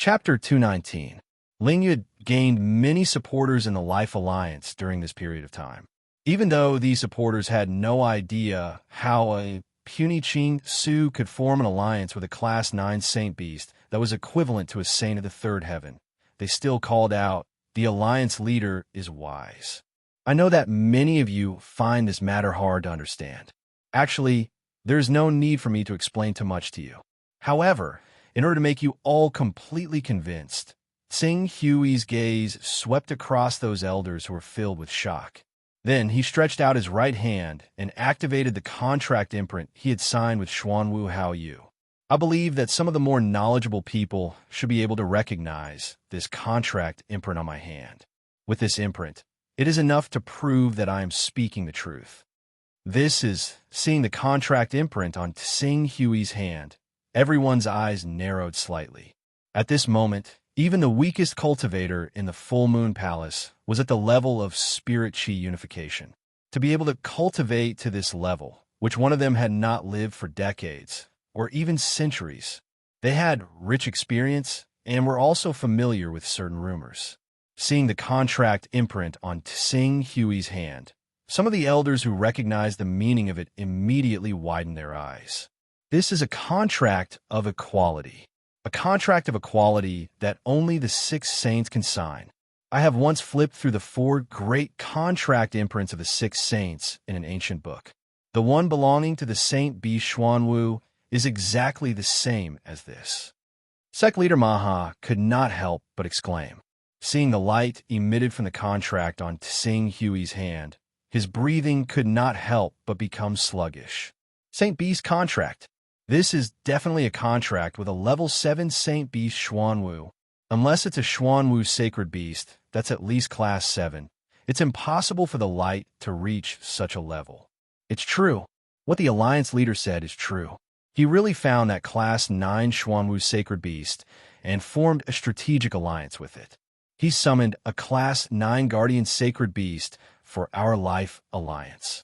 Chapter 219. Lingyu gained many supporters in the Life Alliance during this period of time. Even though these supporters had no idea how a puny Qing Su could form an alliance with a Class 9 Saint Beast that was equivalent to a Saint of the Third Heaven, they still called out, "The Alliance leader is wise." I know that many of you find this matter hard to understand. Actually, there's no need for me to explain too much to you. However, in order to make you all completely convinced, Tsing Hui's gaze swept across those elders who were filled with shock. Then he stretched out his right hand and activated the contract imprint he had signed with Xuanwu Haoyu. I believe that some of the more knowledgeable people should be able to recognize this contract imprint on my hand. With this imprint, it is enough to prove that I am speaking the truth. This is seeing the contract imprint on Tsing Hui's hand. Everyone's eyes narrowed slightly. At this moment, even the weakest cultivator in the Full Moon Palace was at the level of spirit-chi unification. To be able to cultivate to this level, which one of them had not lived for decades, or even centuries, they had rich experience and were also familiar with certain rumors. Seeing the contract imprint on Tsing Hui's hand, some of the elders who recognized the meaning of it immediately widened their eyes. This is a contract of equality. A contract of equality that only the 6 saints can sign. I have once flipped through the 4 great contract imprints of the 6 saints in an ancient book. The one belonging to the Saint Beast Xuanwu is exactly the same as this. Sect Leader Maha could not help but exclaim. Seeing the light emitted from the contract on Tsing Hui's hand, his breathing could not help but become sluggish. Saint Beast contract. This is definitely a contract with a level 7 Saint Beast Xuanwu. Unless it's a Xuanwu sacred beast that's at least class 7, it's impossible for the light to reach such a level. It's true. What the Alliance leader said is true. He really found that class 9 Xuanwu sacred beast and formed a strategic alliance with it. He summoned a class 9 guardian sacred beast for our Life Alliance.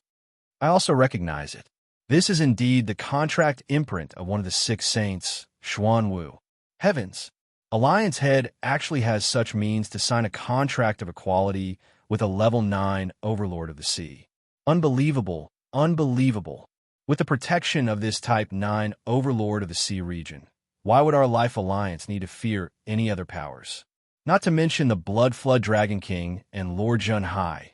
I also recognize it. This is indeed the contract imprint of one of the 6 saints, Xuanwu. Heavens! Alliance Head actually has such means to sign a contract of equality with a level 9 Overlord of the Sea. Unbelievable, unbelievable. With the protection of this Type 9 Overlord of the Sea region, why would our Life Alliance need to fear any other powers? Not to mention the Blood Flood Dragon King and Lord Jun Hai.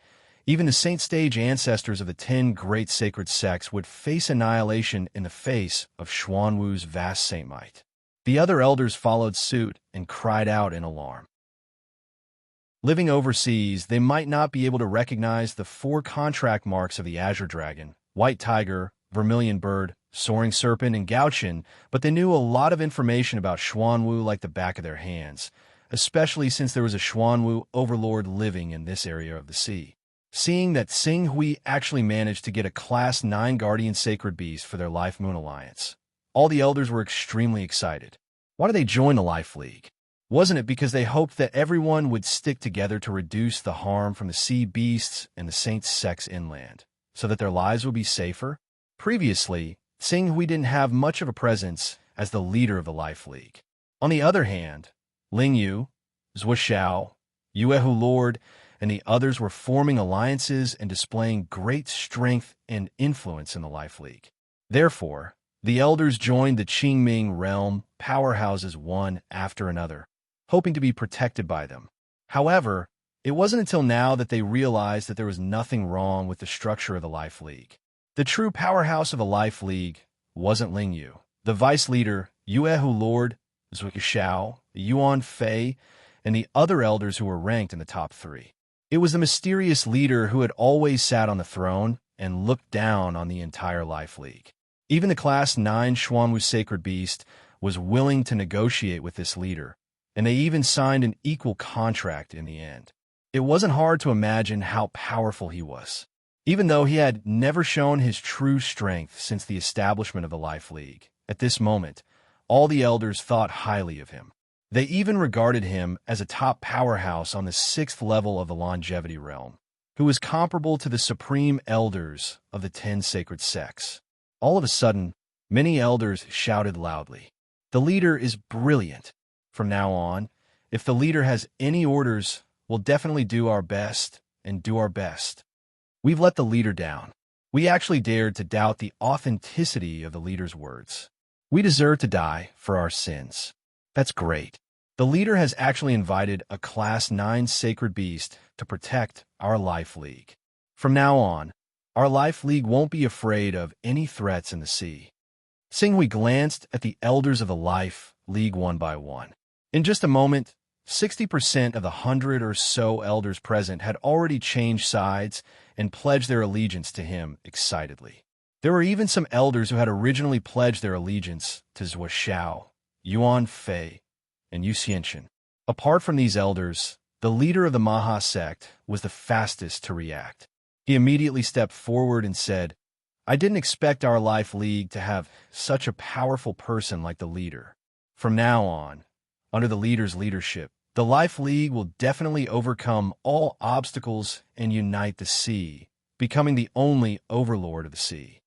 Even the Saint Stage ancestors of the 10 great sacred sects would face annihilation in the face of Xuanwu's vast saint might. The other elders followed suit and cried out in alarm. Living overseas, they might not be able to recognize the 4 contract marks of the Azure Dragon, White Tiger, Vermilion Bird, Soaring Serpent, and Gauchin, but they knew a lot of information about Xuanwu like the back of their hands, especially since there was a Xuanwu overlord living in this area of the sea. Seeing that Tsing Hui actually managed to get a Class 9 Guardian Sacred Beast for their Life Moon Alliance, all the elders were extremely excited. Why did they join the Life League? Wasn't it because they hoped that everyone would stick together to reduce the harm from the sea beasts and the Saints' sects inland, so that their lives would be safer? Previously, Tsing Hui didn't have much of a presence as the leader of the Life League. On the other hand, Lingyu, Zhuoxiao, Yuehu Lord, and the others were forming alliances and displaying great strength and influence in the Life League. Therefore, the elders joined the Qingming realm powerhouses one after another, hoping to be protected by them. However, it wasn't until now that they realized that there was nothing wrong with the structure of the Life League. The true powerhouse of the Life League wasn't Lingyu. The vice leader, Yuehu Lord, Zhuoxiao, Yuan Fei, and the other elders who were ranked in the top 3. It was the mysterious leader who had always sat on the throne and looked down on the entire Life League. Even the Class 9 Xuanwu Sacred Beast was willing to negotiate with this leader, and they even signed an equal contract in the end. It wasn't hard to imagine how powerful he was. Even though he had never shown his true strength since the establishment of the Life League, at this moment, all the elders thought highly of him. They even regarded him as a top powerhouse on the 6th level of the Longevity Realm, who was comparable to the supreme elders of the 10 sacred sects. All of a sudden, many elders shouted loudly, "The leader is brilliant." From now on, if the leader has any orders, we'll definitely do our best and do our best. We've let the leader down. We actually dared to doubt the authenticity of the leader's words. We deserve to die for our sins. That's great. The leader has actually invited a Class 9 sacred beast to protect our Life League. From now on, our Life League won't be afraid of any threats in the sea. Singhui glanced at the elders of the Life League one by one. In just a moment, 60% of the 100 or so elders present had already changed sides and pledged their allegiance to him excitedly. There were even some elders who had originally pledged their allegiance to Zhuo Xiao, Yuan Fei, and Yu Xianchen. Apart from these elders, the leader of the Maha sect was the fastest to react. He immediately stepped forward and said, "I didn't expect our Life League to have such a powerful person like the leader. From now on, under the leader's leadership, the Life League will definitely overcome all obstacles and unite the sea, becoming the only overlord of the sea.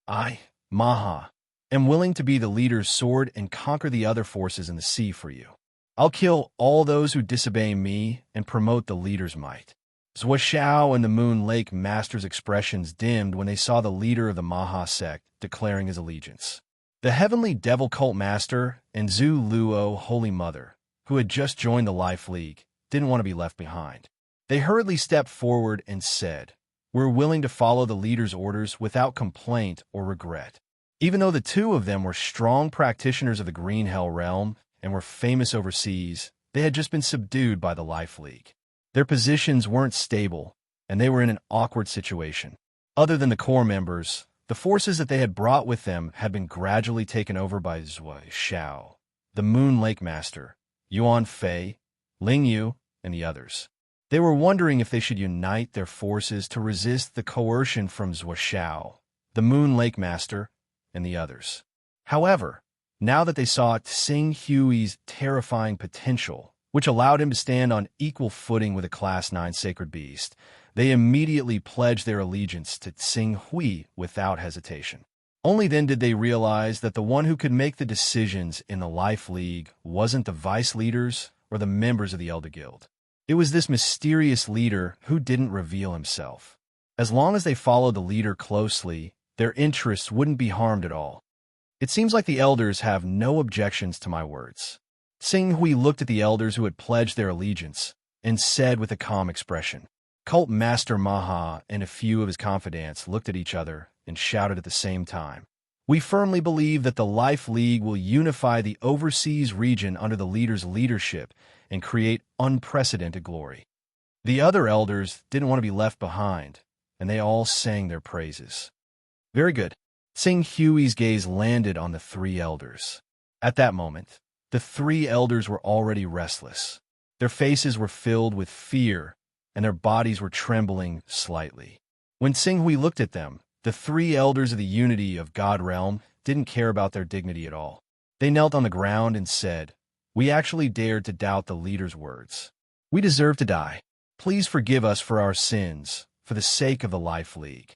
I, Maha, am willing to be the leader's sword and conquer the other forces in the sea for you. I'll kill all those who disobey me and promote the leader's might." Zhuo Xiao and the Moon Lake Master's expressions dimmed when they saw the leader of the Maha sect declaring his allegiance. The Heavenly Devil Cult Master and Zhu Luo Holy Mother, who had just joined the Life League, didn't want to be left behind. They hurriedly stepped forward and said, "We're willing to follow the leader's orders without complaint or regret." Even though the two of them were strong practitioners of the Green Hell realm and were famous overseas, they had just been subdued by the Life League. Their positions weren't stable, and they were in an awkward situation. Other than the core members, the forces that they had brought with them had been gradually taken over by Zhuo Xiao, the Moon Lake Master, Yuan Fei, Ling Yu, and the others. They were wondering if they should unite their forces to resist the coercion from Zhuo Xiao, the Moon Lake Master, and the others. However, now that they saw Tsing Hui's terrifying potential, which allowed him to stand on equal footing with a Class 9 sacred beast, they immediately pledged their allegiance to Tsing Hui without hesitation. Only then did they realize that the one who could make the decisions in the Life League wasn't the vice leaders or the members of the Elder Guild. It was this mysterious leader who didn't reveal himself. As long as they followed the leader closely, their interests wouldn't be harmed at all. It seems like the elders have no objections to my words. Tsing Hui looked at the elders who had pledged their allegiance and said with a calm expression. Cult Master Maha and a few of his confidants looked at each other and shouted at the same time. "We firmly believe that the Life League will unify the overseas region under the leader's leadership and create unprecedented glory." The other elders didn't want to be left behind, and they all sang their praises. Very good. Tsing Hui's gaze landed on the three elders. At that moment, the three elders were already restless. Their faces were filled with fear, and their bodies were trembling slightly. When Tsing Hui looked at them, the three elders of the unity of God realm didn't care about their dignity at all. They knelt on the ground and said, "We actually dared to doubt the leader's words. We deserve to die. Please forgive us for our sins, for the sake of the Life League.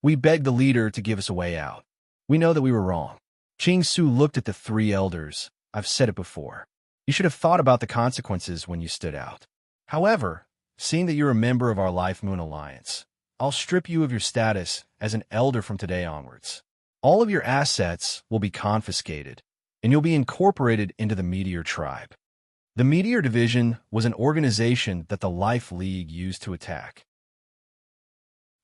We beg the leader to give us a way out. We know that we were wrong." Ching Su looked at the three elders. "I've said it before. You should have thought about the consequences when you stood out. However, seeing that you're a member of our Life Moon Alliance, I'll strip you of your status as an elder from today onwards. All of your assets will be confiscated, and you'll be incorporated into the Meteor Tribe." The Meteor Division was an organization that the Life League used to attack.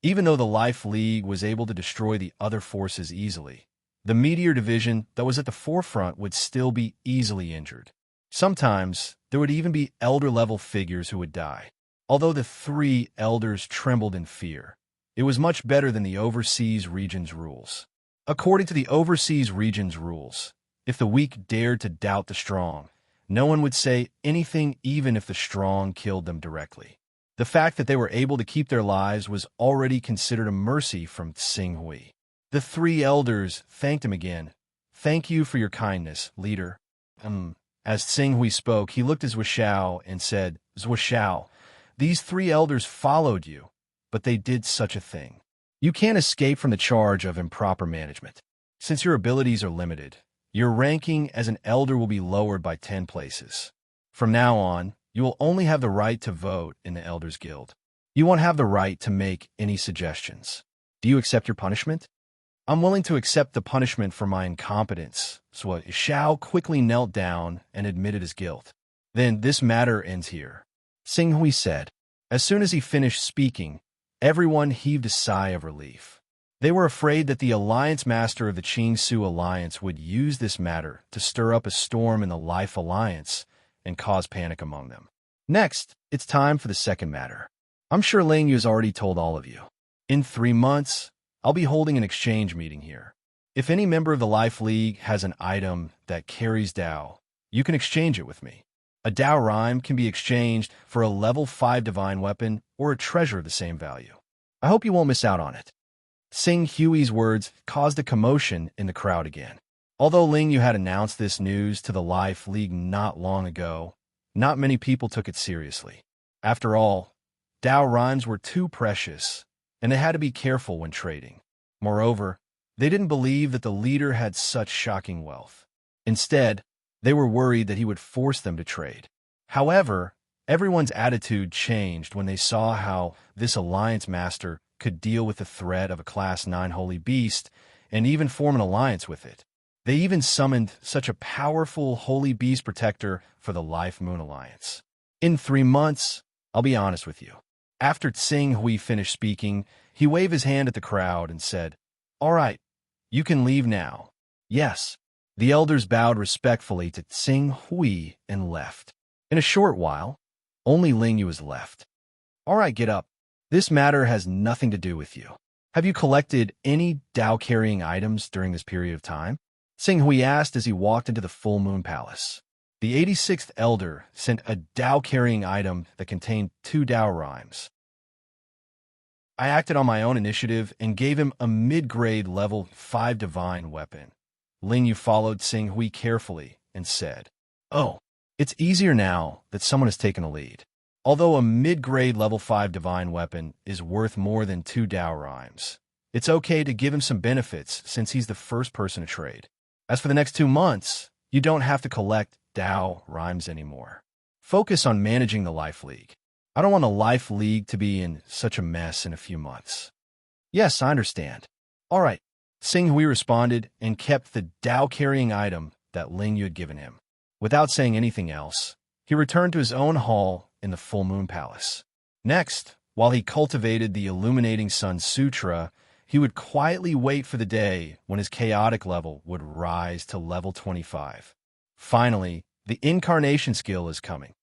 Even though the Life League was able to destroy the other forces easily, the Meteor Division that was at the forefront would still be easily injured. Sometimes, there would even be elder-level figures who would die. Although the three elders trembled in fear, it was much better than the overseas region's rules. According to the overseas region's rules, if the weak dared to doubt the strong, no one would say anything even if the strong killed them directly. The fact that they were able to keep their lives was already considered a mercy from Tsing Hui. The three elders thanked him again. "Thank you for your kindness, leader." As Tsing Hui spoke, he looked at Zhuo Xiao and said, "Zhuo Xiao, these three elders followed you, but they did such a thing. You can't escape from the charge of improper management. Since your abilities are limited, Your ranking as an elder will be lowered by 10 places. From now on, you will only have the right to vote in the Elders Guild. You won't have the right to make any suggestions. Do you accept your punishment? I'm willing to accept the punishment for my incompetence. So Xiao quickly knelt down and admitted his guilt. Then this matter ends here, Sing Hui said. As soon as he finished speaking, everyone heaved a sigh of relief. They were afraid that the Alliance Master of the Qing Su Alliance would use this matter to stir up a storm in the Life Alliance and cause panic among them. Next, it's time for the second matter. I'm sure Ling Yu has already told all of you. In 3 months, I'll be holding an exchange meeting here. If any member of the Life League has an item that carries Dao, you can exchange it with me. A Dao rhyme can be exchanged for a level 5 divine weapon or a treasure of the same value. I hope you won't miss out on it. Sing Hui's words caused a commotion in the crowd again. Although Ling Yu had announced this news to the Life League not long ago, not many people took it seriously. After all, Dao rhymes were too precious, and they had to be careful when trading. Moreover, they didn't believe that the leader had such shocking wealth. Instead, they were worried that he would force them to trade. However, everyone's attitude changed when they saw how this Alliance Master could deal with the threat of a Class 9 holy beast and even form an alliance with it. They even summoned such a powerful holy beast protector for the Life Moon Alliance. In 3 months, I'll be honest with you. After Tsing Hui finished speaking, he waved his hand at the crowd and said, "All right, you can leave now." Yes, the elders bowed respectfully to Tsing Hui and left. In a short while, only Ling Yu was left. "All right, get up. This matter has nothing to do with you. Have you collected any Dao-carrying items during this period of time?" Tsing Hui asked as he walked into the Full Moon Palace. The 86th Elder sent a Dao-carrying item that contained 2 Dao rhymes. I acted on my own initiative and gave him a mid-grade level 5 divine weapon. Ling Yu followed Tsing Hui carefully and said, "Oh, it's easier now that someone has taken a lead. Although a mid-grade level 5 divine weapon is worth more than 2 Dao rhymes, it's okay to give him some benefits since he's the first person to trade. As for the next 2 months, you don't have to collect Dao rhymes anymore. Focus on managing the Life League. I don't want the Life League to be in such a mess in a few months." "Yes, I understand." "All right." Tsing Hui responded and kept the Dao-carrying item that Ling Yu had given him. Without saying anything else, he returned to his own hall in the Full Moon Palace. Next, while he cultivated the Illuminating Sun Sutra, he would quietly wait for the day when his chaotic level would rise to level 25. Finally, the incarnation skill is coming.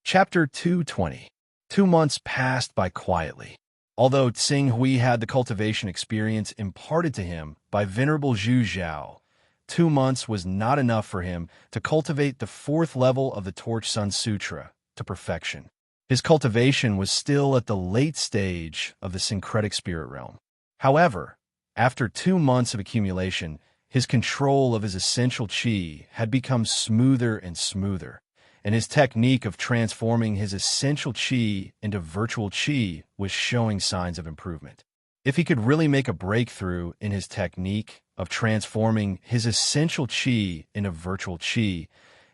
Chapter 220. 2 months passed by quietly. Although Tsing Hui had the cultivation experience imparted to him by Venerable Zhu Zhao, 2 months was not enough for him to cultivate the 4th level of the Torch Sun Sutra to perfection. His cultivation was still at the late stage of the syncretic spirit realm. However, after 2 months of accumulation, his control of his essential qi had become smoother and smoother, and his technique of transforming his essential qi into virtual qi was showing signs of improvement. If he could really make a breakthrough in his technique of transforming his essential qi into virtual qi,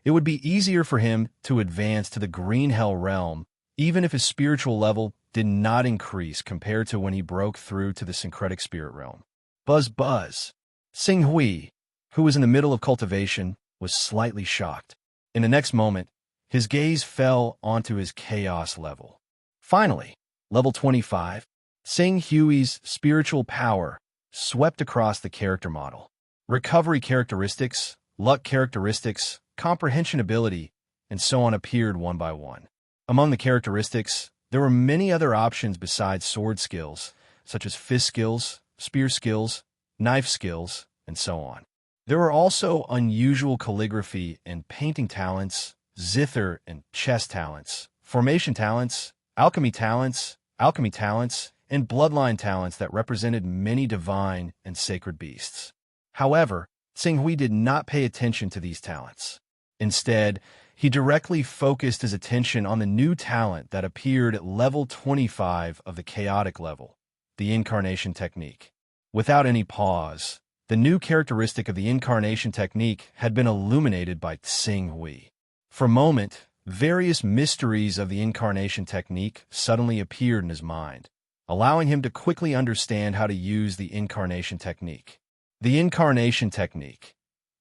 it would be easier for him to advance to the Green Hell realm, even if his spiritual level did not increase compared to when he broke through to the syncretic spirit realm. Buzz buzz. Tsing Hui, who was in the middle of cultivation, was slightly shocked. In the next moment, his gaze fell onto his chaos level. Finally, level 25, Tsing Hui's spiritual power swept across the character model. Recovery characteristics, luck characteristics, comprehension ability, and so on appeared one by one. Among the characteristics, there were many other options besides sword skills, such as fist skills, spear skills, knife skills, and so on. There were also unusual calligraphy and painting talents, zither and chess talents, formation talents, alchemy talents, and bloodline talents that represented many divine and sacred beasts. However, Tsing Hui did not pay attention to these talents. Instead, he directly focused his attention on the new talent that appeared at level 25 of the chaotic level, the incarnation technique. Without any pause, the new characteristic of the incarnation technique had been illuminated by Tsing Hui. For a moment, various mysteries of the incarnation technique suddenly appeared in his mind, allowing him to quickly understand how to use the incarnation technique. The incarnation technique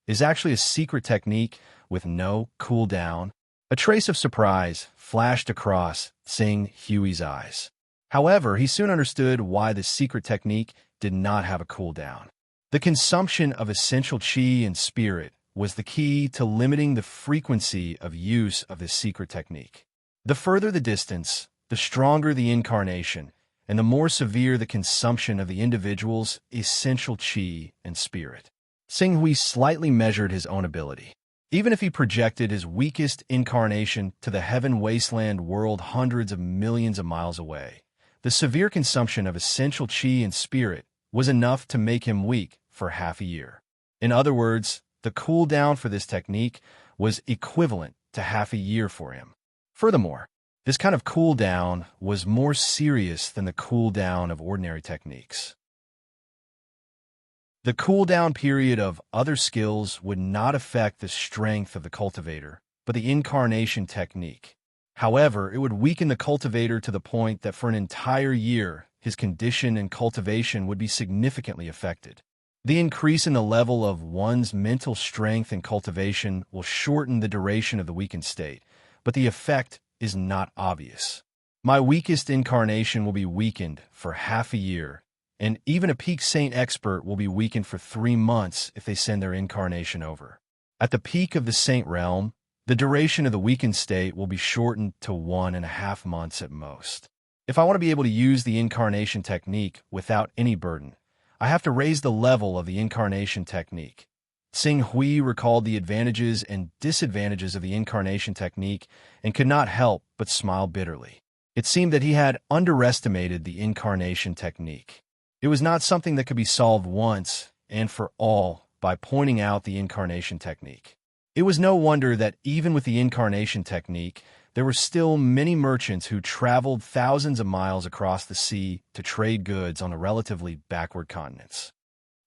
is actually a secret technique with no cooldown. A trace of surprise flashed across Tsing Hui's eyes. However, he soon understood why the secret technique did not have a cooldown. The consumption of essential qi and spirit was the key to limiting the frequency of use of this secret technique. The further the distance, the stronger the incarnation, and the more severe the consumption of the individual's essential qi and spirit. Tsing Hui slightly measured his own ability. Even if he projected his weakest incarnation to the heaven wasteland world hundreds of millions of miles away, the severe consumption of essential qi and spirit was enough to make him weak for half a year. In other words, the cooldown for this technique was equivalent to half a year for him. Furthermore, this kind of cooldown was more serious than the cooldown of ordinary techniques. The cooldown period of other skills would not affect the strength of the cultivator, but the incarnation technique. However, it would weaken the cultivator to the point that for an entire year, his condition and cultivation would be significantly affected. The increase in the level of one's mental strength and cultivation will shorten the duration of the weakened state, but the effect is not obvious. My weakest incarnation will be weakened for half a year, and even a peak saint expert will be weakened for 3 months if they send their incarnation over. At the peak of the saint realm, the duration of the weakened state will be shortened to 1.5 months at most. If I want to be able to use the incarnation technique without any burden, I have to raise the level of the incarnation technique. Tsing Hui recalled the advantages and disadvantages of the incarnation technique and could not help but smile bitterly. It seemed that he had underestimated the incarnation technique. It was not something that could be solved once and for all by pointing out the incarnation technique. It was no wonder that even with the incarnation technique, there were still many merchants who traveled thousands of miles across the sea to trade goods on the relatively backward continents.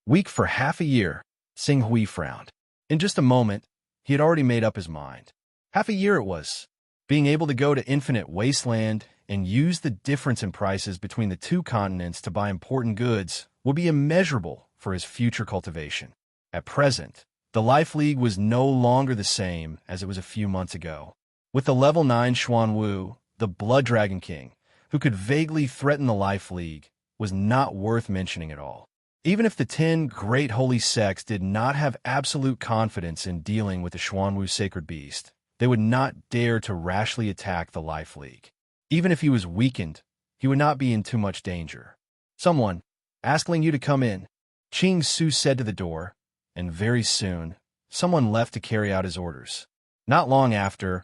Weak for half a year, Tsing Hui frowned. In just a moment, he had already made up his mind. Half a year it was. Being able to go to infinite wasteland and use the difference in prices between the two continents to buy important goods would be immeasurable for his future cultivation. At present, the Life League was no longer the same as it was a few months ago. With the level 9 Xuanwu, the Blood Dragon King, who could vaguely threaten the Life League, was not worth mentioning at all. Even if the 10 great holy sects did not have absolute confidence in dealing with the Xuanwu sacred beast, they would not dare to rashly attack the Life League. Even if he was weakened, he would not be in too much danger. Someone, asking you to come in, Ching Su said to the door, and very soon, someone left to carry out his orders. Not long after,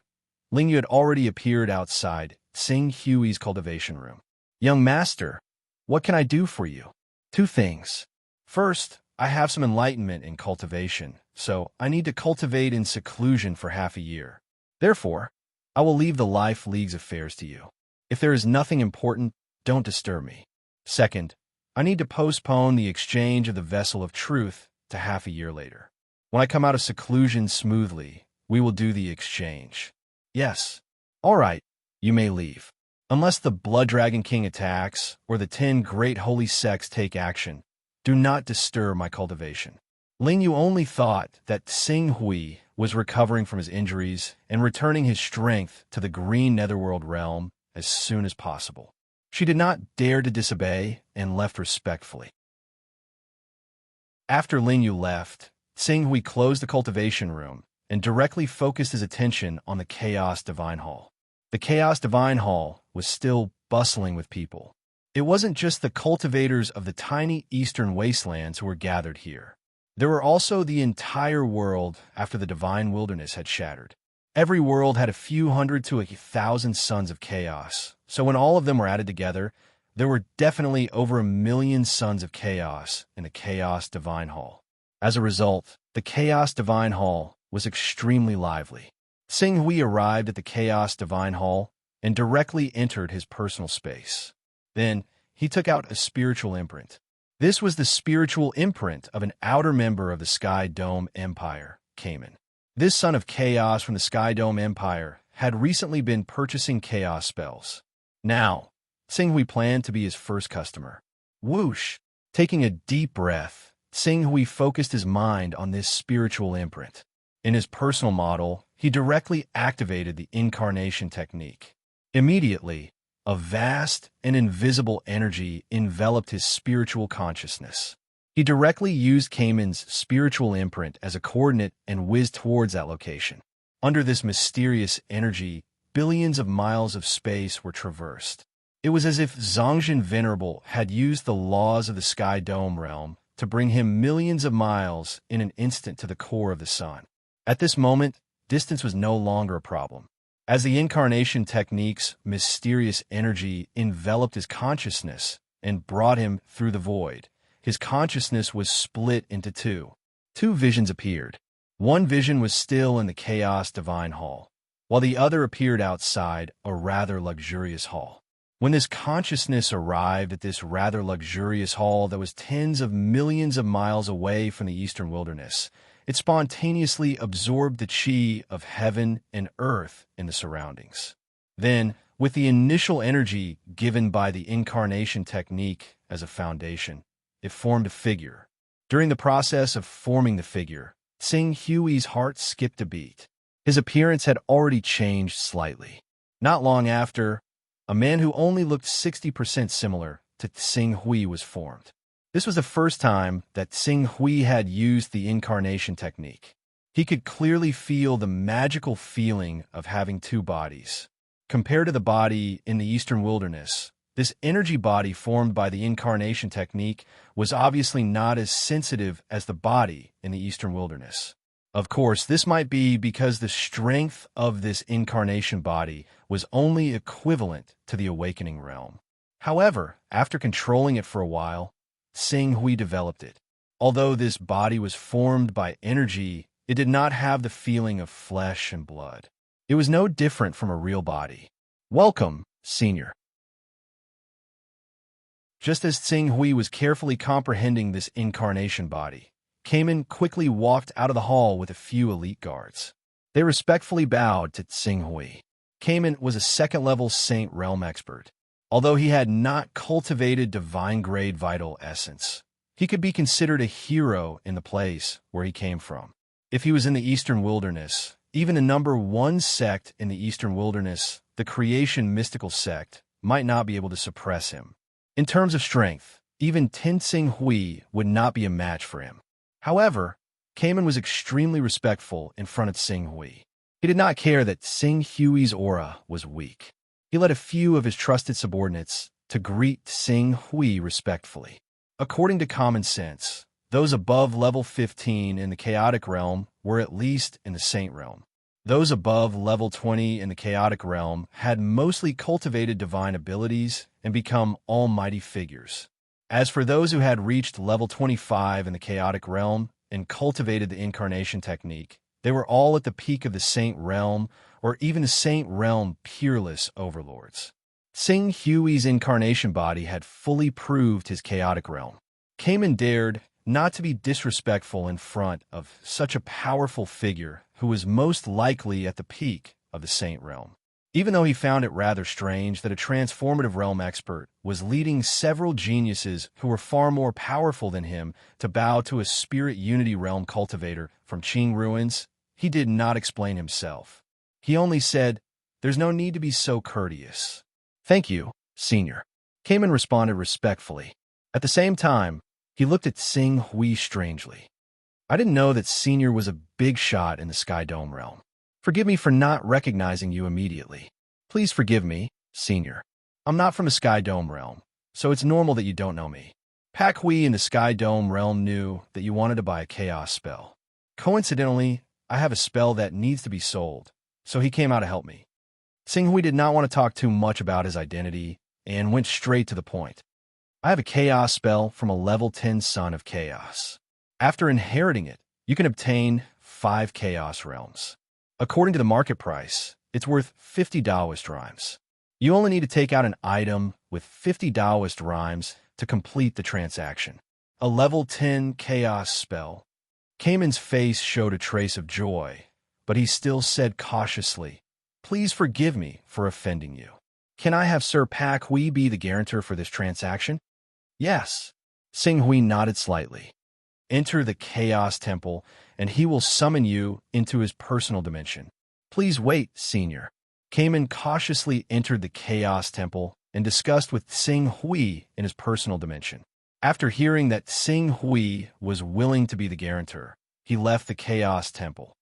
Lingyu had already appeared outside Tsing Hui's cultivation room. Young master, what can I do for you? 2 things. First, I have some enlightenment in cultivation, so I need to cultivate in seclusion for half a year. Therefore, I will leave the Life League's affairs to you. If there is nothing important, don't disturb me. Second, I need to postpone the exchange of the Vessel of Truth to half a year later. When I come out of seclusion smoothly, we will do the exchange. Yes. All right, you may leave. Unless the Blood Dragon King attacks or the 10 great holy sects take action, do not disturb my cultivation. Lingyu only thought that Tsing Hui was recovering from his injuries and returning his strength to the green netherworld realm as soon as possible. She did not dare to disobey and left respectfully. After Lingyu left, Tsing Hui closed the cultivation room and directly focused his attention on the Chaos Divine Hall. The Chaos Divine Hall was still bustling with people. It wasn't just the cultivators of the tiny eastern wastelands who were gathered here. There were also the entire world after the divine wilderness had shattered. Every world had a few hundred to 1,000 sons of chaos, so when all of them were added together, there were definitely over 1 million sons of chaos in the Chaos Divine Hall. As a result, the Chaos Divine Hall was extremely lively. Tsing Hui arrived at the Chaos Divine Hall and directly entered his personal space. Then, he took out a spiritual imprint. This was the spiritual imprint of an outer member of the Sky Dome Empire, Cayman. This son of chaos from the Sky Dome Empire had recently been purchasing chaos spells. Now, Tsing planned to be his first customer. Whoosh! Taking a deep breath, Tsing focused his mind on this spiritual imprint. In his personal model, he directly activated the incarnation technique. Immediately, a vast and invisible energy enveloped his spiritual consciousness. He directly used Cayman's spiritual imprint as a coordinate and whizzed towards that location. Under this mysterious energy, billions of miles of space were traversed. It was as if Zhongjin Venerable had used the laws of the Sky Dome realm to bring him millions of miles in an instant to the core of the sun. At this moment, distance was no longer a problem. As the incarnation technique's mysterious energy enveloped his consciousness and brought him through the void, his consciousness was split into two. Two visions appeared. One vision was still in the Chaos Divine Hall, while the other appeared outside a rather luxurious hall. When this consciousness arrived at this rather luxurious hall that was tens of millions of miles away from the eastern wilderness, it spontaneously absorbed the chi of heaven and earth in the surroundings. Then, with the initial energy given by the incarnation technique as a foundation, it formed a figure. During the process of forming the figure, Tsing Hui's heart skipped a beat. His appearance had already changed slightly. Not long after, a man who only looked 60% similar to Tsing Hui was formed. This was the first time that Tsing Hui had used the incarnation technique. He could clearly feel the magical feeling of having two bodies. Compared to the body in the eastern wilderness, this energy body formed by the incarnation technique was obviously not as sensitive as the body in the eastern wilderness. Of course, this might be because the strength of this incarnation body was only equivalent to the awakening realm. However, after controlling it for a while, Tsing Hui developed it. Although this body was formed by energy, it did not have the feeling of flesh and blood. It was no different from a real body. Welcome, Senior. Just as Tsing Hui was carefully comprehending this incarnation body, Cayman quickly walked out of the hall with a few elite guards. They respectfully bowed to Tsing Hui. Cayman was a second-level Saint Realm expert. Although he had not cultivated divine-grade vital essence, he could be considered a hero in the place where he came from. If he was in the Eastern Wilderness, even the number one sect in the Eastern Wilderness, the Creation Mystical Sect, might not be able to suppress him. In terms of strength, even Tsing Hui would not be a match for him. However, Cayman was extremely respectful in front of Tsing Hui. He did not care that Tsing Hui's aura was weak. He led a few of his trusted subordinates to greet Tsing Hui respectfully. According to common sense, those above level 15 in the chaotic realm were at least in the saint realm. Those above level 20 in the chaotic realm had mostly cultivated divine abilities and become almighty figures. As for those who had reached level 25 in the chaotic realm and cultivated the incarnation technique, they were all at the peak of the saint realm or even the saint realm peerless overlords. Tsing Hui's incarnation body had fully proved his chaotic realm. Cayman dared not to be disrespectful in front of such a powerful figure who was most likely at the peak of the saint realm. Even though he found it rather strange that a transformative realm expert was leading several geniuses who were far more powerful than him to bow to a spirit unity realm cultivator from Qing ruins, he did not explain himself. He only said, "There's no need to be so courteous." "Thank you, Senior." Cayman responded respectfully. At the same time, he looked at Tsing Hui strangely. "I didn't know that Senior was a big shot in the Sky Dome realm. Forgive me for not recognizing you immediately. Please forgive me, Senior. I'm not from the Sky Dome realm, so it's normal that you don't know me. Pak Hui in the Sky Dome realm knew that you wanted to buy a chaos spell. Coincidentally, I have a spell that needs to be sold, so he came out to help me." Tsing Hui did not want to talk too much about his identity and went straight to the point. "I have a chaos spell from a level 10 son of chaos. After inheriting it, you can obtain 5 chaos realms. According to the market price, it's worth 50 Taoist rhymes. You only need to take out an item with 50 Taoist rhymes to complete the transaction. a level 10 chaos spell. Cayman's face showed a trace of joy, but he still said cautiously, "Please forgive me for offending you. Can I have Sir Pak Hui be the guarantor for this transaction?" "Yes." Sing Hui nodded slightly. "Enter the Chaos Temple, and he will summon you into his personal dimension." "Please wait, Senior." Cayman cautiously entered the Chaos Temple and discussed with Sing Hui in his personal dimension. After hearing that Sing Hui was willing to be the guarantor, he left the Chaos Temple.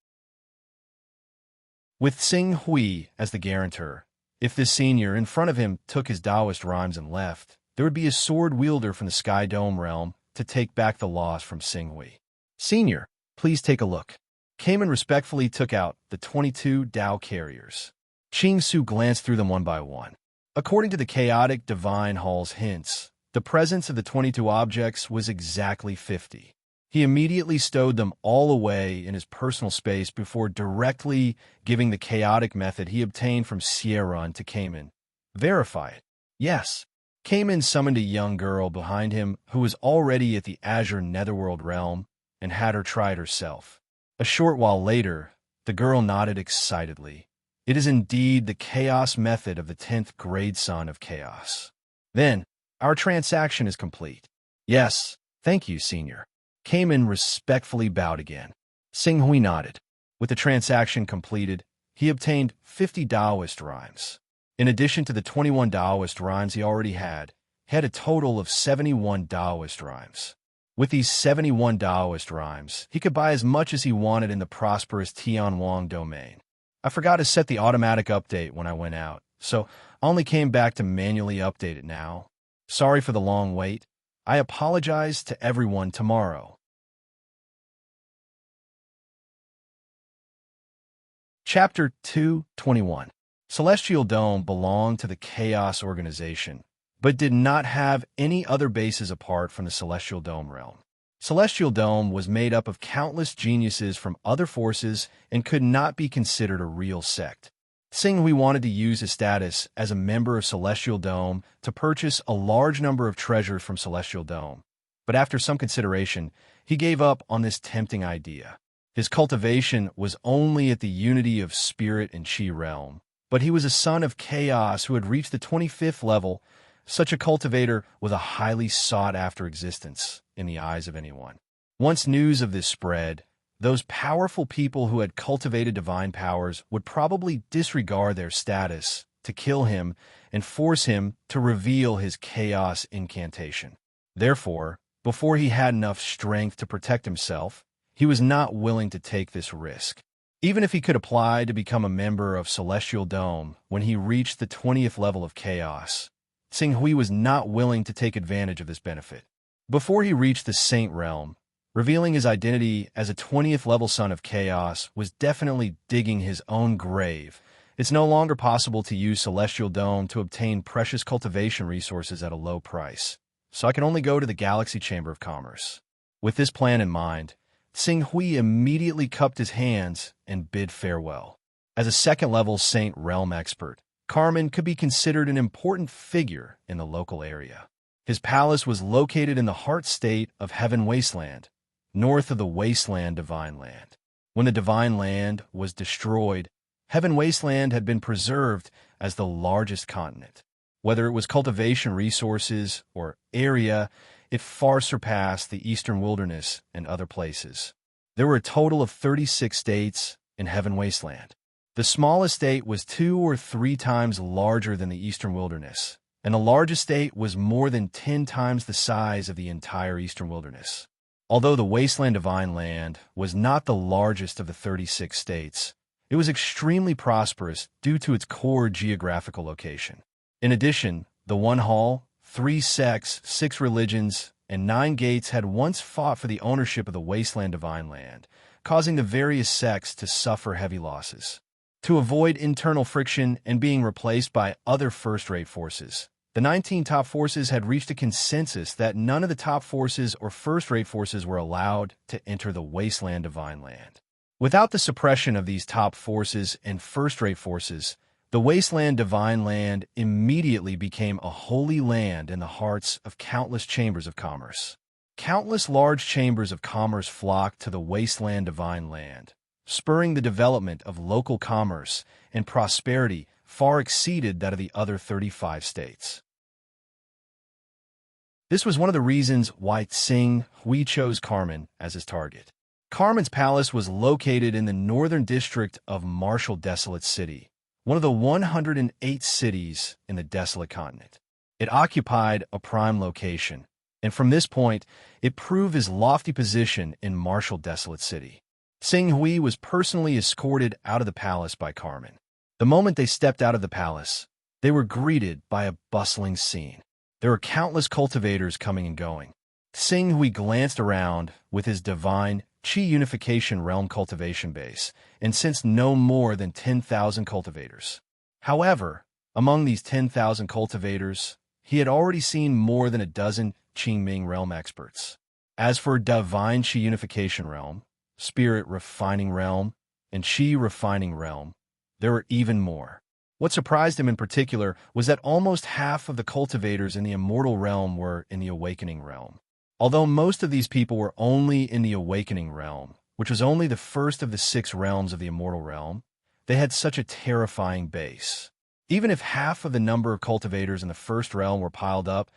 With Sing Hui as the guarantor, if this senior in front of him took his Taoist rhymes and left, there would be a sword wielder from the Sky Dome realm to take back the loss from Sing Hui. "Senior, please take a look." Cayman respectfully took out the 22 Dao carriers. Ching Su glanced through them one by one. According to the chaotic Divine Hall's hints, the presence of the 22 objects was exactly 50. He immediately stowed them all away in his personal space before directly giving the chaotic method he obtained from Sierra to Cayman. "Verify it." "Yes." Cayman summoned a young girl behind him who was already at the Azure Netherworld realm and had her try it herself. A short while later, the girl nodded excitedly. "It is indeed the chaos method of the 10th grade son of chaos." "Then, our transaction is complete." "Yes, thank you, Senior." Cayman respectfully bowed again. Sing Hui nodded. With the transaction completed, he obtained 50 Taoist rhymes. In addition to the 21 Taoist rhymes he already had a total of 71 Taoist rhymes. With these 71 Taoist rhymes, he could buy as much as he wanted in the prosperous Tianwang domain. I forgot to set the automatic update when I went out, so I only came back to manually update it now. Sorry for the long wait. I apologize to everyone tomorrow. Chapter 221. Celestial Dome belonged to the Chaos Organization, but did not have any other bases apart from the Celestial Dome realm. Celestial Dome was made up of countless geniuses from other forces and could not be considered a real sect. Sing Hui wanted to use his status as a member of Celestial Dome to purchase a large number of treasures from Celestial Dome, but after some consideration, he gave up on this tempting idea. His cultivation was only at the unity of spirit and chi realm, but he was a son of chaos who had reached the 25th level. Such a cultivator was a highly sought-after existence in the eyes of anyone. Once news of this spread, those powerful people who had cultivated divine powers would probably disregard their status to kill him and force him to reveal his chaos incantation. Therefore, before he had enough strength to protect himself, he was not willing to take this risk. Even if he could apply to become a member of Celestial Dome when he reached the 20th level of chaos, Sing Hui was not willing to take advantage of this benefit. Before he reached the Saint Realm, revealing his identity as a 20th level son of chaos was definitely digging his own grave. It's no longer possible to use Celestial Dome to obtain precious cultivation resources at a low price, so I can only go to the Galaxy Chamber of Commerce. With this plan in mind, Sing Hui immediately cupped his hands and bid farewell. As a second-level Saint Realm expert, Carmen could be considered an important figure in the local area. His palace was located in the heart state of Heaven Wasteland, north of the Wasteland Divine Land. When the Divine Land was destroyed, Heaven Wasteland had been preserved as the largest continent. Whether it was cultivation resources or area, it far surpassed the Eastern Wilderness and other places. There were a total of 36 states in Heaven Wasteland. The smallest state was 2 or 3 times larger than the Eastern Wilderness, and the largest state was more than 10 times the size of the entire Eastern Wilderness. Although the Wasteland Divine Land was not the largest of the 36 states, it was extremely prosperous due to its core geographical location. In addition, the one hall, 3 sects, 6 religions, and 9 gates had once fought for the ownership of the Wasteland Divine Land, causing the various sects to suffer heavy losses. To avoid internal friction and being replaced by other first-rate forces, the 19 top forces had reached a consensus that none of the top forces or first-rate forces were allowed to enter the Wasteland Divine Land. Without the suppression of these top forces and first-rate forces, the Wasteland Divine Land immediately became a holy land in the hearts of countless chambers of commerce. Countless large chambers of commerce flocked to the wasteland divine land, spurring the development of local commerce and prosperity far exceeded that of the other 35 states. This was one of the reasons why Tsing Hui chose Carmen as his target. Carmen's palace was located in the northern district of Martial Desolate City, one of the 108 cities in the desolate continent. It occupied a prime location, and from this point, it proved his lofty position in Martial Desolate City. Tsing Hui was personally escorted out of the palace by Carmen. The moment they stepped out of the palace, they were greeted by a bustling scene. There were countless cultivators coming and going. Tsing Hui glanced around with his divine Qi unification realm cultivation base and sensed no more than 10,000 cultivators. However, among these 10,000 cultivators, he had already seen more than a dozen Qingming realm experts. As for divine Qi unification realm, spirit refining realm, and Qi refining realm, there were even more. What surprised him in particular was that almost half of the cultivators in the immortal realm were in the awakening realm. Although most of these people were only in the awakening realm, which was only the first of the 6 realms of the immortal realm, they had such a terrifying base. Even if half of the number of cultivators in the first realm were piled up,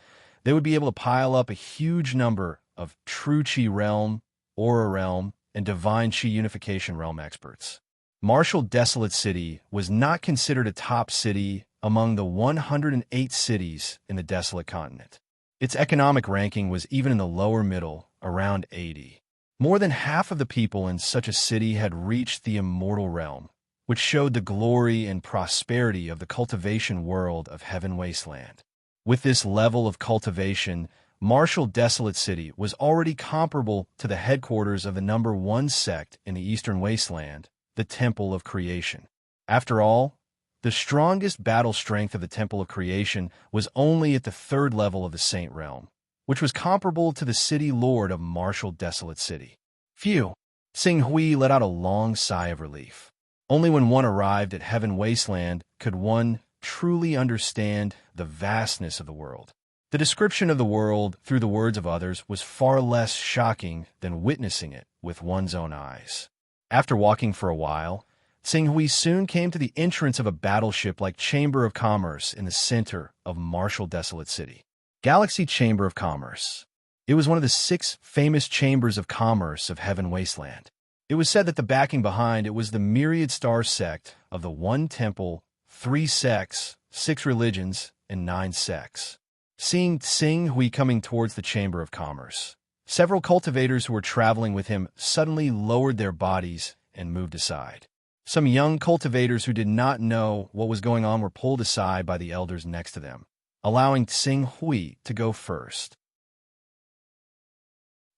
they would be able to pile up a huge number of true Qi realm, aura realm, and divine Qi unification realm experts. Martial Desolate City was not considered a top city among the 108 cities in the desolate continent. Its economic ranking was even in the lower middle, around 80. More than half of the people in such a city had reached the immortal realm, which showed the glory and prosperity of the cultivation world of Heaven Wasteland. With this level of cultivation, Martial Desolate City was already comparable to the headquarters of the number 1 sect in the Eastern Wasteland, the Temple of Creation. After all, the strongest battle strength of the Temple of Creation was only at the 3rd level of the Saint Realm, which was comparable to the City Lord of Martial Desolate City. Phew! Tsing Hui let out a long sigh of relief. Only when one arrived at Heaven Wasteland could one truly understand the vastness of the world. The description of the world through the words of others was far less shocking than witnessing it with one's own eyes. After walking for a while, Tsing Hui soon came to the entrance of a battleship-like chamber of commerce in the center of Martial Desolate City. Galaxy Chamber of Commerce. It was one of the 6 famous chambers of commerce of Heaven Wasteland. It was said that the backing behind it was the myriad star sect of the 1 temple, 3 sects, 6 religions, and 9 sects. Seeing Tsing Hui coming towards the Chamber of Commerce, several cultivators who were traveling with him suddenly lowered their bodies and moved aside. Some young cultivators who did not know what was going on were pulled aside by the elders next to them, allowing Tsing Hui to go first.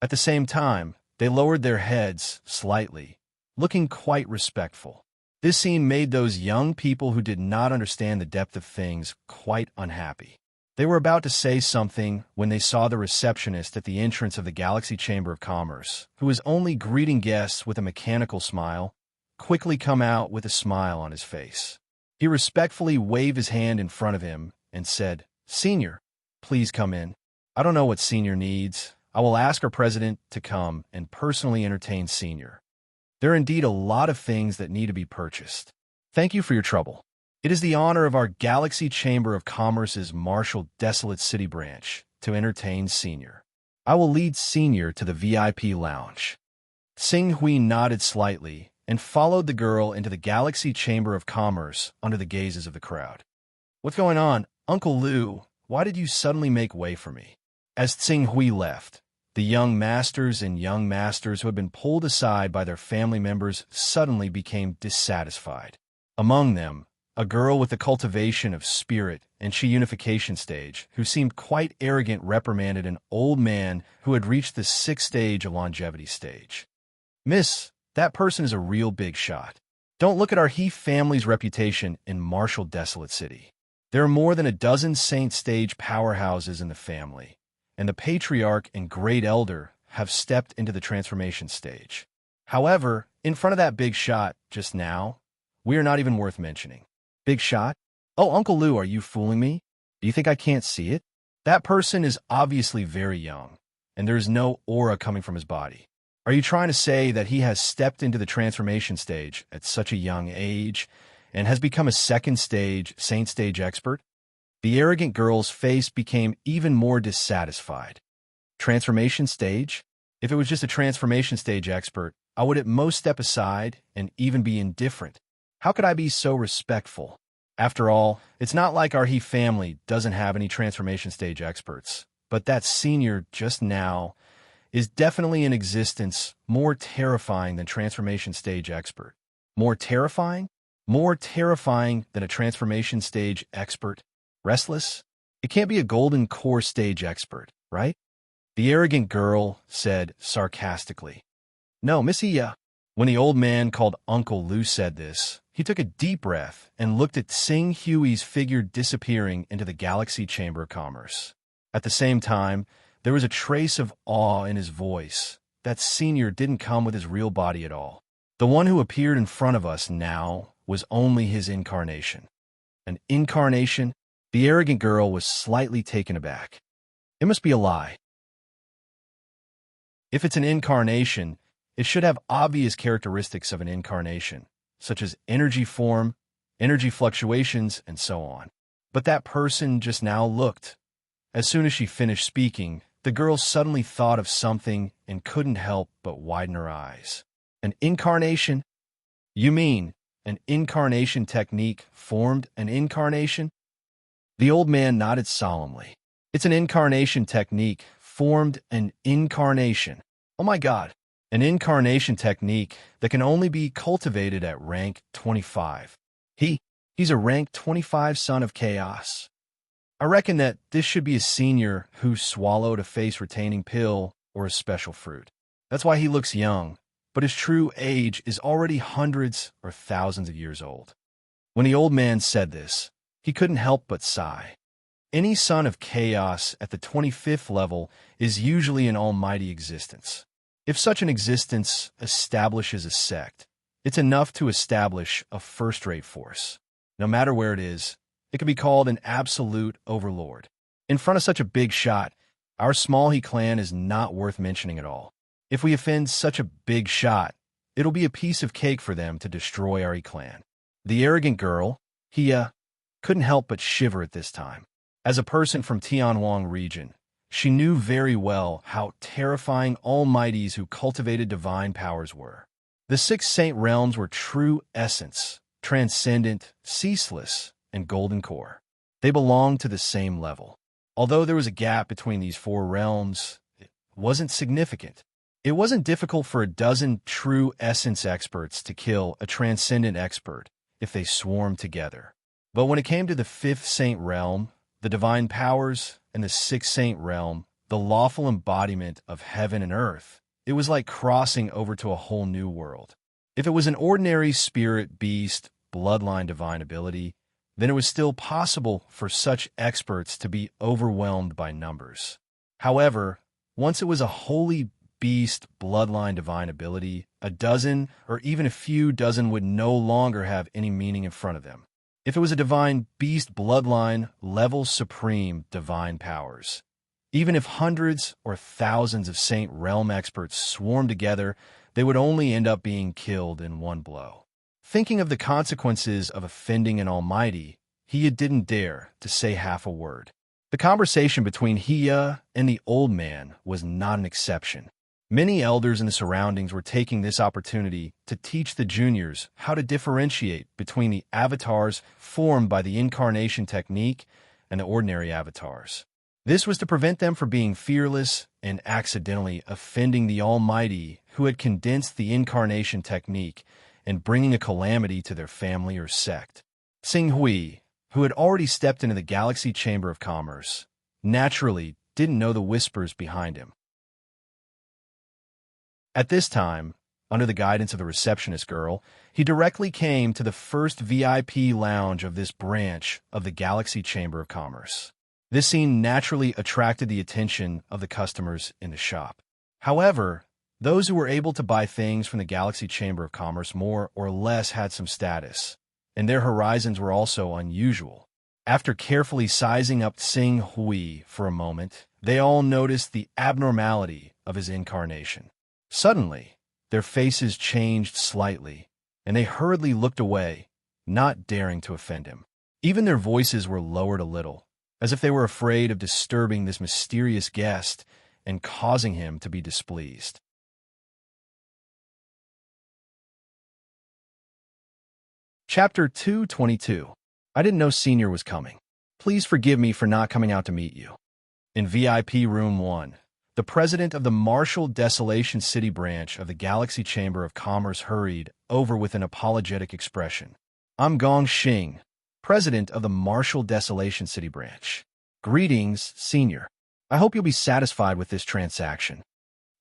At the same time, they lowered their heads slightly, looking quite respectful. This scene made those young people who did not understand the depth of things quite unhappy. They were about to say something when they saw the receptionist at the entrance of the Galaxy Chamber of Commerce, who was only greeting guests with a mechanical smile, quickly come out with a smile on his face. He respectfully waved his hand in front of him and said, "Senior, please come in. I don't know what Senior needs. I will ask our president to come and personally entertain Senior. There are indeed a lot of things that need to be purchased. Thank you for your trouble. It is the honor of our Galaxy Chamber of Commerce's Martial Desolate City branch to entertain Senior. I will lead Senior to the VIP lounge." Tsing Hui nodded slightly and followed the girl into the Galaxy Chamber of Commerce under the gazes of the crowd. "What's going on? Uncle Liu, why did you suddenly make way for me?" As Tsing Hui left, the young masters and young masters who had been pulled aside by their family members suddenly became dissatisfied. Among them, a girl with the cultivation of spirit and Qi unification stage, who seemed quite arrogant, reprimanded an old man who had reached the 6th stage of longevity stage. "Miss, that person is a real big shot. Don't look at our He family's reputation in Martial Desolate City. There are more than a dozen Saint Stage powerhouses in the family, and the Patriarch and Great Elder have stepped into the transformation stage. However, in front of that big shot just now, we are not even worth mentioning." "Big shot? Oh, Uncle Lou, are you fooling me? Do you think I can't see it? That person is obviously very young. and there is no aura coming from his body. Are you trying to say that he has stepped into the transformation stage at such a young age and has become a second stage, saint stage expert? The arrogant girl's face became even more dissatisfied. Transformation stage? If it was just a transformation stage expert, I would at most step aside and even be indifferent. How could I be so respectful? After all, it's not like our He family doesn't have any transformation stage experts, but that senior just now is definitely in existence, more terrifying than transformation stage expert. More terrifying? More terrifying than a transformation stage expert. Restless? It can't be a golden core stage expert, right? The arrogant girl said sarcastically. No, Missy, When the old man called Uncle Lou said this, he took a deep breath and looked at Sing Huey's figure disappearing into the Galaxy Chamber of Commerce. At the same time, there was a trace of awe in his voice. That senior didn't come with his real body at all. The one who appeared in front of us now was only his incarnation. An incarnation? The arrogant girl was slightly taken aback. It must be a lie. If it's an incarnation, it should have obvious characteristics of an incarnation, such as energy form, energy fluctuations, and so on. But that person just now looked. As soon as she finished speaking, the girl suddenly thought of something and couldn't help but widen her eyes. An incarnation? You mean an incarnation technique formed an incarnation? The old man nodded solemnly. It's an incarnation technique formed an incarnation. Oh my God, an incarnation technique that can only be cultivated at rank 25. He's a rank 25 son of chaos. I reckon that this should be a senior who swallowed a face-retaining pill or a special fruit. That's why he looks young, but his true age is already hundreds or thousands of years old. When the old man said this, he couldn't help but sigh. Any son of chaos at the 25th level is usually an almighty existence. If such an existence establishes a sect, it's enough to establish a first-rate force. No matter where it is, it can be called an absolute overlord. In front of such a big shot, our small He clan is not worth mentioning at all. If we offend such a big shot, it'll be a piece of cake for them to destroy our He clan. The arrogant girl, couldn't help but shiver at this time. As a person from Tianhuang region, she knew very well how terrifying almighties who cultivated divine powers were. The 6 saint realms were true essence, transcendent, ceaseless, and golden core. They belonged to the same level. Although there was a gap between these 4 realms, it wasn't significant. It wasn't difficult for a dozen true essence experts to kill a transcendent expert if they swarmed together. But when it came to the 5th saint realm, the divine powers, and the 6th saint realm, the lawful embodiment of heaven and earth, it was like crossing over to a whole new world. If it was an ordinary spirit, beast, bloodline divine ability, then it was still possible for such experts to be overwhelmed by numbers. However, once it was a holy beast bloodline divine ability, a dozen or even a few dozen would no longer have any meaning in front of them. If it was a divine beast bloodline level supreme divine powers, even if hundreds or thousands of saint realm experts swarmed together, they would only end up being killed in one blow. Thinking of the consequences of offending an almighty, Hiya didn't dare to say half a word. The conversation between Hiya and the old man was not an exception. Many elders in the surroundings were taking this opportunity to teach the juniors how to differentiate between the avatars formed by the incarnation technique and the ordinary avatars. This was to prevent them from being fearless and accidentally offending the Almighty who had condensed the incarnation technique and bringing a calamity to their family or sect. Sing Hui, who had already stepped into the Galaxy Chamber of Commerce, naturally didn't know the whispers behind him. At this time, under the guidance of the receptionist girl, he directly came to the first VIP lounge of this branch of the Galaxy Chamber of Commerce. This scene naturally attracted the attention of the customers in the shop. However, those who were able to buy things from the Galaxy Chamber of Commerce more or less had some status, and their horizons were also unusual. After carefully sizing up Sing Hui for a moment, they all noticed the abnormality of his incarnation. Suddenly, their faces changed slightly, and they hurriedly looked away, not daring to offend him. Even their voices were lowered a little, as if they were afraid of disturbing this mysterious guest and causing him to be displeased. Chapter 222. I didn't know Senior was coming. Please forgive me for not coming out to meet you. In VIP Room 1, the president of the Marshall Desolation City branch of the Galaxy Chamber of Commerce hurried over with an apologetic expression. I'm Gong Xing, president of the Marshall Desolation City branch. Greetings, Senior. I hope you'll be satisfied with this transaction.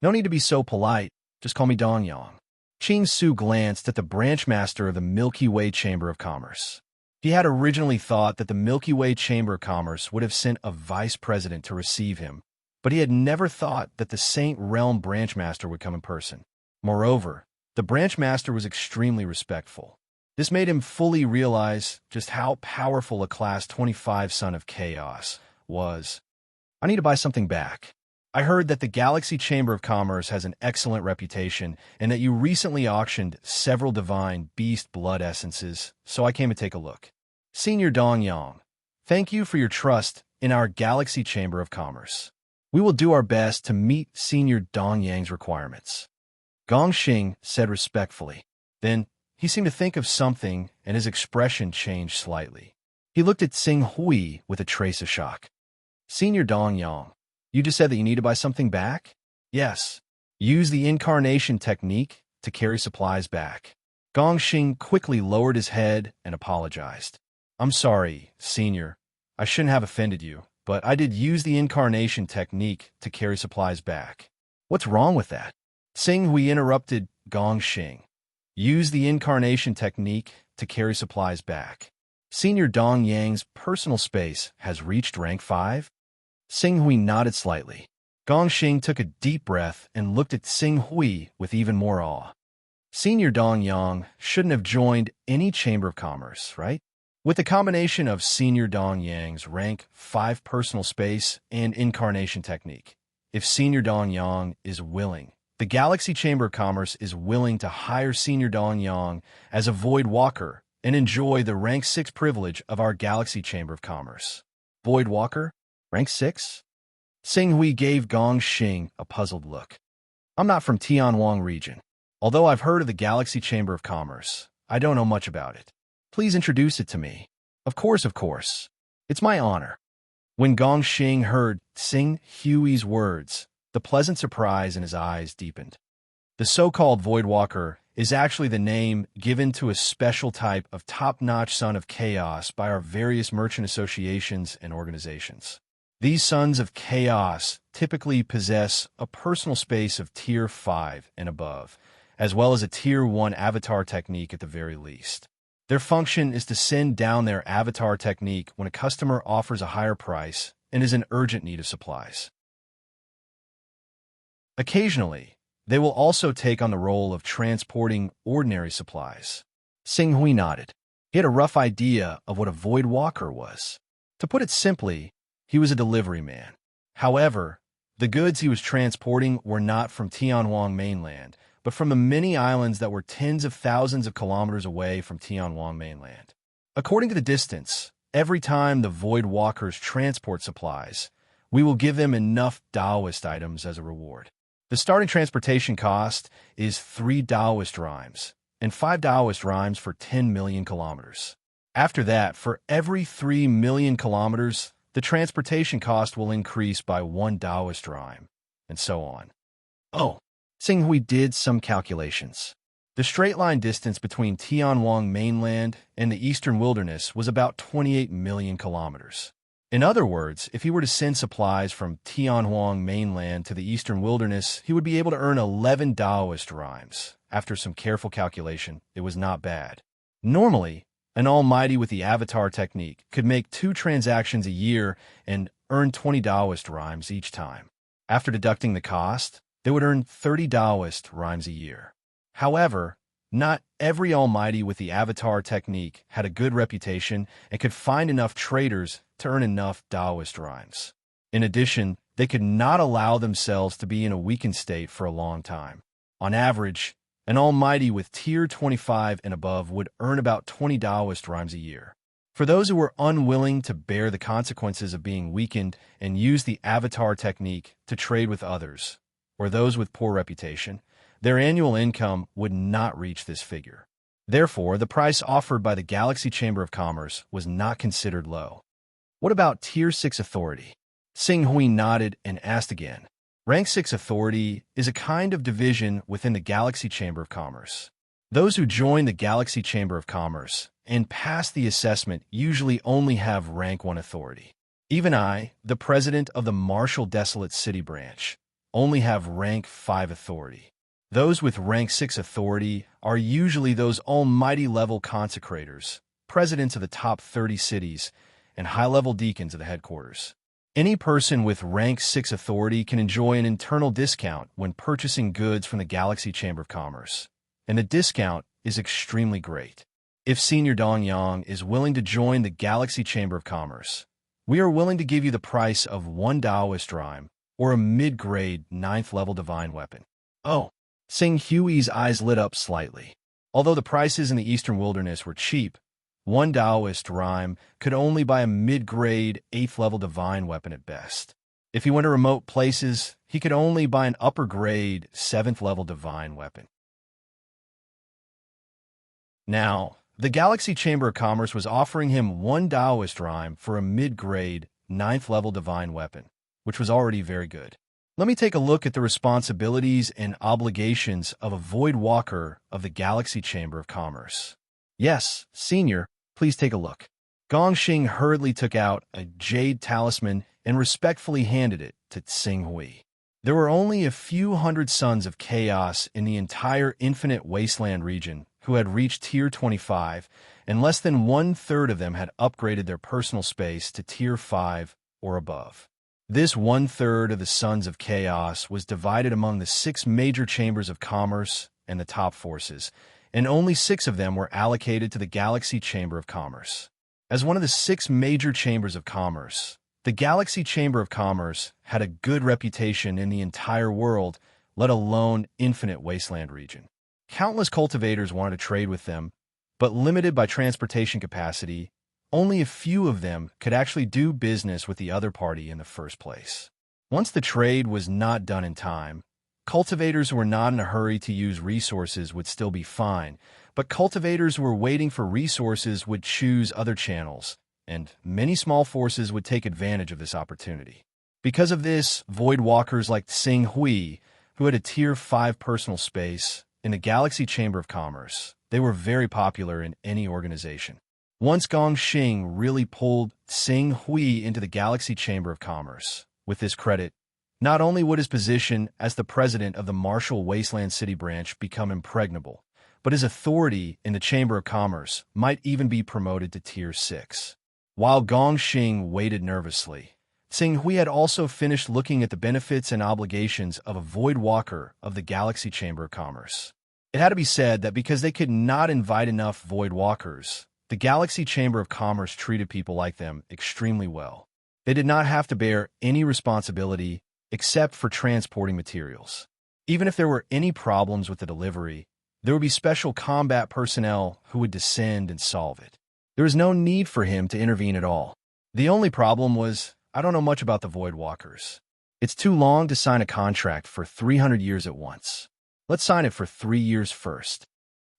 No need to be so polite, just call me Dong Yang. Ching Su glanced at the branch master of the Milky Way Chamber of Commerce. He had originally thought that the Milky Way Chamber of Commerce would have sent a vice president to receive him, but he had never thought that the Saint Realm branch master would come in person. Moreover, the branch master was extremely respectful. This made him fully realize just how powerful a Class 25 Son of Chaos was. I need to buy something back. I heard that the Galaxy Chamber of Commerce has an excellent reputation and that you recently auctioned several divine beast blood essences, so I came to take a look. Senior Dong Yang, thank you for your trust in our Galaxy Chamber of Commerce. We will do our best to meet Senior Dong Yang's requirements. Gong Xing said respectfully. Then, he seemed to think of something and his expression changed slightly. He looked at Sing Hui with a trace of shock. Senior Dong Yang, you just said that you need to buy something back? Yes. Use the incarnation technique to carry supplies back. Gong Xing quickly lowered his head and apologized. I'm sorry, Senior. I shouldn't have offended you, but I did use the incarnation technique to carry supplies back. What's wrong with that? Sing Hui interrupted Gong Xing. Use the incarnation technique to carry supplies back. Senior Dong Yang's personal space has reached rank 5? Sing Hui nodded slightly. Gong Xing took a deep breath and looked at Sing Hui with even more awe. Senior Dong Yang shouldn't have joined any Chamber of Commerce, right? With the combination of Senior Dong Yang's rank 5 personal space and incarnation technique, if Senior Dong Yang is willing, the Galaxy Chamber of Commerce is willing to hire Senior Dong Yang as a Void Walker and enjoy the rank 6 privilege of our Galaxy Chamber of Commerce. Void Walker? Rank 6? Sing Hui gave Gong Xing a puzzled look. I'm not from Tianwang region. Although I've heard of the Galaxy Chamber of Commerce, I don't know much about it. Please introduce it to me. Of course, of course. It's my honor. When Gong Xing heard Sing Hui's words, the pleasant surprise in his eyes deepened. The so-called Void Walker is actually the name given to a special type of top-notch Son of Chaos by our various merchant associations and organizations. These Sons of Chaos typically possess a personal space of Tier 5 and above, as well as a Tier 1 avatar technique at the very least. Their function is to send down their avatar technique when a customer offers a higher price and is in urgent need of supplies. Occasionally, they will also take on the role of transporting ordinary supplies. Sing Hui nodded. He had a rough idea of what a Void Walker was. To put it simply, he was a delivery man. However, the goods he was transporting were not from Tianwang mainland, but from the many islands that were tens of thousands of kilometers away from Tianwang mainland. According to the distance, every time the Void Walkers transport supplies, we will give them enough Taoist items as a reward. The starting transportation cost is 3 Taoist rhymes, and 5 Taoist rhymes for 10 million kilometers. After that, for every 3 million kilometers, the transportation cost will increase by 1 Taoist rhyme, and so on. Oh, Sing Hui did some calculations. The straight-line distance between Tianwang mainland and the eastern wilderness was about 28 million kilometers. In other words, if he were to send supplies from Tianwang mainland to the eastern wilderness, he would be able to earn 11 Taoist rhymes. After some careful calculation, it was not bad. Normally, an almighty with the avatar technique could make 2 transactions a year and earn 20 Taoist rhymes each time. After deducting the cost, they would earn 30 Taoist rhymes a year. However, Not every almighty with the avatar technique had a good reputation and could find enough traders to earn enough Taoist rhymes. In addition, they could not allow themselves to be in a weakened state for a long time. On average, an almighty with tier 25 and above would earn about 20 Taoist rhymes a year. For those who were unwilling to bear the consequences of being weakened and use the avatar technique to trade with others, or those with poor reputation, their annual income would not reach this figure. Therefore, the price offered by the Galaxy Chamber of Commerce was not considered low. What about Tier 6 Authority? Sing Hui nodded and asked again. Rank 6 Authority is a kind of division within the Galaxy Chamber of Commerce. Those who join the Galaxy Chamber of Commerce and pass the assessment usually only have Rank 1 Authority. Even I, the president of the Martial Desolate City branch, only have Rank 5 Authority. Those with Rank 6 Authority are usually those almighty-level consecrators, presidents of the top 30 cities, and high-level deacons of the headquarters. Any person with Rank 6 Authority can enjoy an internal discount when purchasing goods from the Galaxy Chamber of Commerce, and the discount is extremely great. If Senior Dongyang is willing to join the Galaxy Chamber of Commerce, we are willing to give you the price of 1 Taoist rhyme or a mid-grade 9th-level divine weapon. Oh! Sing Hui's eyes lit up slightly. Although the prices in the Eastern Wilderness were cheap, 1 Taoist rhyme could only buy a mid-grade 8th-level divine weapon at best. If he went to remote places, he could only buy an upper-grade 7th-level divine weapon. Now, the Galaxy Chamber of Commerce was offering him 1 Taoist rhyme for a mid-grade 9th-level divine weapon, which was already very good. Let me take a look at the responsibilities and obligations of a Void Walker of the Galaxy Chamber of Commerce. Yes, Senior, please take a look. Gongxing hurriedly took out a jade talisman and respectfully handed it to Sing Hui. There were only a few hundred sons of chaos in the entire Infinite Wasteland region who had reached Tier 25, and less than 1/3 of them had upgraded their personal space to Tier 5 or above. This 1/3 of the Sons of Chaos was divided among the 6 major chambers of commerce and the top forces, and only 6 of them were allocated to the Galaxy Chamber of Commerce. As one of the 6 major chambers of commerce, the Galaxy Chamber of Commerce had a good reputation in the entire world, let alone Infinite Wasteland region. Countless cultivators wanted to trade with them, but limited by transportation capacity, only a few of them could actually do business with the other party in the first place. Once the trade was not done in time, cultivators who were not in a hurry to use resources would still be fine, but cultivators who were waiting for resources would choose other channels, and many small forces would take advantage of this opportunity. Because of this, Void Walkers like Sing Hui, who had a Tier 5 personal space in the Galaxy Chamber of Commerce, they were very popular in any organization. Once Gongxing really pulled Sing Hui into the Galaxy Chamber of Commerce, with this credit, not only would his position as the president of the Martial Wasteland City branch become impregnable, but his authority in the Chamber of Commerce might even be promoted to Tier 6. While Gongxing waited nervously, Sing Hui had also finished looking at the benefits and obligations of a Void Walker of the Galaxy Chamber of Commerce. It had to be said that because they could not invite enough Void Walkers, the Galaxy Chamber of Commerce treated people like them extremely well. They did not have to bear any responsibility except for transporting materials. Even if there were any problems with the delivery, there would be special combat personnel who would descend and solve it. There was no need for him to intervene at all. The only problem was, I don't know much about the Void Walkers. It's too long to sign a contract for 300 years at once. Let's sign it for 3 years first.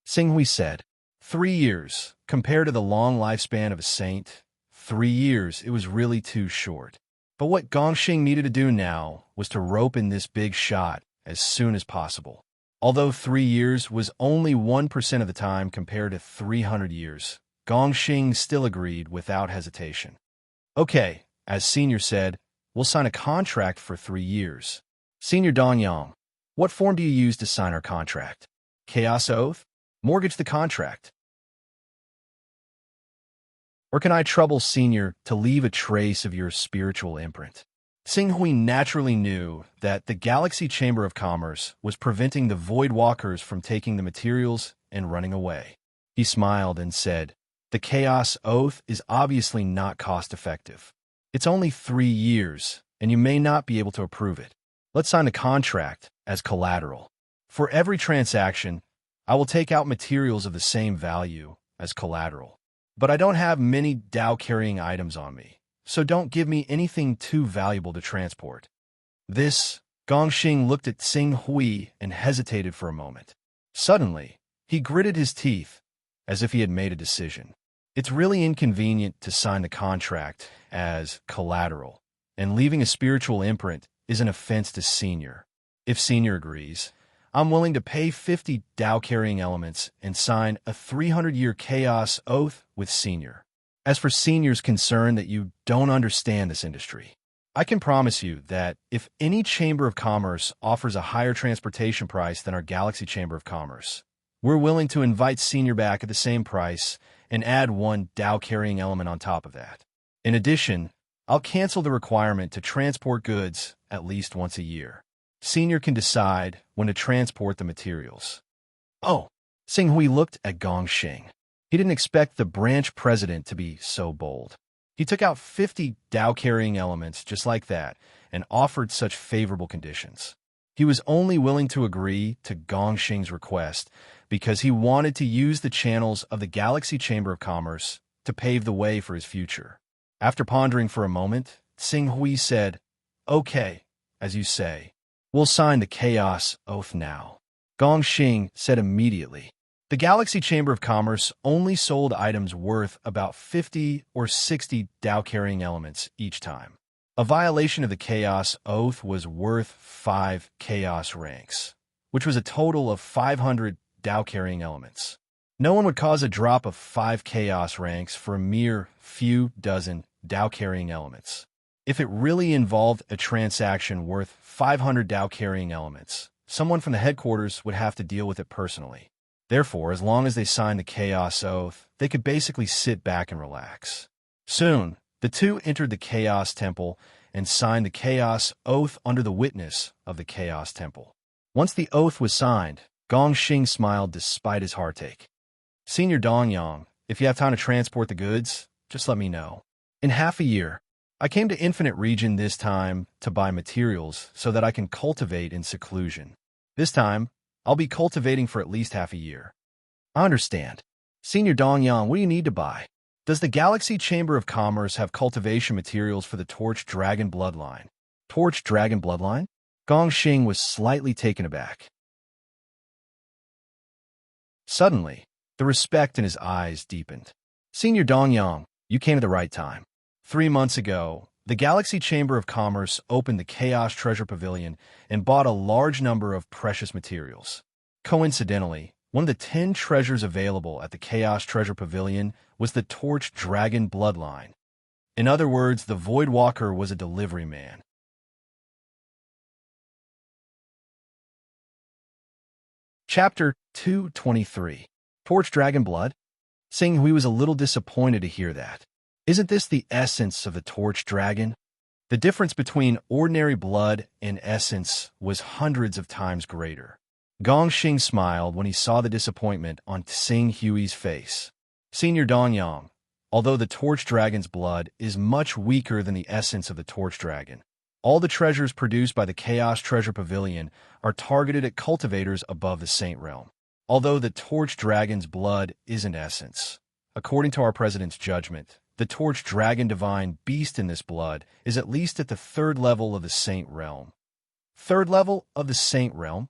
Sing Hui said. 3 years. Compared to the long lifespan of a saint, 3 years, it was really too short. But what Gongxing needed to do now was to rope in this big shot as soon as possible. Although 3 years was only 1% of the time compared to 300 years, Gongxing still agreed without hesitation. Okay, as Senior said, we'll sign a contract for 3 years. Senior Dongyang, what form do you use to sign our contract? Chaos Oath? Mortgage the contract? Or can I trouble Senior to leave a trace of your spiritual imprint? Sing Hui naturally knew that the Galaxy Chamber of Commerce was preventing the Void Walkers from taking the materials and running away. He smiled and said, "The Chaos Oath is obviously not cost-effective. It's only 3 years, and you may not be able to approve it. Let's sign the contract as collateral. For every transaction, I will take out materials of the same value as collateral. But I don't have many Dao-carrying items on me, so don't give me anything too valuable to transport." Gongxing looked at Sing Hui and hesitated for a moment. Suddenly, he gritted his teeth as if he had made a decision. It's really inconvenient to sign the contract as collateral, and leaving a spiritual imprint is an offense to Senior. If Senior agrees, I'm willing to pay 50 Dao-carrying elements and sign a 300-year Chaos Oath with Senior. As for Senior's concern that you don't understand this industry, I can promise you that if any Chamber of Commerce offers a higher transportation price than our Galaxy Chamber of Commerce, we're willing to invite Senior back at the same price and add 1 Dao-carrying element on top of that. In addition, I'll cancel the requirement to transport goods at least once a year. Senior can decide when to transport the materials. Oh, Sing Hui looked at Gongxing. He didn't expect the branch president to be so bold. He took out 50 Dao-carrying elements just like that and offered such favorable conditions. He was only willing to agree to Gongxing's request because he wanted to use the channels of the Galaxy Chamber of Commerce to pave the way for his future. After pondering for a moment, Sing Hui said, "Okay, as you say. We'll sign the Chaos Oath now." Gongxing said immediately. The Galaxy Chamber of Commerce only sold items worth about 50 or 60 Dao-carrying elements each time. A violation of the Chaos Oath was worth 5 Chaos ranks, which was a total of 500 Dao-carrying elements. No one would cause a drop of 5 Chaos ranks for a mere few dozen Dao-carrying elements. If it really involved a transaction worth 500 Dao-carrying elements, someone from the headquarters would have to deal with it personally. Therefore, as long as they signed the Chaos Oath, they could basically sit back and relax. Soon, the two entered the Chaos Temple and signed the Chaos Oath under the witness of the Chaos Temple. Once the oath was signed, Gongxing smiled despite his heartache. "Senior Dongyang, if you have time to transport the goods, just let me know. In half a year, I came to Infinite Region this time to buy materials so that I can cultivate in seclusion. This time, I'll be cultivating for at least half a year." "I understand. Senior Dongyang, what do you need to buy? Does the Galaxy Chamber of Commerce have cultivation materials for the Torch Dragon bloodline?" "Torch Dragon bloodline?" Gongxing was slightly taken aback. Suddenly, the respect in his eyes deepened. "Senior Dongyang, you came at the right time. 3 months ago, the Galaxy Chamber of Commerce opened the Chaos Treasure Pavilion and bought a large number of precious materials. Coincidentally, one of the 10 treasures available at the Chaos Treasure Pavilion was the Torch Dragon bloodline. In other words, the Void Walker was a delivery man." Chapter 223. Torch Dragon Blood? Sing Hui was a little disappointed to hear that. Isn't this the essence of the Torch Dragon? The difference between ordinary blood and essence was hundreds of times greater. Gongxing smiled when he saw the disappointment on Sing Hui's face. "Senior Dongyang, although the Torch Dragon's blood is much weaker than the essence of the Torch Dragon, all the treasures produced by the Chaos Treasure Pavilion are targeted at cultivators above the Saint Realm. Although the Torch Dragon's blood isn't essence, according to our president's judgment, the Torch Dragon Divine Beast in this blood is at least at the 3rd level of the Saint Realm." "3rd level of the Saint Realm?"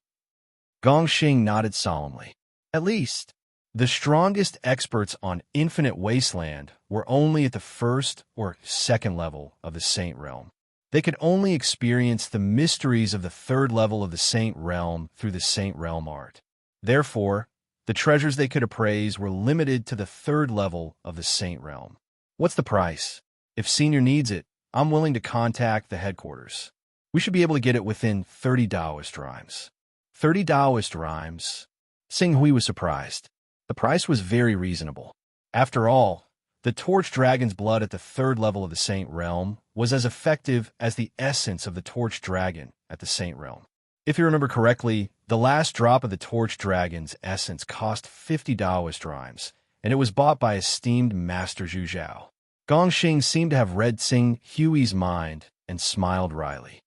Gongxing nodded solemnly. "At least, the strongest experts on Infinite Wasteland were only at the 1st or 2nd level of the Saint Realm. They could only experience the mysteries of the 3rd level of the Saint Realm through the Saint Realm art. Therefore, the treasures they could appraise were limited to the 3rd level of the Saint Realm. What's the price? If Senior needs it, I'm willing to contact the headquarters. We should be able to get it within 30 Taoist rhymes." 30 Taoist rhymes? Sing Hui was surprised. The price was very reasonable. After all, the Torch Dragon's blood at the 3rd level of the Saint Realm was as effective as the essence of the Torch Dragon at the Saint Realm. If you remember correctly, the last drop of the Torch Dragon's essence cost 50 Taoist rhymes, and it was bought by esteemed Master Zhu Zhao. Gongxing seemed to have read Sing Hui's mind and smiled wryly.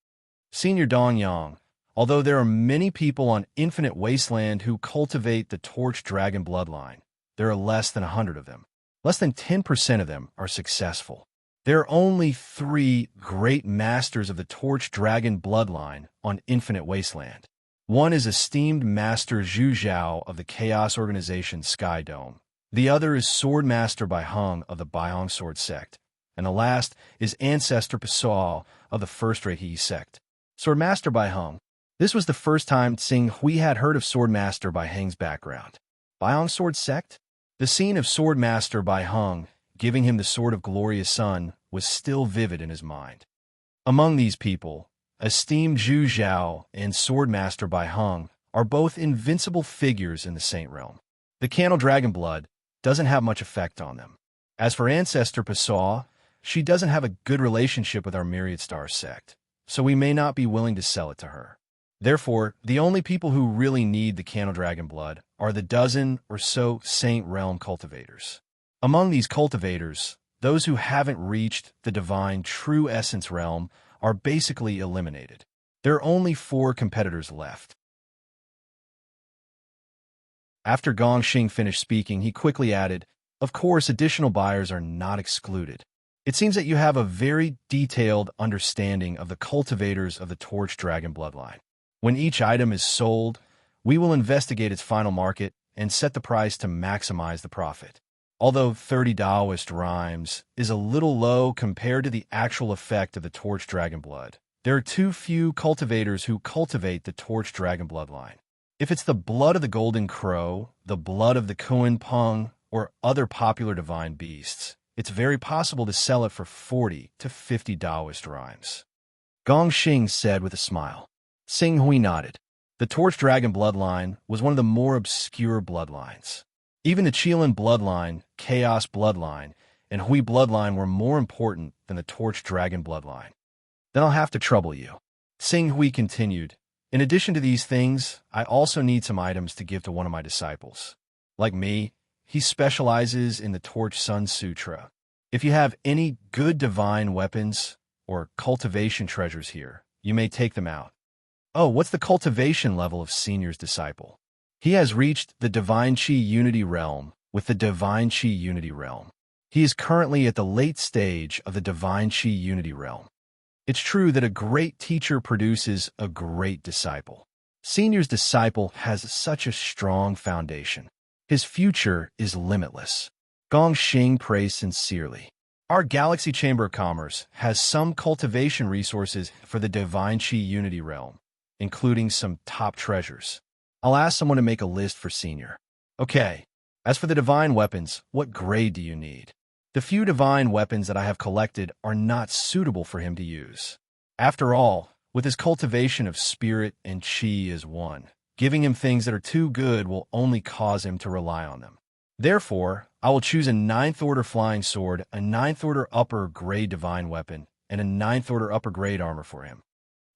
Senior Dong Yang, although there are many people on Infinite Wasteland who cultivate the Torch Dragon bloodline, there are less than 100 of them. Less than 10% of them are successful. There are only 3 great masters of the Torch Dragon bloodline on Infinite Wasteland. One is esteemed Master Zhu Zhao of the Chaos Organization Sky Dome. The other is Sword Master Bai Hung of the Baiong Sword Sect. And the last is Ancestor Pasao of the First Rei Sect. Sword Master Bai Hung. This was the first time Tsing Hui had heard of Sword Master Bai Hung's background. Baiong Sword Sect? The scene of Sword Master Bai Hung giving him the Sword of Glorious Sun was still vivid in his mind. Among these people, esteemed Zhu Zhao and Sword Master Bai Hung are both invincible figures in the Saint Realm. The Candle Dragon blood doesn't have much effect on them. As for Ancestor Pasao, she doesn't have a good relationship with our Myriad Star sect, so we may not be willing to sell it to her. Therefore, the only people who really need the Candle Dragon blood are the dozen or so Saint Realm cultivators. Among these cultivators, those who haven't reached the divine true essence realm are basically eliminated. There are only 4 competitors left. After Gongxing finished speaking, he quickly added, "Of course, additional buyers are not excluded. It seems that you have a very detailed understanding of the cultivators of the Torch Dragon bloodline. When each item is sold, we will investigate its final market and set the price to maximize the profit. Although 30 Taoist rhymes is a little low compared to the actual effect of the Torch Dragon blood, there are too few cultivators who cultivate the Torch Dragon bloodline. If it's the blood of the Golden Crow, the blood of the Kuan Peng, or other popular divine beasts, it's very possible to sell it for 40 to 50 Taoist rhymes." Gongxing said with a smile. Sing Hui nodded. The Torch Dragon bloodline was one of the more obscure bloodlines. Even the Qilin bloodline, Chaos bloodline, and Hui bloodline were more important than the Torch Dragon bloodline. "Then I'll have to trouble you." Sing Hui continued, "In addition to these things, I also need some items to give to one of my disciples. Like me, he specializes in the Torch Sun Sutra. If you have any good divine weapons or cultivation treasures here, you may take them out." "Oh, what's the cultivation level of Senior's disciple?" "He has reached the Divine Chi Unity Realm with the Divine Chi Unity Realm. He is currently at the late stage of the Divine Chi Unity Realm. It's true that a great teacher produces a great disciple. Senior's disciple has such a strong foundation. His future is limitless." Gongxing praised sincerely. "Our Galaxy Chamber of Commerce has some cultivation resources for the Divine Chi Unity Realm, including some top treasures. I'll ask someone to make a list for Senior." "Okay. As for the divine weapons, what grade do you need?" "The few divine weapons that I have collected are not suitable for him to use. After all, with his cultivation of spirit and chi as one, giving him things that are too good will only cause him to rely on them. Therefore, I will choose a 9th Order Flying Sword, a 9th Order Upper Grade Divine Weapon, and a 9th Order Upper Grade Armor for him.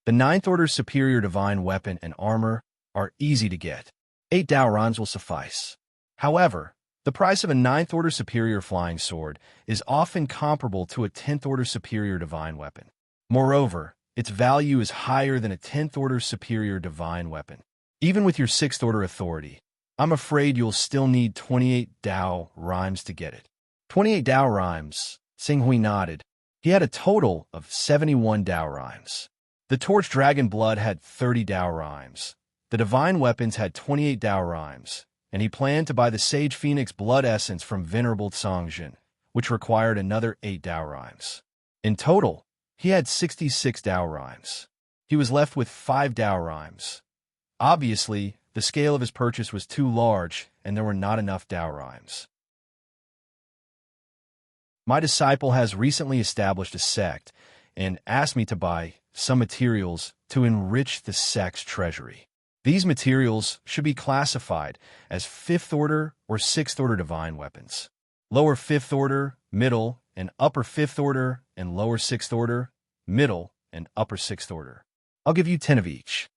The 9th Order Superior Divine Weapon and Armor are easy to get. 8 Dao Rhymes will suffice. However, the price of a 9th Order Superior Flying Sword is often comparable to a 10th Order Superior Divine Weapon. Moreover, its value is higher than a 10th Order Superior Divine Weapon. Even with your 6th Order authority, I'm afraid you'll still need 28 Dao Rhymes to get it." 28 Dao Rhymes, Sing Hui nodded. He had a total of 71 Dao Rhymes. The Torch Dragon blood had 30 Dao Rhymes. The divine weapons had 28 Dao Rhymes, and he planned to buy the Sage Phoenix blood essence from Venerable Tsongjin, which required another 8 Dao Rhymes. In total, he had 66 Dao Rhymes. He was left with 5 Dao Rhymes. Obviously, the scale of his purchase was too large, and there were not enough Dao Rhymes. "My disciple has recently established a sect and asked me to buy some materials to enrich the sect's treasury. These materials should be classified as 5th Order or 6th Order divine weapons. Lower 5th Order middle, and upper 5th order, and lower 6th order, middle, and upper 6th order. I'll give you 10 of each.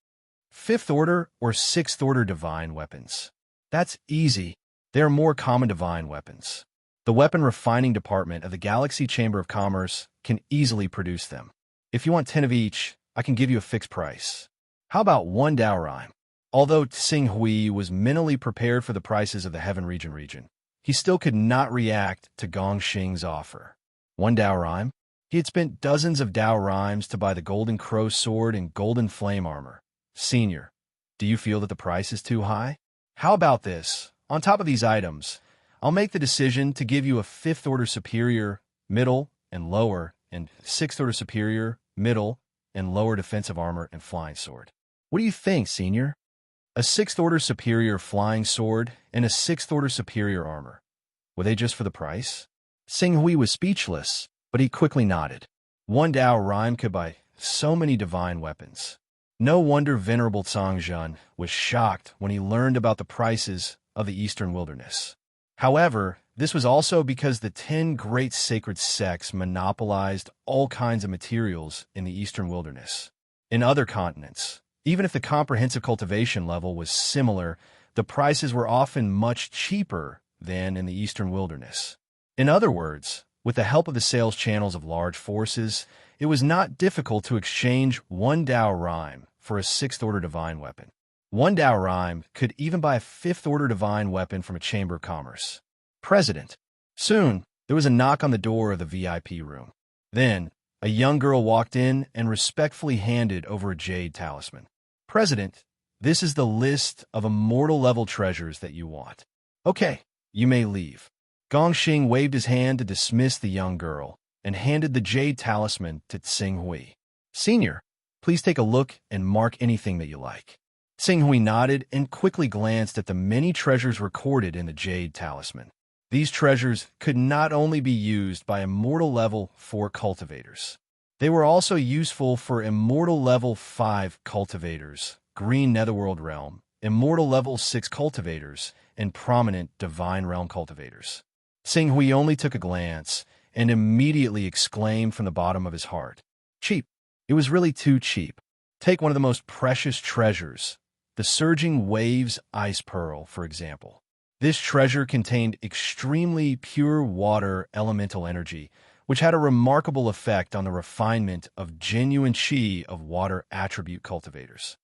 5th order or 6th order divine weapons. That's easy. They are more common divine weapons. The weapon refining department of the Galaxy Chamber of Commerce can easily produce them. If you want 10 of each, I can give you a fixed price. How about 1 Dao Rhyme? Although Tsing Hui was mentally prepared for the prices of the Heaven region, he still could not react to Gong Xing's offer. 1 Dao Rhyme? He had spent dozens of Dao Rhymes to buy the Golden Crow Sword and Golden Flame Armor. Senior, do you feel that the price is too high? How about this? On top of these items, I'll make the decision to give you a 5th Order Superior, Middle, and Lower, and 6th Order Superior, Middle, and Lower Defensive Armor and Flying Sword. What do you think, Senior? A 6th Order Superior Flying Sword and a 6th Order Superior Armor. Were they just for the price? Tsing Hui was speechless, but he quickly nodded. 1 Dao Rhyme could buy so many divine weapons. No wonder Venerable Zhang was shocked when he learned about the prices of the Eastern Wilderness. However, this was also because the 10 great sacred sects monopolized all kinds of materials in the Eastern Wilderness. In other continents, even if the comprehensive cultivation level was similar, the prices were often much cheaper than in the Eastern Wilderness. In other words, with the help of the sales channels of large forces, it was not difficult to exchange 1 Dao Rhyme for a 6th Order divine weapon. 1 Dao Rhyme could even buy a 5th Order divine weapon from a Chamber of Commerce. President. Soon, there was a knock on the door of the VIP room. Then, a young girl walked in and respectfully handed over a jade talisman. President, this is the list of immortal-level treasures that you want. Okay, you may leave. Gong Xing waved his hand to dismiss the young girl and handed the jade talisman to Tsing Hui. Senior, please take a look and mark anything that you like. Tsing Hui nodded and quickly glanced at the many treasures recorded in the jade talisman. These treasures could not only be used by Immortal Level 4 cultivators. They were also useful for Immortal Level 5 cultivators, Green Netherworld Realm, Immortal Level 6 cultivators, and prominent Divine Realm cultivators. Tsing Hui only took a glance and immediately exclaimed from the bottom of his heart, "Cheap! It was really too cheap. Take one of the most precious treasures, the Surging Waves Ice Pearl, for example. This treasure contained extremely pure water elemental energy, which had a remarkable effect on the refinement of genuine qi of water attribute cultivators."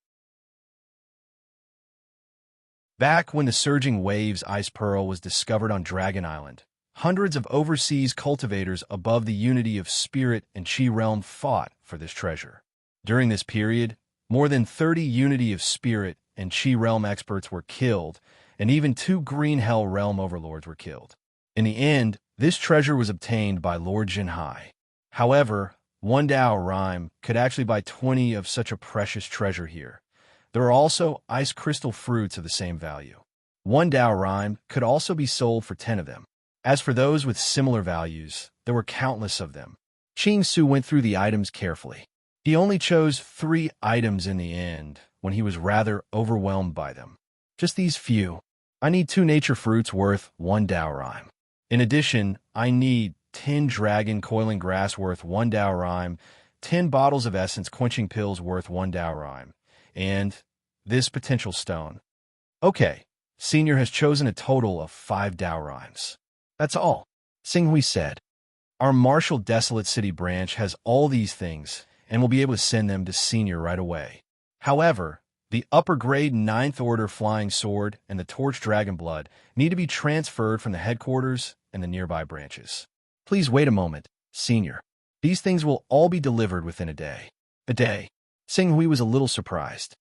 Back when the Surging Waves Ice Pearl was discovered on Dragon Island, hundreds of overseas cultivators above the unity of Spirit and Qi Realm fought for this treasure. During this period, more than 30 Unity of Spirit and Qi Realm experts were killed, and even 2 Green Hell Realm overlords were killed. In the end, this treasure was obtained by Lord Jinhai. However, 1 Dao Rhyme could actually buy 20 of such a precious treasure here. There are also ice crystal fruits of the same value. 1 Dao Rhyme could also be sold for 10 of them. As for those with similar values, there were countless of them. Qing Su went through the items carefully. He only chose 3 items in the end when he was rather overwhelmed by them. Just these few. I need 2 nature fruits worth 1 Dao Rhyme. In addition, I need 10 dragon coiling grass worth 1 Dao Rhyme, 10 bottles of essence quenching pills worth 1 Dao Rhyme, and this potential stone. Okay, Senior has chosen a total of 5 Dao Rhymes. That's all, Tsing Hui said. Our Martial Desolate City branch has all these things and will be able to send them to Senior right away. However, the upper grade 9th Order Flying Sword and the Torch Dragon Blood need to be transferred from the headquarters and the nearby branches. Please wait a moment, Senior. These things will all be delivered within a day. A day? Tsing Hui was a little surprised.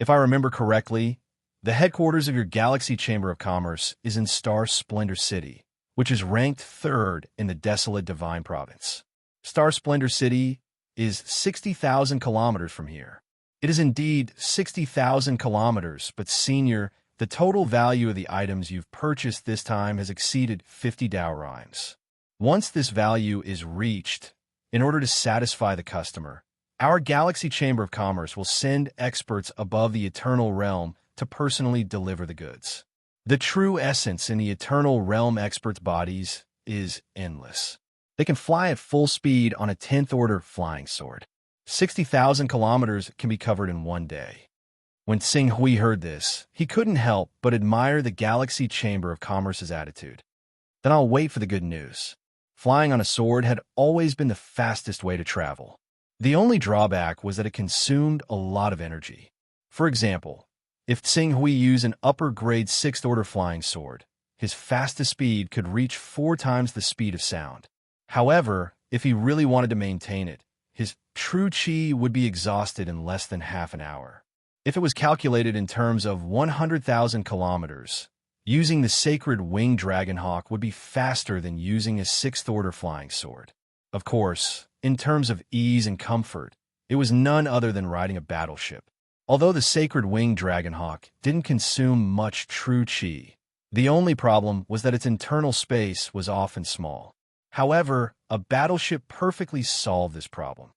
If I remember correctly, the headquarters of your Galaxy Chamber of Commerce is in Star Splendor City, which is ranked 3rd in the Desolate Divine Province. Star Splendor City is 60,000 kilometers from here. It is indeed 60,000 kilometers, but Senior, the total value of the items you've purchased this time has exceeded 50 Dao Rhymes. Once this value is reached, in order to satisfy the customer, our Galaxy Chamber of Commerce will send experts above the Eternal Realm to personally deliver the goods. The true essence in the Eternal Realm experts' bodies is endless. They can fly at full speed on a 10th order flying sword. 60,000 kilometers can be covered in one day. When Tsing Hui heard this, he couldn't help but admire the Galaxy Chamber of Commerce's attitude. Then I'll wait for the good news. Flying on a sword had always been the fastest way to travel. The only drawback was that it consumed a lot of energy. For example, if Tsing Hui used an upper-grade 6th order flying sword, his fastest speed could reach 4 times the speed of sound. However, if he really wanted to maintain it, his true chi would be exhausted in less than half an hour. If it was calculated in terms of 100,000 kilometers, using the sacred winged dragonhawk would be faster than using a 6th order flying sword. Of course, in terms of ease and comfort, it was none other than riding a battleship. Although the sacred winged dragonhawk didn't consume much true chi, the only problem was that its internal space was often small. However, a battleship perfectly solved this problem.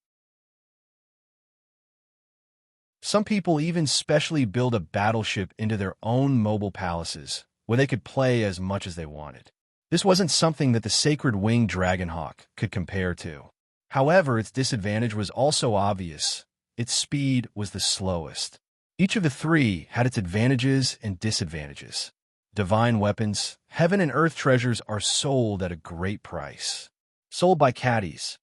Some people even specially build a battleship into their own mobile palaces, where they could play as much as they wanted. This wasn't something that the sacred winged dragonhawk could compare to. However, its disadvantage was also obvious. Its speed was the slowest. Each of the three had its advantages and disadvantages. Divine weapons, heaven and earth treasures are sold at a great price. Sold by caddies.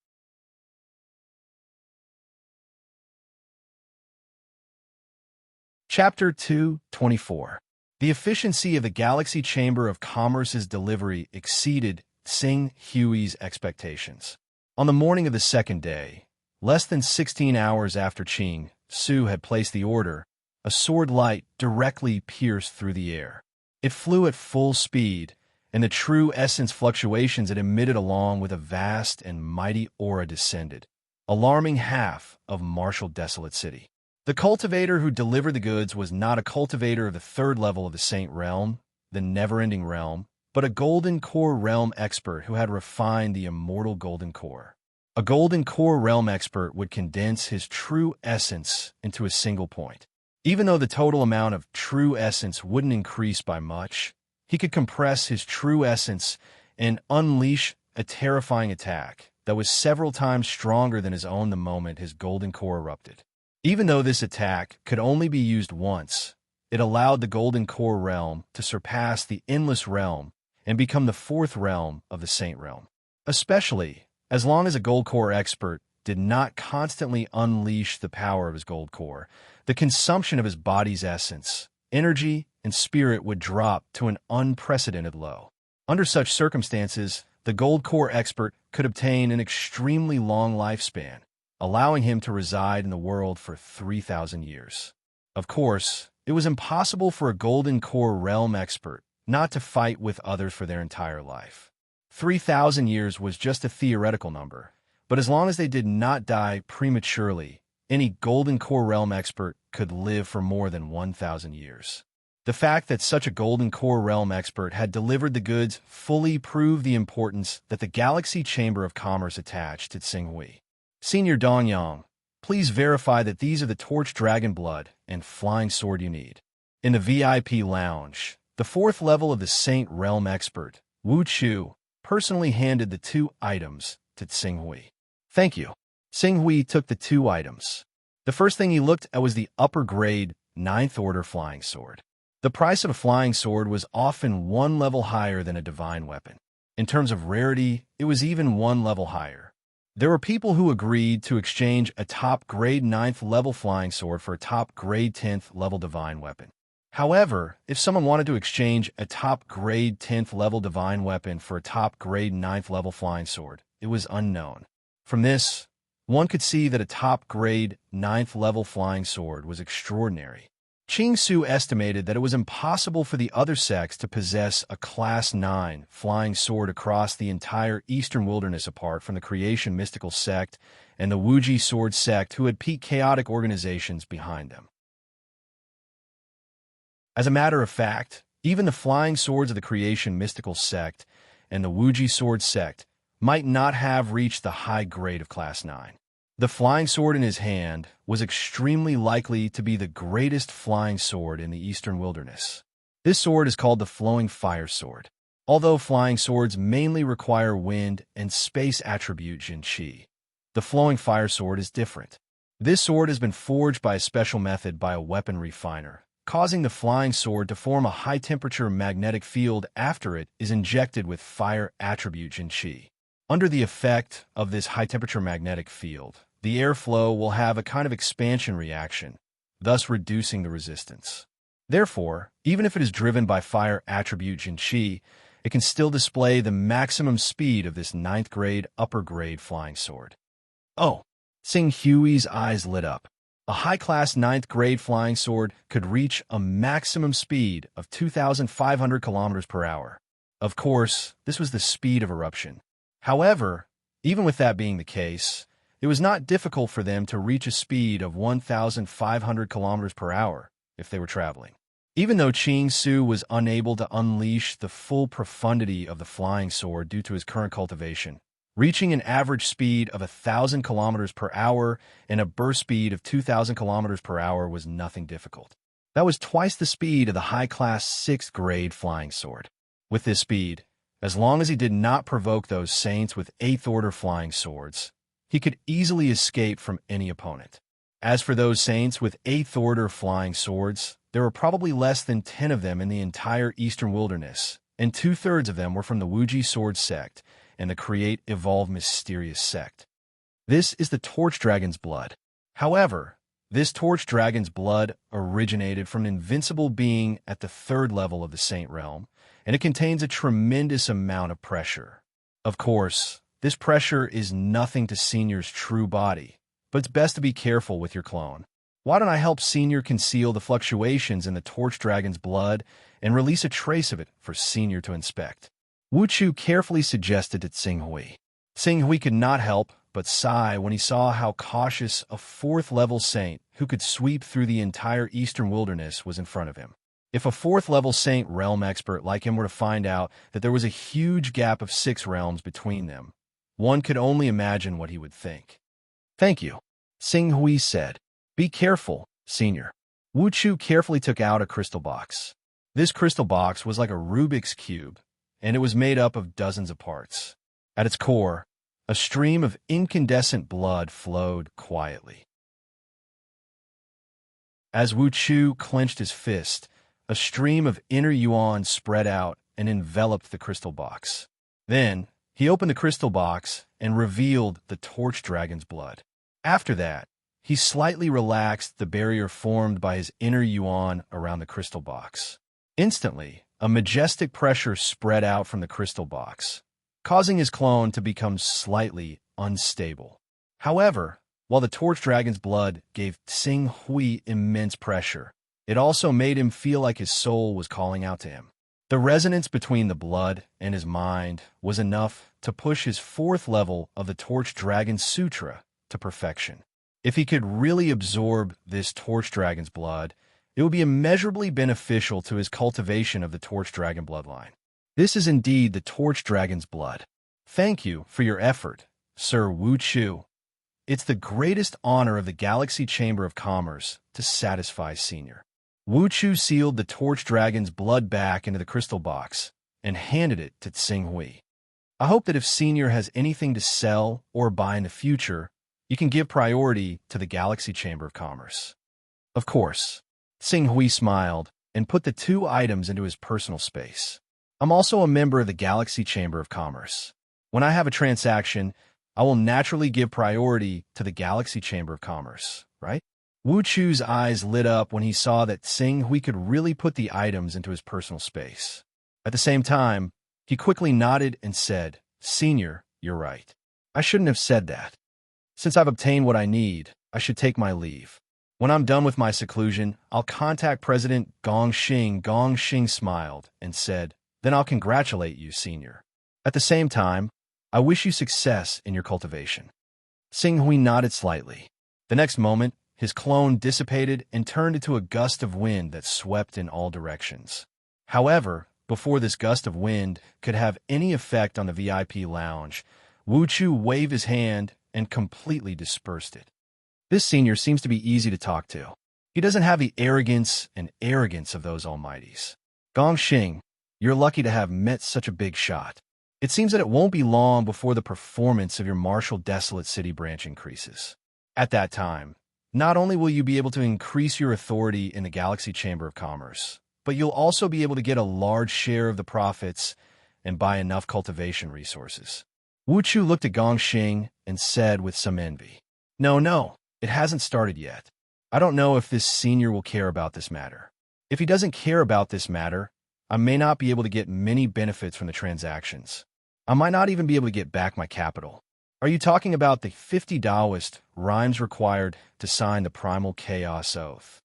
Chapter 2:24. The efficiency of the Galaxy Chamber of Commerce's delivery exceeded Tsing Hui's expectations. On the morning of the second day, less than 16 hours after Ching Su had placed the order, a sword light directly pierced through the air. It flew at full speed, and the true essence fluctuations it emitted along with a vast and mighty aura descended, alarming half of martial desolate city. The cultivator who delivered the goods was not a cultivator of the 3rd level of the Saint Realm, the never-ending realm, but a Golden Core Realm expert who had refined the immortal Golden Core. A Golden Core Realm expert would condense his true essence into a single point. Even though the total amount of true essence wouldn't increase by much, he could compress his true essence and unleash a terrifying attack that was several times stronger than his own the moment his Golden Core erupted. Even though this attack could only be used once, it allowed the Golden Core Realm to surpass the Endless Realm and become the 4th realm of the Saint Realm. Especially, as long as a Gold Core expert did not constantly unleash the power of his Gold Core, the consumption of his body's essence, energy, and spirit would drop to an unprecedented low. Under such circumstances, the Gold Core expert could obtain an extremely long lifespan, allowing him to reside in the world for 3,000 years. Of course, it was impossible for a Golden Core Realm expert not to fight with others for their entire life. 3,000 years was just a theoretical number, but as long as they did not die prematurely, any Golden Core Realm expert could live for more than 1,000 years. The fact that such a Golden Core Realm expert had delivered the goods fully proved the importance that the Galaxy Chamber of Commerce attached to Tsing Hui. Senior Dongyang, please verify that these are the Torch Dragon Blood and Flying Sword you need. In the VIP lounge, the 4th level of the Saint Realm expert, Wu Chu, personally handed the 2 items to Tsing Hui. Thank you. Tsing Hui took the 2 items. The first thing he looked at was the upper-grade 9th order flying sword. The price of a flying sword was often 1 level higher than a divine weapon. In terms of rarity, it was even 1 level higher. There were people who agreed to exchange a top-grade 9th level flying sword for a top-grade 10th level divine weapon. However, if someone wanted to exchange a top-grade 10th level divine weapon for a top-grade 9th level flying sword, it was unknown. From this, one could see that a top-grade 9th level flying sword was extraordinary. Ching Su estimated that it was impossible for the other sects to possess a Class 9 flying sword across the entire Eastern Wilderness apart from the Creation Mystical Sect and the Wuji Sword Sect, who had peak chaotic organizations behind them. As a matter of fact, even the flying swords of the Creation Mystical Sect and the Wuji Sword Sect might not have reached the high grade of Class 9. The flying sword in his hand was extremely likely to be the greatest flying sword in the Eastern Wilderness. This sword is called the Flowing Fire Sword. although flying swords mainly require wind and space attribute Jinqi. The flowing fire sword is different. This sword has been forged by a special method by a weapon refiner, causing the flying sword to form a high-temperature magnetic field after it is injected with fire attribute Jinqi. Under the effect of this high-temperature magnetic field, the airflow will have a kind of expansion reaction, thus reducing the resistance. Therefore, even if it is driven by fire attribute Jinqi, it can still display the maximum speed of this 9th grade upper grade flying sword. Oh! Xing Hui's eyes lit up. A high-class 9th grade flying sword could reach a maximum speed of 2,500 kilometers per hour. Of course, this was the speed of eruption. However, even with that being the case, it was not difficult for them to reach a speed of 1,500 kilometers per hour if they were traveling. Even though Qing Su was unable to unleash the full profundity of the flying sword due to his current cultivation, reaching an average speed of 1,000 kilometers per hour and a burst speed of 2,000 kilometers per hour was nothing difficult. That was twice the speed of the high-class 6th grade flying sword. With this speed, as long as he did not provoke those saints with 8th order flying swords, he could easily escape from any opponent. As for those saints with 8th order flying swords, there were probably less than 10 of them in the entire eastern wilderness, and 2/3 of them were from the Wuji sword sect and the Create Evolve Mysterious sect. This is the Torch Dragon's blood. However, this Torch Dragon's blood originated from an invincible being at the 3rd level of the Saint Realm, and it contains a tremendous amount of pressure. Of course, this pressure is nothing to Senior's true body, but it's best to be careful with your clone. Why don't I help Senior conceal the fluctuations in the Torch Dragon's blood and release a trace of it for Senior to inspect? Wu Chu carefully suggested to Xing Hui. Xing Hui could not help but sigh when he saw how cautious a 4th-level saint who could sweep through the entire eastern wilderness was in front of him. If a 4th-level saint realm expert like him were to find out that there was a huge gap of 6 realms between them, one could only imagine what he would think. "Thank you," Xing Hui said. "Be careful, Senior." Wu Chu carefully took out a crystal box. This crystal box was like a Rubik's Cube, and it was made up of dozens of parts. At its core, a stream of incandescent blood flowed quietly. As Wu Chu clenched his fist, a stream of inner yuan spread out and enveloped the crystal box. Then, he opened the crystal box and revealed the Torch Dragon's blood. After that, he slightly relaxed the barrier formed by his inner yuan around the crystal box. Instantly, a majestic pressure spread out from the crystal box, causing his clone to become slightly unstable. However, while the Torch Dragon's blood gave Xing Hui immense pressure, it also made him feel like his soul was calling out to him. The resonance between the blood and his mind was enough to push his 4th level of the Torch Dragon Sutra to perfection. If he could really absorb this Torch Dragon's blood, it would be immeasurably beneficial to his cultivation of the Torch Dragon bloodline. This is indeed the Torch Dragon's blood. Thank you for your effort, Sir Wu Chu. It's the greatest honor of the Galaxy Chamber of Commerce to satisfy Senior. Wu Chu sealed the Torch Dragon's blood back into the crystal box and handed it to Xing Hui. I hope that if Senior has anything to sell or buy in the future, you can give priority to the Galaxy Chamber of Commerce. Of course. Xing Hui smiled and put the 2 items into his personal space. I'm also a member of the Galaxy Chamber of Commerce. When I have a transaction, I will naturally give priority to the Galaxy Chamber of Commerce, right? Wu Chu's eyes lit up when he saw that Xing Hui could really put the items into his personal space. At the same time, he quickly nodded and said, "Senior, you're right. I shouldn't have said that. Since I've obtained what I need, I should take my leave. When I'm done with my seclusion, I'll contact President Gong Xing." Gong Xing smiled and said, "Then I'll congratulate you, Senior. At the same time, I wish you success in your cultivation." Xing Hui nodded slightly. The next moment, his clone dissipated and turned into a gust of wind that swept in all directions. However, before this gust of wind could have any effect on the VIP lounge, Wu Chu waved his hand and completely dispersed it. This Senior seems to be easy to talk to. He doesn't have the arrogance of those almighties. Gong Xing, You're lucky to have met such a big shot. It seems that it won't be long before the performance of your martial desolate city branch increases. At that time, not only will you be able to increase your authority in the Galaxy Chamber of Commerce, but you'll also be able to get a large share of the profits and buy enough cultivation resources. Wu Chu looked at Gong Xing and said with some envy, No, it hasn't started yet. I don't know if this senior will care about this matter. If he doesn't care about this matter, I may not be able to get many benefits from the transactions. I might not even be able to get back my capital. Are you talking about the 50 Taoist rhymes required to sign the Primal Chaos Oath?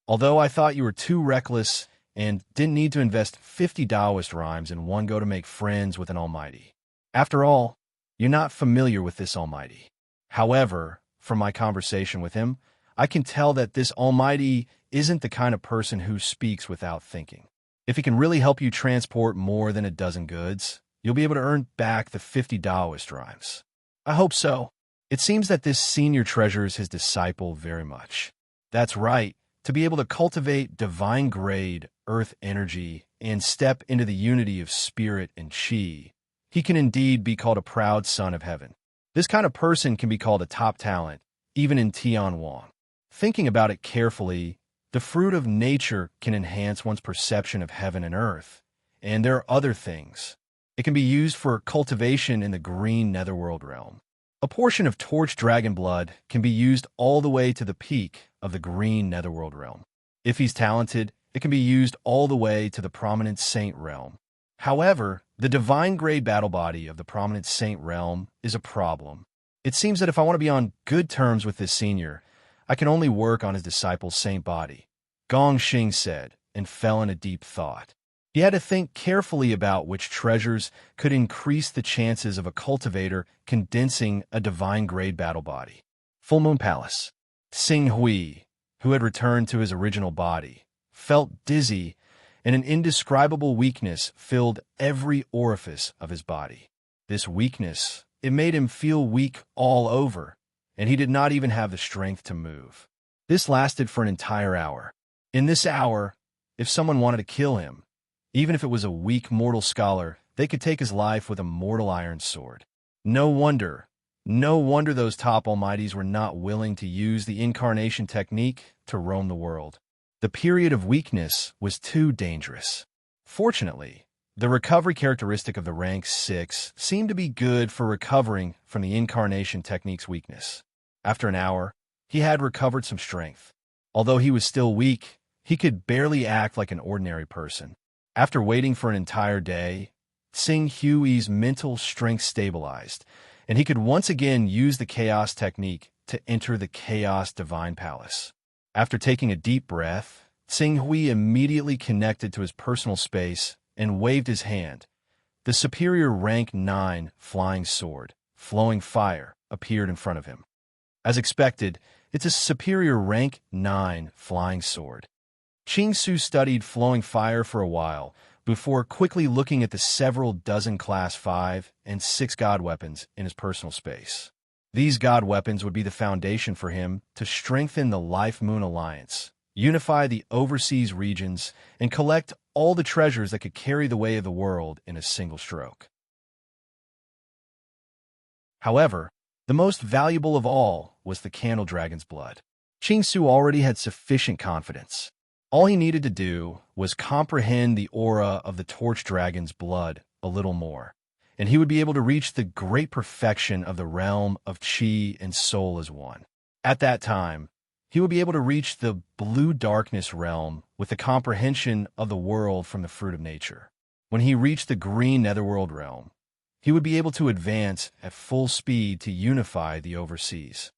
Although I thought you were too reckless and didn't need to invest 50 Taoist rhymes in one go to make friends with an Almighty. After all, you're not familiar with this Almighty. However, from my conversation with him, I can tell that this Almighty isn't the kind of person who speaks without thinking. If he can really help you transport more than a dozen goods, you'll be able to earn back the 50 Taoist rhymes. I hope so. It seems that this senior treasures his disciple very much. That's right. To be able to cultivate divine-grade earth energy and step into the unity of spirit and chi, he can indeed be called a proud son of heaven. This kind of person can be called a top talent, even in Tianwang. Thinking about it carefully, the fruit of nature can enhance one's perception of heaven and earth, and there are other things. It can be used for cultivation in the green netherworld realm. A portion of torch dragon blood can be used all the way to the peak of the green netherworld realm. If he's talented, it can be used all the way to the prominent saint realm. However, the divine grade battle body of the prominent saint realm is a problem. It seems that if I want to be on good terms with this senior, I can only work on his disciple's saint body, Gong Xing said, and fell in a deep thought. He had to think carefully about which treasures could increase the chances of a cultivator condensing a divine-grade battle body. Full Moon Palace. Xing Hui, who had returned to his original body, felt dizzy, and an indescribable weakness filled every orifice of his body. This weakness, it made him feel weak all over, and he did not even have the strength to move. This lasted for an entire hour. In this hour, if someone wanted to kill him, even if it was a weak mortal scholar, they could take his life with a mortal iron sword. No wonder those top almighties were not willing to use the incarnation technique to roam the world. The period of weakness was too dangerous. Fortunately, the recovery characteristic of the rank 6 seemed to be good for recovering from the incarnation technique's weakness. After an hour, he had recovered some strength. Although he was still weak, he could barely act like an ordinary person. After waiting for an entire day, Xing Hui's mental strength stabilized, and he could once again use the chaos technique to enter the Chaos Divine Palace. After taking a deep breath, Xing Hui immediately connected to his personal space and waved his hand. The superior rank 9 flying sword, flowing fire, appeared in front of him. As expected, it's a superior rank 9 flying sword. Qing Su studied flowing fire for a while before quickly looking at the several dozen Class 5 and 6 god weapons in his personal space. These god weapons would be the foundation for him to strengthen the Life-Moon Alliance, unify the overseas regions, and collect all the treasures that could carry the way of the world in a single stroke. However, the most valuable of all was the Candle Dragon's blood. Qing Su already had sufficient confidence. All he needed to do was comprehend the aura of the Torch Dragon's blood a little more, and he would be able to reach the great perfection of the realm of Qi and Soul as one. At that time, he would be able to reach the blue darkness realm with the comprehension of the world from the fruit of nature. When he reached the green netherworld realm, he would be able to advance at full speed to unify the overseas.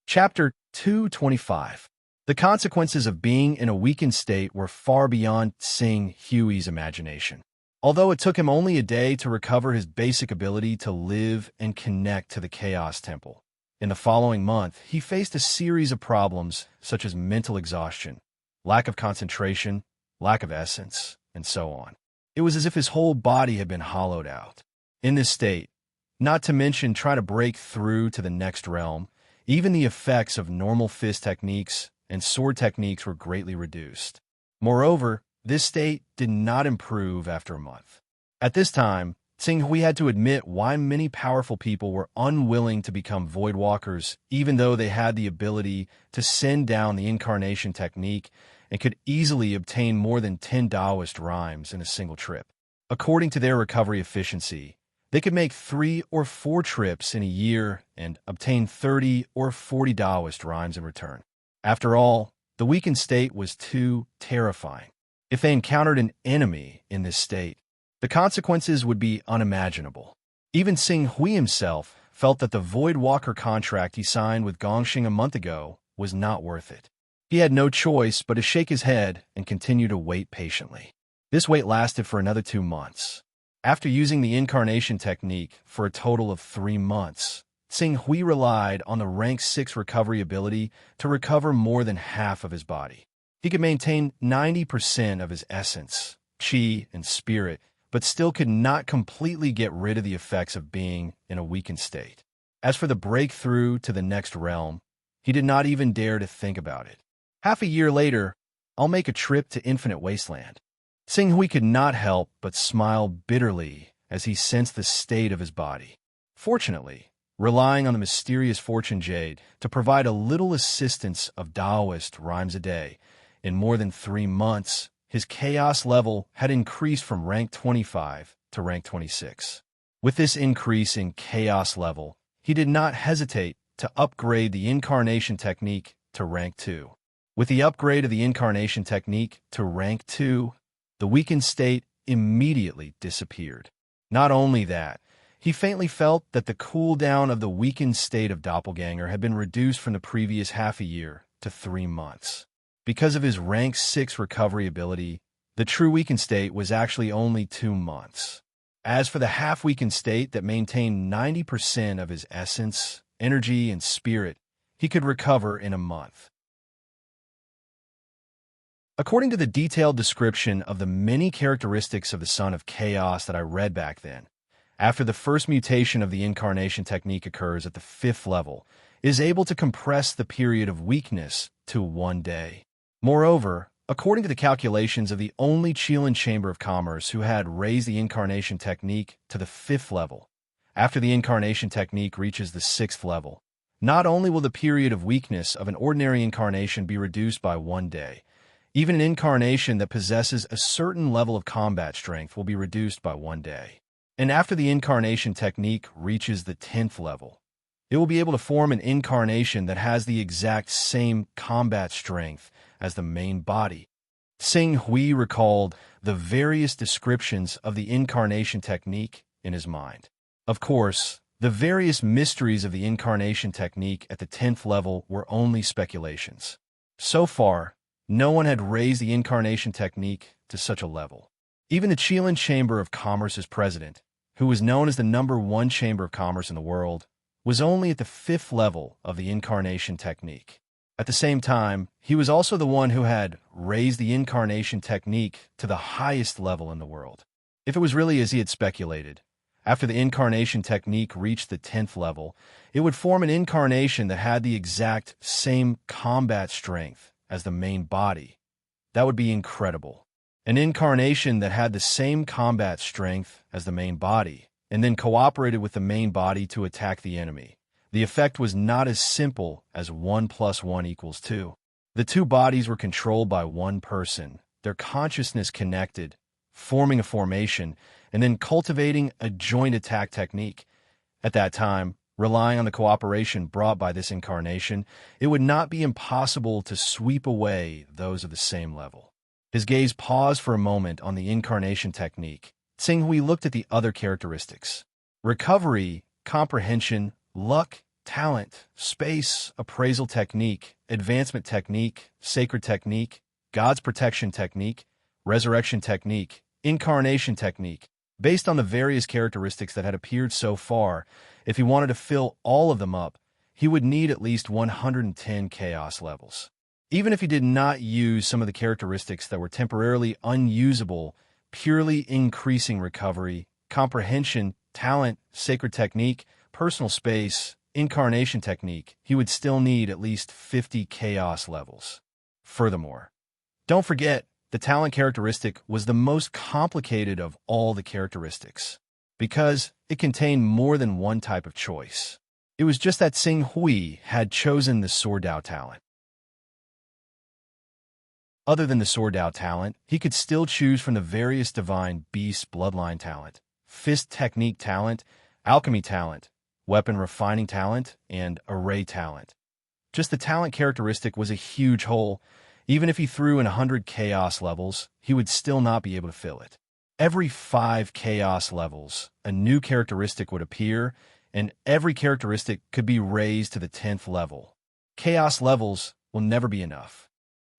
Chapter 225. The consequences of being in a weakened state were far beyond Xing Hui's imagination. Although it took him only a day to recover his basic ability to live and connect to the Chaos Temple, in the following month, he faced a series of problems such as mental exhaustion, lack of concentration, lack of essence, and so on. It was as if his whole body had been hollowed out. In this state, not to mention trying to break through to the next realm, Even the effects of normal fist techniques and sword techniques were greatly reduced. Moreover, this state did not improve after a month. At this time, Tsing-Hui had to admit why many powerful people were unwilling to become Voidwalkers, even though they had the ability to send down the incarnation technique and could easily obtain more than 10 Taoist rhymes in a single trip. According to their recovery efficiency, they could make 3 or 4 trips in a year and obtain 30 or 40 Taoist rhymes in return. After all, the weakened state was too terrifying. If they encountered an enemy in this state, the consequences would be unimaginable. Even Tsing-Hui himself felt that the Voidwalker contract he signed with Gongxing a month ago was not worth it. He had no choice but to shake his head and continue to wait patiently. This wait lasted for another 2 months. After using the incarnation technique for a total of 3 months, Tsing-Hui relied on the rank 6 recovery ability to recover more than half of his body. He could maintain 90% of his essence, qi, and spirit, but still could not completely get rid of the effects of being in a weakened state. As for the breakthrough to the next realm, he did not even dare to think about it. Half a year later, I'll make a trip to Infinite Wasteland. Tsing-Hui could not help but smile bitterly as he sensed the state of his body. Fortunately, relying on the mysterious Fortune Jade to provide a little assistance of Taoist rhymes a day, in more than 3 months, his chaos level had increased from rank 25 to rank 26. With this increase in chaos level, he did not hesitate to upgrade the incarnation technique to rank 2. With the upgrade of the incarnation technique to rank 2, the weakened state immediately disappeared. Not only that, he faintly felt that the cooldown of the weakened state of Doppelganger had been reduced from the previous half a year to 3 months. Because of his rank 6 recovery ability, the true weakened state was actually only 2 months. As for the half-weakened state that maintained 90% of his essence, energy, and spirit, he could recover in a month. According to the detailed description of the many characteristics of the Son of Chaos that I read back then, after the first mutation of the incarnation technique occurs at the 5th level, it is able to compress the period of weakness to 1 day. Moreover, according to the calculations of the only Qilin Chamber of Commerce who had raised the incarnation technique to the 5th level, after the incarnation technique reaches the 6th level, not only will the period of weakness of an ordinary incarnation be reduced by 1 day, even an incarnation that possesses a certain level of combat strength will be reduced by 1 day. And after the incarnation technique reaches the 10th level, it will be able to form an incarnation that has the exact same combat strength as the main body. Tsing-Hui recalled the various descriptions of the incarnation technique in his mind. Of course, the various mysteries of the incarnation technique at the 10th level were only speculations. So far, no one had raised the incarnation technique to such a level. Even the Qilin Chamber of Commerce's president, who was known as the #1 Chamber of Commerce in the world, was only at the 5th level of the incarnation technique. At the same time, he was also the one who had raised the incarnation technique to the highest level in the world. If it was really as he had speculated, after the incarnation technique reached the 10th level, it would form an incarnation that had the exact same combat strength as the main body. That would be incredible. An incarnation that had the same combat strength as the main body, and then cooperated with the main body to attack the enemy. The effect was not as simple as 1 + 1 = 2. The 2 bodies were controlled by 1 person, their consciousness connected, forming a formation, and then cultivating a joint attack technique. At that time, relying on the cooperation brought by this incarnation, it would not be impossible to sweep away those of the same level. His gaze paused for a moment on the incarnation technique. Tsing-Hui looked at the other characteristics. Recovery, comprehension, luck, talent, space, appraisal technique, advancement technique, sacred technique, God's protection technique, resurrection technique, incarnation technique. Based on the various characteristics that had appeared so far, if he wanted to fill all of them up, he would need at least 110 chaos levels. Even if he did not use some of the characteristics that were temporarily unusable, purely increasing recovery, comprehension, talent, sacred technique, personal space, incarnation technique, he would still need at least 50 chaos levels. Furthermore, don't forget, the talent characteristic was the most complicated of all the characteristics, because it contained more than one type of choice. It was just that Xing Hui had chosen the Sword Dao talent. Other than the Sword Dao talent, he could still choose from the various divine beast bloodline talent, fist technique talent, alchemy talent, weapon refining talent, and array talent. Just the talent characteristic was a huge hole. Even if he threw in 100 chaos levels, he would still not be able to fill it. Every 5 chaos levels, a new characteristic would appear, and every characteristic could be raised to the 10th level. Chaos levels will never be enough.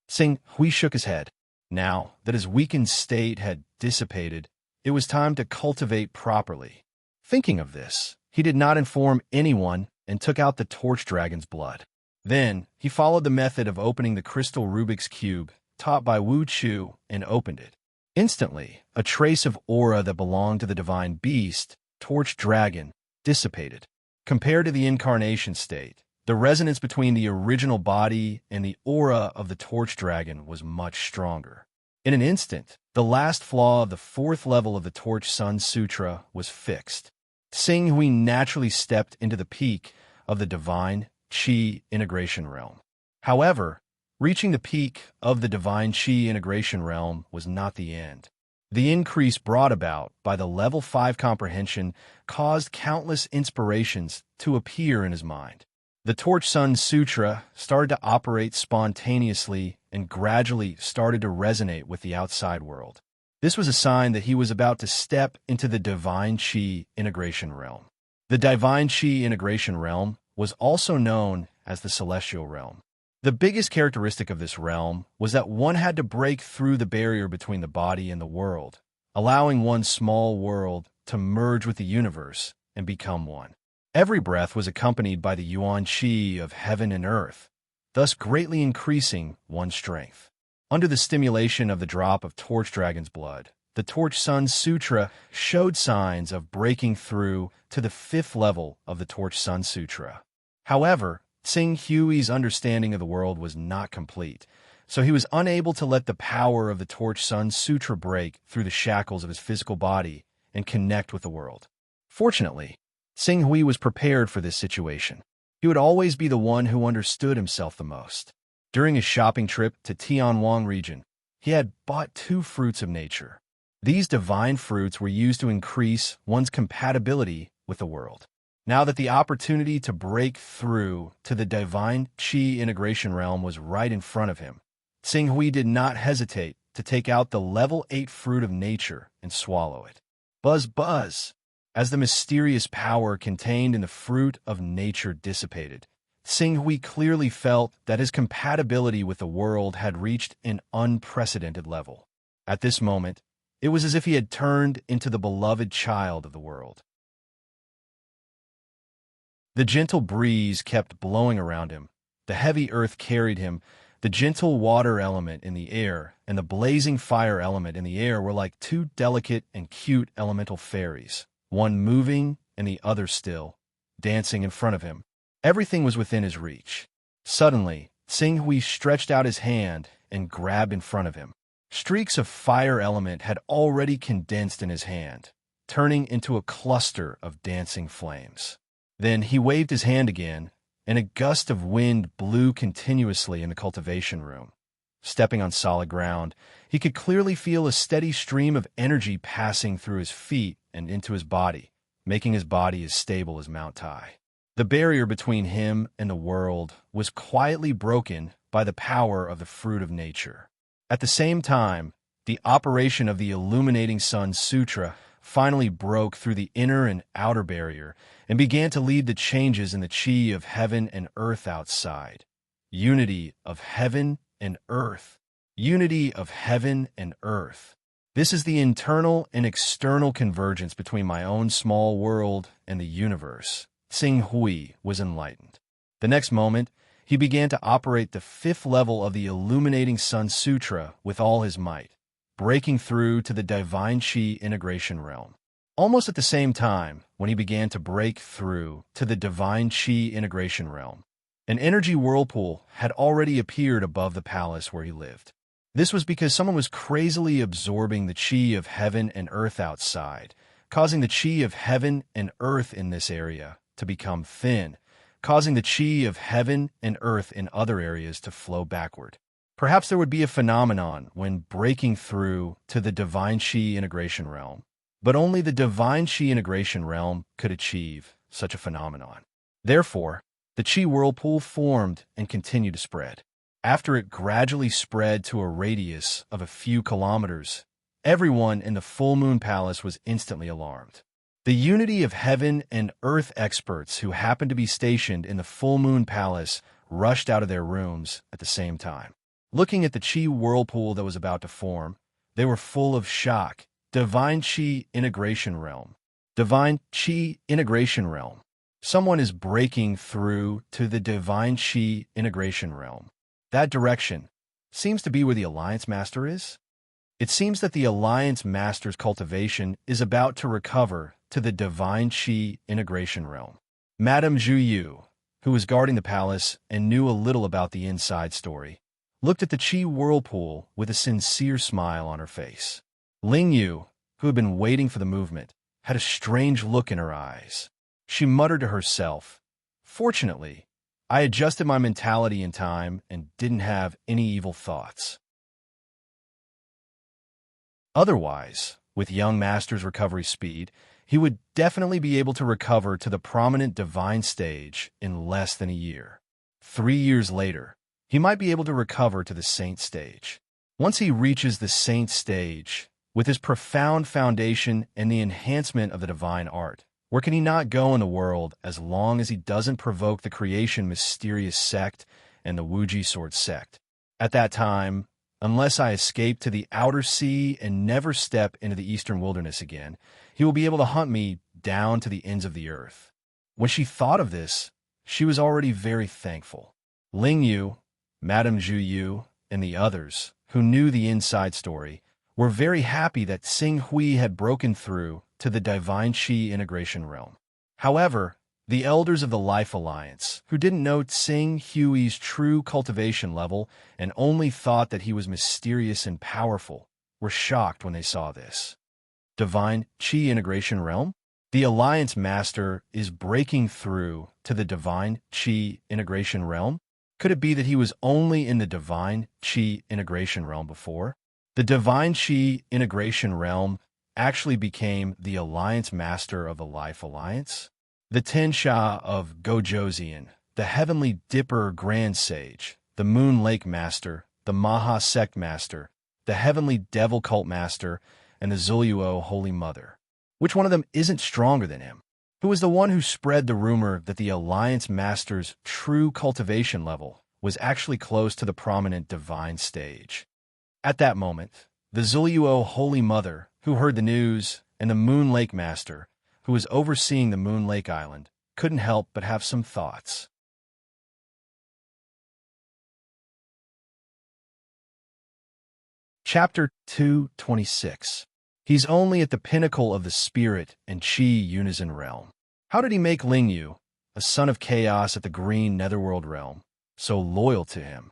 Xing Hui shook his head. Now that his weakened state had dissipated, it was time to cultivate properly. Thinking of this, he did not inform anyone and took out the torch dragon's blood. Then, he followed the method of opening the crystal Rubik's Cube taught by Wu Chu and opened it. Instantly, a trace of aura that belonged to the divine beast, torch dragon, dissipated. Compared to the incarnation state, the resonance between the original body and the aura of the torch dragon was much stronger. In an instant, the last flaw of the 4th level of the Torch Sun Sutra was fixed. Xing Hui naturally stepped into the peak of the divine Qi integration realm. However, reaching the peak of the divine Qi integration realm was not the end. The increase brought about by the level 5 comprehension caused countless inspirations to appear in his mind. The Torch Sun Sutra started to operate spontaneously and gradually started to resonate with the outside world. This was a sign that he was about to step into the divine Qi integration realm. The divine Qi integration realm was also known as the celestial realm. The biggest characteristic of this realm was that one had to break through the barrier between the body and the world, allowing one small world to merge with the universe and become one. Every breath was accompanied by the Yuan Qi of heaven and earth, thus greatly increasing one's strength. Under the stimulation of the drop of Torch Dragon's blood, the Torch Sun Sutra showed signs of breaking through to the 5th level of the Torch Sun Sutra. However, Xing Hui's understanding of the world was not complete, so he was unable to let the power of the Torch Sun Sutra break through the shackles of his physical body and connect with the world. Fortunately, Xing Hui was prepared for this situation. He would always be the one who understood himself the most. During his shopping trip to Tianwang region, he had bought 2 fruits of nature. These divine fruits were used to increase one's compatibility with the world. Now that the opportunity to break through to the divine Qi integration realm was right in front of him, Xing Hui did not hesitate to take out the level 8 fruit of nature and swallow it. Buzz, buzz! As the mysterious power contained in the fruit of nature dissipated, Xing Hui clearly felt that his compatibility with the world had reached an unprecedented level. At this moment, it was as if he had turned into the beloved child of the world. The gentle breeze kept blowing around him, the heavy earth carried him, the gentle water element in the air and the blazing fire element in the air were like 2 delicate and cute elemental fairies, one moving and the other still, dancing in front of him. Everything was within his reach. Suddenly, Xing Hui stretched out his hand and grabbed in front of him. Streaks of fire element had already condensed in his hand, turning into a cluster of dancing flames. Then he waved his hand again, and a gust of wind blew continuously in the cultivation room. Stepping on solid ground, he could clearly feel a steady stream of energy passing through his feet and into his body, making his body as stable as Mount Tai. The barrier between him and the world was quietly broken by the power of the fruit of nature. At the same time, the operation of the Illuminating Sun Sutra finally broke through the inner and outer barrier and began to lead the changes in the Qi of heaven and earth outside. Unity of heaven and earth. Unity of heaven and earth. This is the internal and external convergence between my own small world and the universe. Xing Hui was enlightened. The next moment, he began to operate the 5th level of the Illuminating Sun Sutra with all his might, breaking through to the divine Qi integration realm. Almost at the same time, when he began to break through to the divine Qi integration realm, an energy whirlpool had already appeared above the palace where he lived. This was because someone was crazily absorbing the Qi of heaven and earth outside, causing the Qi of heaven and earth in this area to become thin, causing the Qi of heaven and earth in other areas to flow backward. Perhaps there would be a phenomenon when breaking through to the divine Qi integration realm, but only the divine Qi integration realm could achieve such a phenomenon. Therefore, the Qi whirlpool formed and continued to spread. After it gradually spread to a radius of a few kilometers, everyone in the full moon palace was instantly alarmed. The unity of heaven and earth experts who happened to be stationed in the full moon palace rushed out of their rooms at the same time. Looking at the Qi whirlpool that was about to form, they were full of shock. Divine Qi integration realm. Divine Qi integration realm. Someone is breaking through to the divine Qi integration realm. That direction seems to be where the Alliance Master is. It seems that the Alliance Master's cultivation is about to recover to the divine Qi integration realm. Madame Zhu, who was guarding the palace and knew a little about the inside story, looked at the Qi whirlpool with a sincere smile on her face. Ling Yu, who had been waiting for the movement, had a strange look in her eyes. She muttered to herself, "Fortunately, I adjusted my mentality in time and didn't have any evil thoughts." Otherwise, with young Master's recovery speed, he would definitely be able to recover to the prominent divine stage in less than a year. 3 years later, he might be able to recover to the saint stage. Once he reaches the saint stage, with his profound foundation and the enhancement of the divine art, where can he not go in the world as long as he doesn't provoke the creation mysterious sect and the Wuji sword sect? At that time, unless I escape to the outer sea and never step into the eastern wilderness again, he will be able to hunt me down to the ends of the earth. When she thought of this, she was already very thankful. Ling Yu, Madame Zhu, and the others, who knew the inside story, were very happy that Xing Hui had broken through to the divine Qi integration realm. However, the elders of the Life Alliance, who didn't know Xing Hui's true cultivation level and only thought that he was mysterious and powerful, were shocked when they saw this. Divine Qi integration realm? The Alliance Master is breaking through to the divine Qi integration realm? Could it be that he was only in the divine Qi integration realm before? The divine Qi integration realm actually became the Alliance Master of the Life Alliance? The Tensha of Gojoseon, the Heavenly Dipper Grand Sage, the Moon Lake Master, the Maha Sect Master, the Heavenly Devil Cult Master, and the Zuluo Holy Mother. Which one of them isn't stronger than him? Who was the one who spread the rumor that the Alliance Master's true cultivation level was actually close to the prominent divine stage? At that moment, the Zuluo Holy Mother, who heard the news, and the Moon Lake Master, who was overseeing the Moon Lake Island, couldn't help but have some thoughts. Chapter 226. He's only at the pinnacle of the spirit and Qi unison realm. How did he make Ling Yu, a son of chaos at the green netherworld realm, so loyal to him?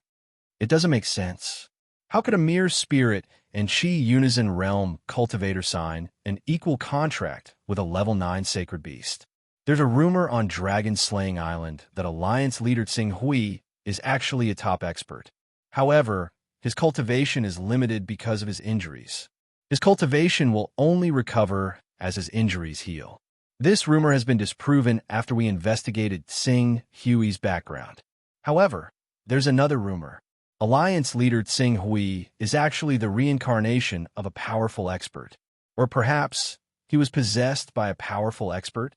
It doesn't make sense. How could a mere spirit and Qi unison realm cultivator sign an equal contract with a level 9 sacred beast? There's a rumor on Dragon Slaying Island that Alliance leader Xing Hui is actually a top expert. However, his cultivation is limited because of his injuries. His cultivation will only recover as his injuries heal. This rumor has been disproven after we investigated Xing Hui's background. However, there's another rumor. Alliance leader Xing Hui is actually the reincarnation of a powerful expert. Or perhaps he was possessed by a powerful expert?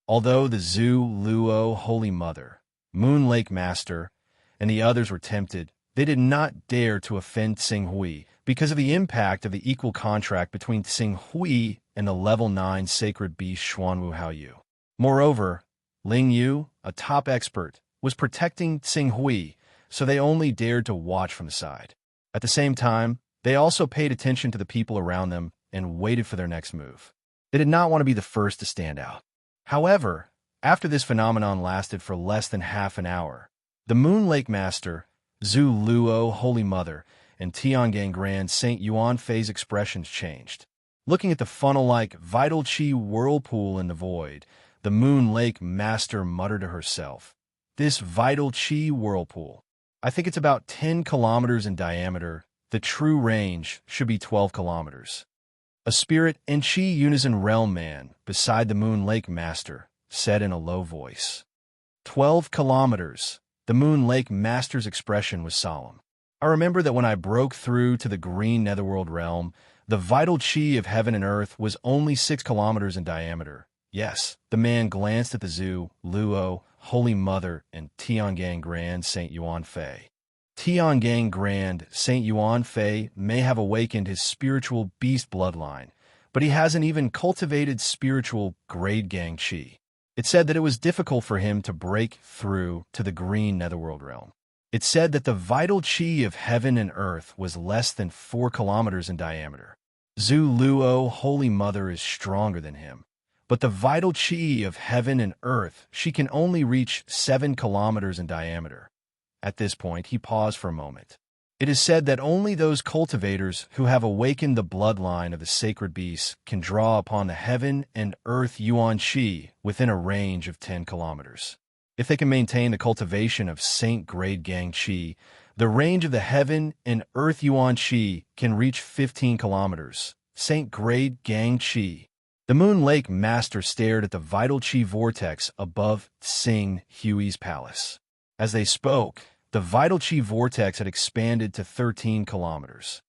Although the Zhu Luo Holy Mother, Moon Lake Master, and the others were tempted, they did not dare to offend Xing Hui because of the impact of the equal contract between Xing Hui and the level 9 sacred beast Xuanwu Haoyu. Moreover, Ling Yu, a top expert, was protecting Xing Hui, so they only dared to watch from the side. At the same time, they also paid attention to the people around them and waited for their next move. They did not want to be the first to stand out. However, after this phenomenon lasted for less than half an hour, the Moon Lake Master, Zhu Luo, Holy Mother, and Tiangang Grand Saint Yuan Fei's expressions changed. Looking at the funnel-like vital qi whirlpool in the void, the Moon Lake Master muttered to herself, "This vital qi whirlpool. I think it's about 10 kilometers in diameter. The true range should be 12 kilometers." A spirit and qi unison realm man beside the Moon Lake Master said in a low voice. 12 kilometers. The Moon Lake Master's expression was solemn. I remember that when I broke through to the green netherworld realm, the vital qi of heaven and earth was only 6 kilometers in diameter. Yes, the man glanced at the Zhu, Luo, Holy Mother, and Tiangang Grand Saint Yuan Fei. Tiangang Grand Saint Yuan Fei may have awakened his spiritual beast bloodline, but he hasn't even cultivated spiritual grade gang qi. It said that it was difficult for him to break through to the green netherworld realm. It said that the vital qi of heaven and earth was less than 4 kilometers in diameter. Zhu Luo, Holy Mother, is stronger than him, but the vital qi of heaven and earth, she can only reach 7 kilometers in diameter. At this point, he paused for a moment. It is said that only those cultivators who have awakened the bloodline of the sacred beasts can draw upon the heaven and earth yuan qi within a range of 10 kilometers. If they can maintain the cultivation of Saint Grade Gang qi, the range of the heaven and earth yuan qi can reach 15 kilometers. Saint Grade Gang qi. The Moon Lake Master stared at the vital qi vortex above Tsing Hui's palace. As they spoke, the vital qi vortex had expanded to 13 kilometers.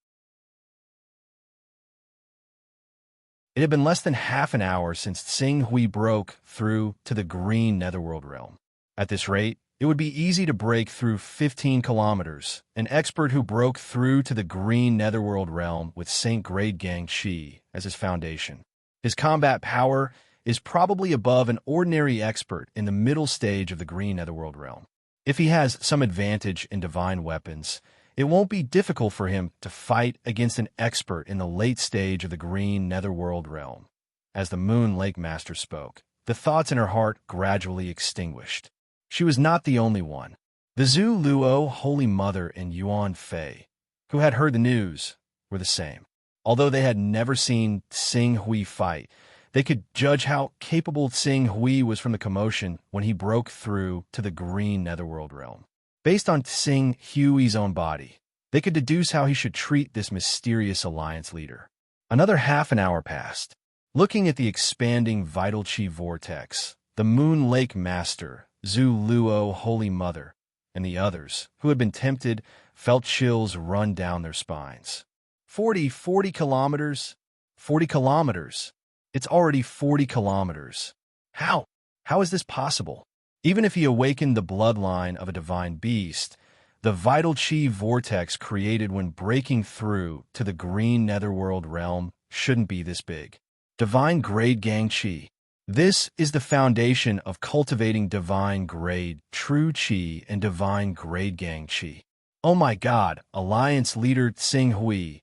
It had been less than half an hour since Tsing Hui broke through to the green netherworld realm. At this rate, it would be easy to break through 15 kilometers. An expert who broke through to the green netherworld realm with Saint Grade Gang qi as his foundation. His combat power is probably above an ordinary expert in the middle stage of the green netherworld realm. If he has some advantage in divine weapons, it won't be difficult for him to fight against an expert in the late stage of the green netherworld realm. As the Moon Lake Master spoke, the thoughts in her heart gradually extinguished. She was not the only one. The Zhu Luo, Holy Mother, and Yuan Fei, who had heard the news, were the same. Although they had never seen Tsing Hui fight, they could judge how capable Tsing Hui was from the commotion when he broke through to the green netherworld realm. Based on Tsing Hui's own body, they could deduce how he should treat this mysterious alliance leader. Another half an hour passed. Looking at the expanding vital qi vortex, the Moon Lake Master, Zhu Luo, Holy Mother, and the others, who had been tempted, felt chills run down their spines. 40 kilometers? 40 kilometers. It's already 40 kilometers. How? How is this possible? Even if he awakened the bloodline of a divine beast, the vital qi vortex created when breaking through to the green netherworld realm shouldn't be this big. Divine grade gang qi. This is the foundation of cultivating divine grade true qi and divine grade gang qi. Oh my God, Alliance leader Tsing Hui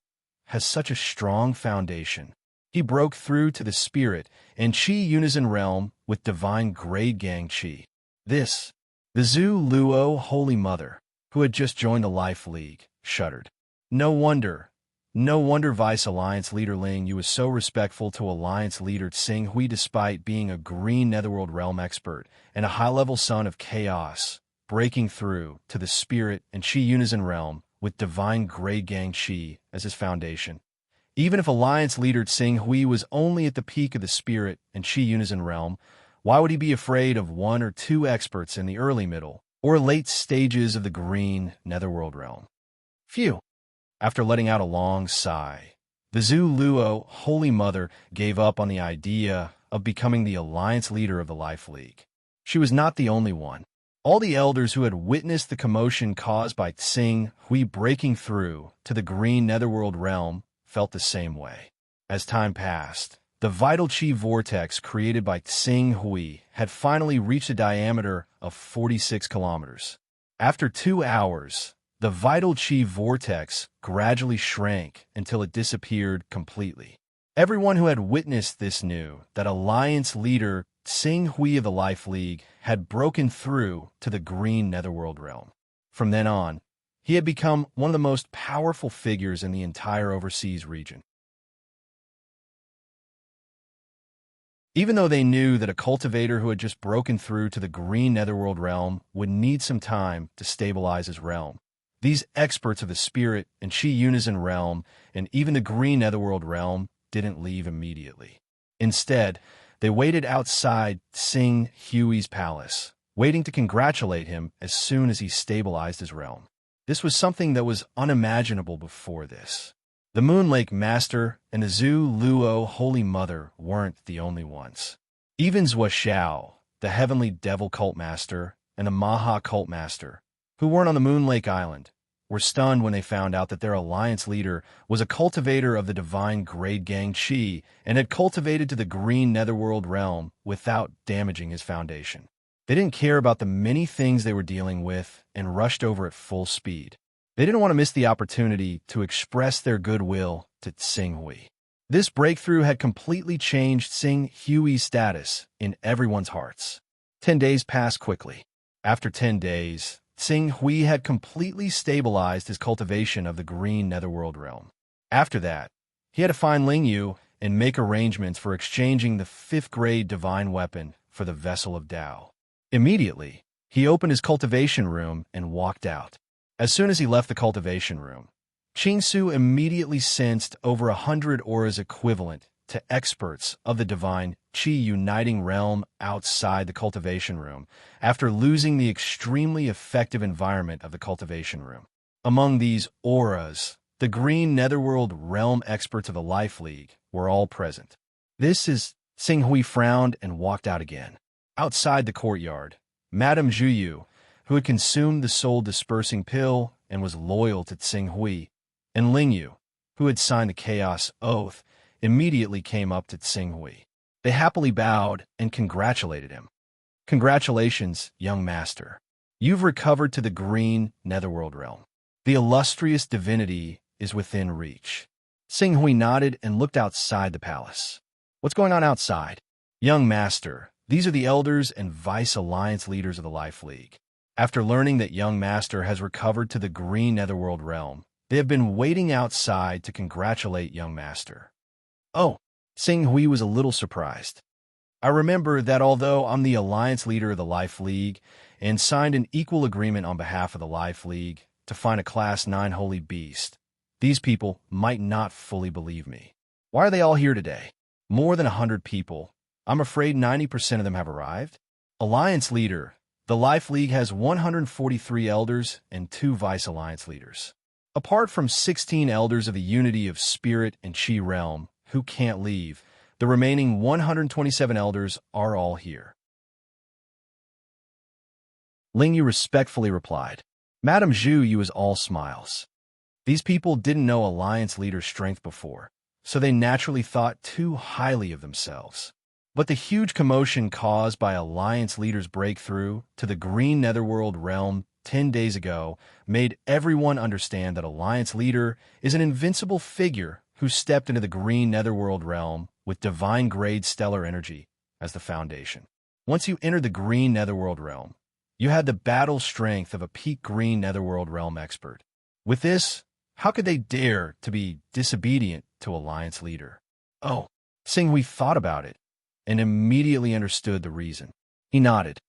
has such a strong foundation. He broke through to the spirit and qi unison realm with divine grade gang qi. This, the Zhu Luo Holy Mother, who had just joined the Life League, shuddered. No wonder Vice Alliance leader Ling Yu was so respectful to Alliance leader Tsing Hui despite being a green netherworld realm expert and a high-level son of chaos, breaking through to the spirit and qi unison realm with divine grade gang qi as his foundation. Even if Alliance leader Tsing Hui was only at the peak of the spirit and qi unison realm, why would he be afraid of one or two experts in the early, middle, or late stages of the green netherworld realm? Phew! After letting out a long sigh, the Zhu Luo Holy Mother gave up on the idea of becoming the Alliance leader of the Life League. She was not the only one. All the elders who had witnessed the commotion caused by Tsing Hui breaking through to the green netherworld realm felt the same way. As time passed, the vital qi vortex created by Tsing Hui had finally reached a diameter of 46 kilometers. After 2 hours, the vital qi vortex gradually shrank until it disappeared completely. Everyone who had witnessed this knew that Alliance leader Tsing Hui of the Life League had broken through to the green netherworld realm. From then on, he had become one of the most powerful figures in the entire overseas region. Even though they knew that a cultivator who had just broken through to the green netherworld realm would need some time to stabilize his realm, these experts of the spirit and Qi Unison realm and even the green netherworld realm didn't leave immediately. Instead, they waited outside Tsing Hui's palace, waiting to congratulate him as soon as he stabilized his realm. This was something that was unimaginable before this. The Moon Lake Master and the Zhu Luo Holy Mother weren't the only ones. Even Zhua Xiao, the Heavenly Devil Cult Master, and the Maha Cult Master, who weren't on the Moon Lake Island, were stunned when they found out that their alliance leader was a cultivator of the divine grade gang Qi and had cultivated to the green netherworld realm without damaging his foundation. They didn't care about the many things they were dealing with and rushed over at full speed. They didn't want to miss the opportunity to express their goodwill to Tsing Hui. This breakthrough had completely changed Tsing Hui's status in everyone's hearts. 10 days passed quickly. After 10 days, Tsing Hui had completely stabilized his cultivation of the green netherworld realm. After that, he had to find Ling Yu and make arrangements for exchanging the 5th grade divine weapon for the vessel of Tao. Immediately, he opened his cultivation room and walked out. As soon as he left the cultivation room, Qing Su immediately sensed over 100 auras equivalent to experts of the divine Qi uniting realm outside the cultivation room after losing the extremely effective environment of the cultivation room. Among these auras, the green netherworld realm experts of the Life League were all present. Tsing Hui frowned and walked out again. Outside the courtyard, Madame Zhuyu, who had consumed the soul-dispersing pill and was loyal to Tsing Hui, and Ling Yu, who had signed the Chaos Oath, immediately came up to Tsing Hui. They happily bowed and congratulated him. "Congratulations, young master. You've recovered to the green netherworld realm. The illustrious divinity is within reach." Tsing Hui nodded and looked outside the palace. "What's going on outside?" "Young master, these are the elders and vice alliance leaders of the Life League. After learning that young master has recovered to the green netherworld realm, they have been waiting outside to congratulate young master." "Oh," Tsing Hui was a little surprised. "I remember that although I'm the alliance leader of the Life League and signed an equal agreement on behalf of the Life League to find a Class 9 holy beast, these people might not fully believe me. Why are they all here today? More than 100 people. I'm afraid 90% of them have arrived." "Alliance leader, the Life League has 143 elders and 2 vice alliance leaders. Apart from 16 elders of the unity of spirit and Qi realm who can't leave, the remaining 127 elders are all here." Ling Yu respectfully replied. Madame Zhu was all smiles. These people didn't know alliance leader's strength before, so they naturally thought too highly of themselves. But the huge commotion caused by Alliance leader's breakthrough to the green netherworld realm 10 days ago made everyone understand that Alliance leader is an invincible figure who stepped into the green netherworld realm with divine grade stellar energy as the foundation. Once you entered the green netherworld realm, you had the battle strength of a peak green netherworld realm expert. With this, how could they dare to be disobedient to Alliance leader? "Oh," Tsing Hui thought about it and immediately understood the reason. He nodded.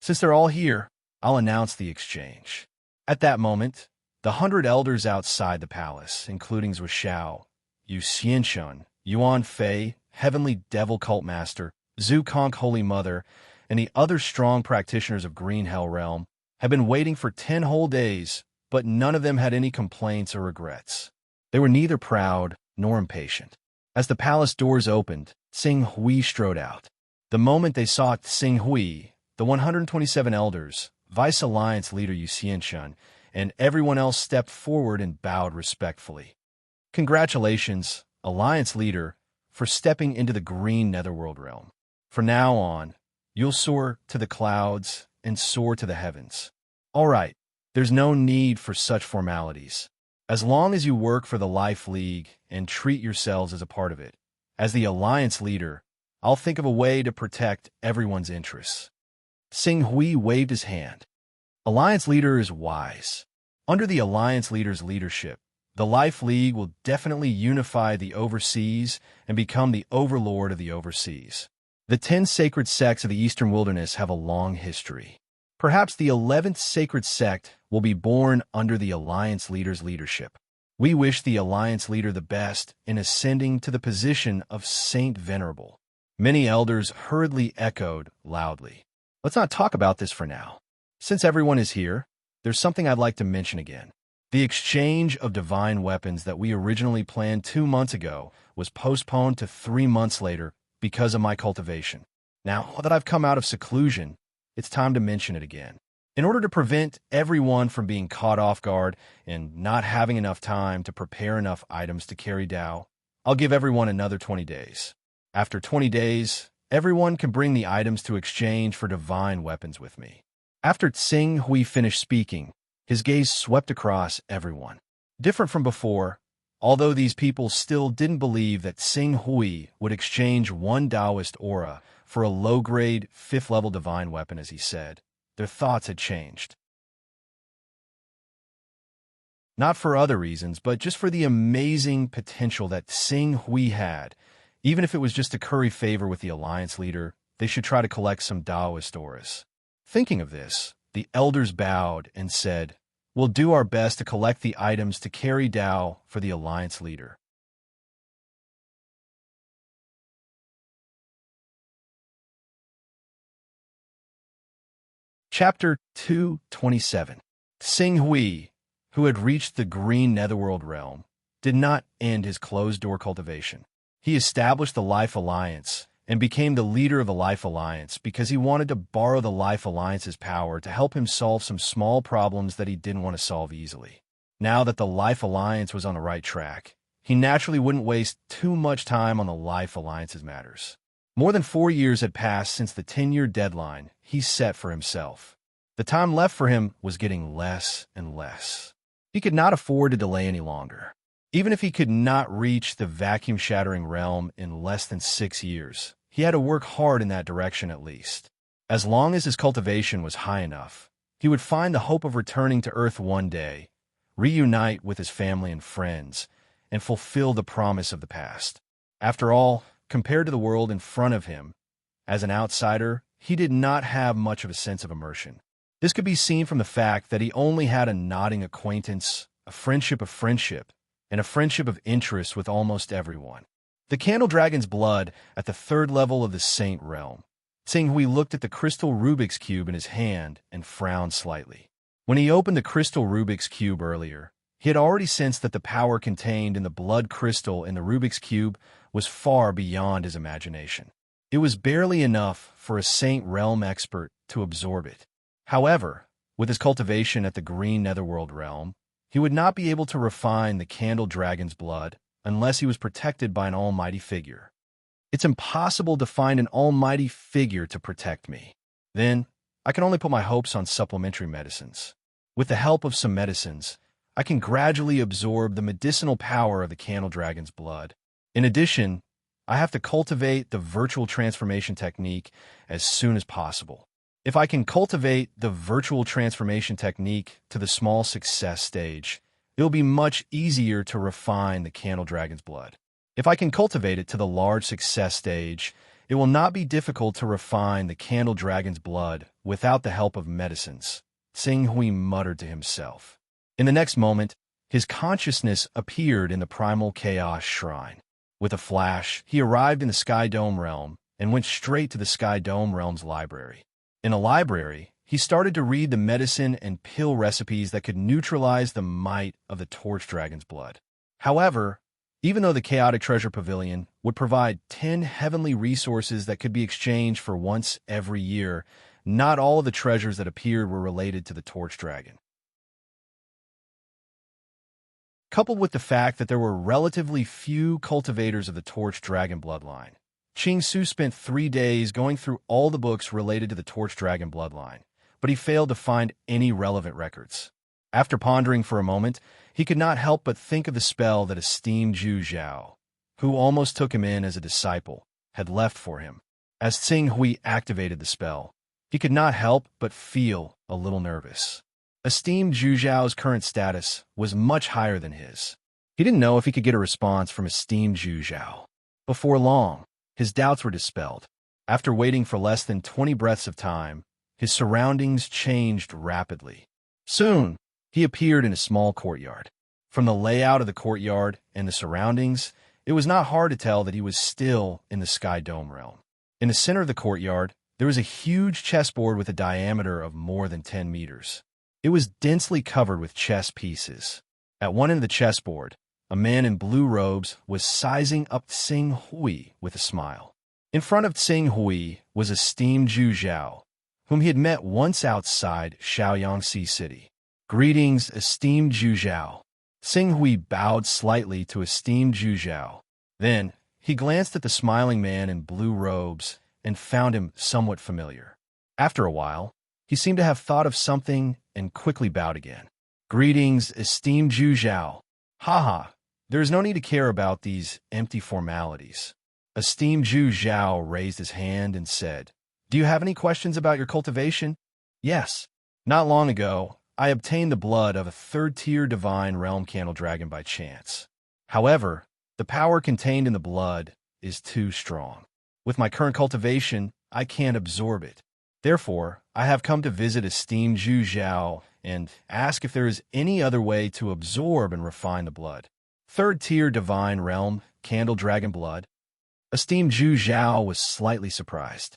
"Since they're all here, I'll announce the exchange." At that moment, the 100 elders outside the palace, including Zhua Xiao, Yu Xianshun, Yuan Fei, Heavenly Devil Cult Master, Zhu Conk Holy Mother, and the other strong practitioners of Green Hell Realm, had been waiting for 10 whole days, but none of them had any complaints or regrets. They were neither proud nor impatient. As the palace doors opened, Tsing Hui strode out. The moment they saw Tsing Hui, the 127 elders, Vice Alliance leader Yu Xianshun, and everyone else stepped forward and bowed respectfully. "Congratulations, Alliance leader, for stepping into the green netherworld realm. From now on, you'll soar to the clouds and soar to the heavens." "All right, there's no need for such formalities. As long as you work for the Life League and treat yourselves as a part of it, As the alliance leader, I'll think of a way to protect everyone's interests. Sing Hui waved his hand. Alliance leader is wise. Under the alliance leader's leadership, the Life League will definitely unify the overseas and become the overlord of the overseas. The 10 sacred sects of the Eastern Wilderness have a long history. Perhaps the 11th sacred sect will be born under the alliance leader's leadership. We wish the alliance leader the best in ascending to the position of Saint Venerable. Many elders hurriedly echoed loudly. Let's not talk about this for now. Since everyone is here, there's something I'd like to mention again. The exchange of divine weapons that we originally planned 2 months ago was postponed to 3 months later because of my cultivation. Now that I've come out of seclusion, it's time to mention it again. In order to prevent everyone from being caught off guard and not having enough time to prepare enough items to carry Dao, I'll give everyone another 20 days. After 20 days, everyone can bring the items to exchange for divine weapons with me. After Tsing Hui finished speaking, his gaze swept across everyone. Different from before, although these people still didn't believe that Tsing Hui would exchange one Taoist aura for a low-grade, 5th-level divine weapon, as he said, their thoughts had changed. Not for other reasons, but just for the amazing potential that Tsing Hui had. Even if it was just to curry favor with the alliance leader, they should try to collect some Taoist auras. Thinking of this, the elders bowed and said, "We'll do our best to collect the items to carry Dao for the alliance leader." Chapter 227. Tsing Hui, who had reached the green netherworld realm, did not end his closed-door cultivation. He established the Life Alliance and became the leader of the Life Alliance because he wanted to borrow the Life Alliance's power to help him solve some small problems that he didn't want to solve easily. Now that the Life Alliance was on the right track, he naturally wouldn't waste too much time on the Life Alliance's matters. More than 4 years had passed since the 10-year deadline he set for himself. The time left for him was getting less and less. He could not afford to delay any longer. Even if he could not reach the vacuum-shattering realm in less than 6 years, he had to work hard in that direction at least. As long as his cultivation was high enough, he would find the hope of returning to Earth one day, reunite with his family and friends, and fulfill the promise of the past. After all, compared to the world in front of him, as an outsider, he did not have much of a sense of immersion. This could be seen from the fact that he only had a nodding acquaintance, a friendship of friendship, and a friendship of interest with almost everyone. The Candle Dragon's blood at the 3rd level of the Saint realm. Tsing Hui looked at the crystal Rubik's Cube in his hand and frowned slightly. When he opened the crystal Rubik's Cube earlier, he had already sensed that the power contained in the blood crystal in the Rubik's Cube was far beyond his imagination. It was barely enough for a Saint realm expert to absorb it. However, with his cultivation at the green netherworld realm, he would not be able to refine the Candle Dragon's blood unless he was protected by an almighty figure. It's impossible to find an almighty figure to protect me. Then, I can only put my hopes on supplementary medicines. With the help of some medicines, I can gradually absorb the medicinal power of the Candle Dragon's blood. In addition, I have to cultivate the virtual transformation technique as soon as possible. If I can cultivate the virtual transformation technique to the small success stage, it will be much easier to refine the Candle Dragon's blood. If I can cultivate it to the large success stage, it will not be difficult to refine the Candle Dragon's blood without the help of medicines, Tsing Hui muttered to himself. In the next moment, his consciousness appeared in the Primal Chaos Shrine. With a flash, he arrived in the Sky Dome realm and went straight to the Sky Dome realm's library. In a library, he started to read the medicine and pill recipes that could neutralize the might of the Torch Dragon's blood. However, even though the Chaotic Treasure Pavilion would provide 10 heavenly resources that could be exchanged for once every year, not all of the treasures that appeared were related to the Torch Dragon. Coupled with the fact that there were relatively few cultivators of the Torch Dragon bloodline, Qing Su spent 3 days going through all the books related to the Torch Dragon bloodline, but he failed to find any relevant records. After pondering for a moment, he could not help but think of the spell that esteemed Zhu Zhao, who almost took him in as a disciple, had left for him. As Tsing Hui activated the spell, he could not help but feel a little nervous. Esteemed Zhu Zhao's current status was much higher than his. He didn't know if he could get a response from esteemed Zhu Zhao. Before long, his doubts were dispelled. After waiting for less than 20 breaths of time, his surroundings changed rapidly. Soon, he appeared in a small courtyard. From the layout of the courtyard and the surroundings, it was not hard to tell that he was still in the Sky Dome realm. In the center of the courtyard, there was a huge chessboard with a diameter of more than 10 meters. It was densely covered with chess pieces. At one end of the chessboard, a man in blue robes was sizing up Tsing Hui with a smile. In front of Tsing Hui was esteemed Zhu Zhao, whom he had met once outside Shaoyangxi City. Greetings, esteemed Zhu Zhao. Tsing Hui bowed slightly to esteemed Zhu Zhao. Then, he glanced at the smiling man in blue robes and found him somewhat familiar. After a while, he seemed to have thought of something and quickly bowed again. Greetings, esteemed Zhu Zhao. Haha, there is no need to care about these empty formalities. Esteemed Zhu Zhao raised his hand and said, Do you have any questions about your cultivation? Yes. Not long ago, I obtained the blood of a third-tier divine realm candle dragon by chance. However, the power contained in the blood is too strong. With my current cultivation, I can't absorb it. Therefore, I have come to visit esteemed Zhu Zhao and ask if there is any other way to absorb and refine the blood. Third-tier divine realm candle dragon blood. Esteemed Zhu Zhao was slightly surprised.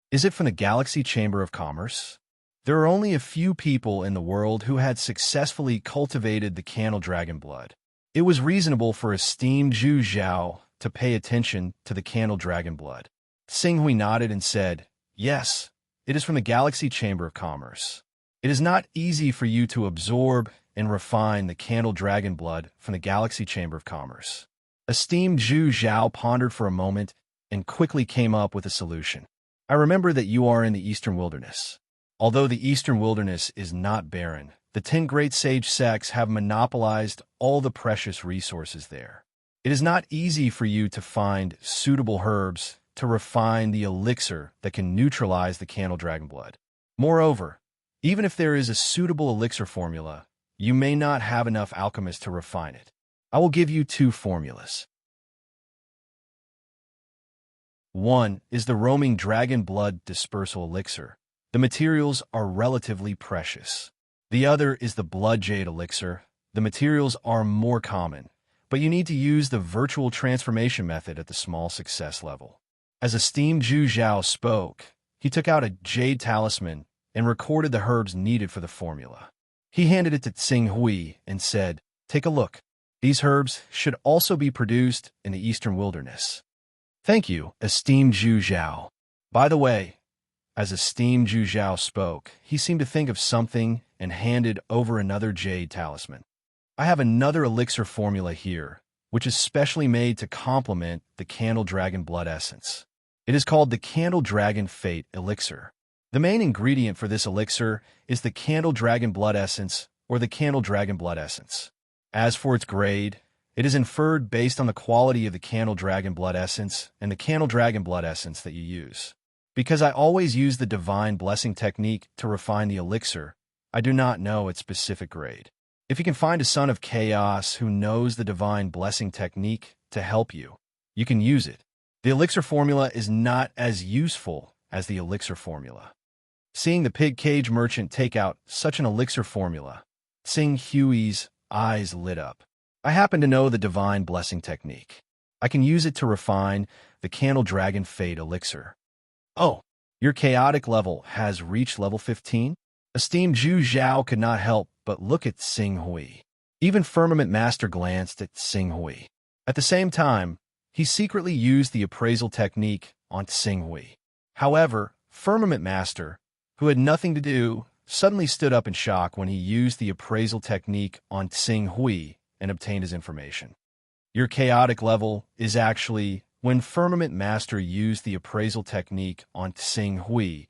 Is it from the Galaxy Chamber of Commerce? There are only a few people in the world who had successfully cultivated the candle dragon blood. It was reasonable for esteemed Zhu Zhao to pay attention to the candle dragon blood. Tsing Hui nodded and said, Yes, it is from the Galaxy Chamber of Commerce. It is not easy for you to absorb and refine the candle dragon blood from the Galaxy Chamber of Commerce. Esteemed Zhu Zhao pondered for a moment and quickly came up with a solution. I remember that you are in the Eastern Wilderness. Although the Eastern Wilderness is not barren, the 10 great sage sects have monopolized all the precious resources there. It is not easy for you to find suitable herbs to refine the elixir that can neutralize the candle dragon blood. Moreover, even if there is a suitable elixir formula, you may not have enough alchemists to refine it. I will give you 2 formulas. One is the roaming dragon blood dispersal elixir. The materials are relatively precious. The other is the blood jade elixir. The materials are more common, but you need to use the virtual transformation method at the small success level. As esteemed Zhu Zhao spoke, he took out a jade talisman and recorded the herbs needed for the formula. He handed it to Tsing Hui and said, Take a look. These herbs should also be produced in the Eastern Wilderness. Thank you, esteemed Zhu Zhao. By the way, as esteemed Zhu Zhao spoke, he seemed to think of something and handed over another jade talisman. I have another elixir formula here, which is specially made to complement the Candle Dragon Blood Essence. It is called the Candle Dragon Fate Elixir. The main ingredient for this elixir is the Candle Dragon Blood Essence or the Candle Dragon Blood Essence. As for its grade, it is inferred based on the quality of the Candle Dragon Blood Essence and the Candle Dragon Blood Essence that you use. Because I always use the Divine Blessing technique to refine the elixir, I do not know its specific grade. If you can find a son of chaos who knows the Divine Blessing technique to help you, you can use it. The elixir formula is not as useful as the elixir formula. Seeing the pig cage merchant take out such an elixir formula, Tsing Hui's eyes lit up. I happen to know the Divine Blessing technique. I can use it to refine the Candle Dragon Fate elixir. Oh, your chaotic level has reached level 15? Esteemed Zhu Zhao could not help but look at Tsing Hui. Even Firmament Master glanced at Tsing Hui. At the same time, he secretly used the appraisal technique on Tsing Hui. However, Firmament Master, who had nothing to do, suddenly stood up in shock when he used the appraisal technique on Tsing Hui and obtained his information. Your chaotic level is actually... When Firmament Master used the appraisal technique on Tsing Hui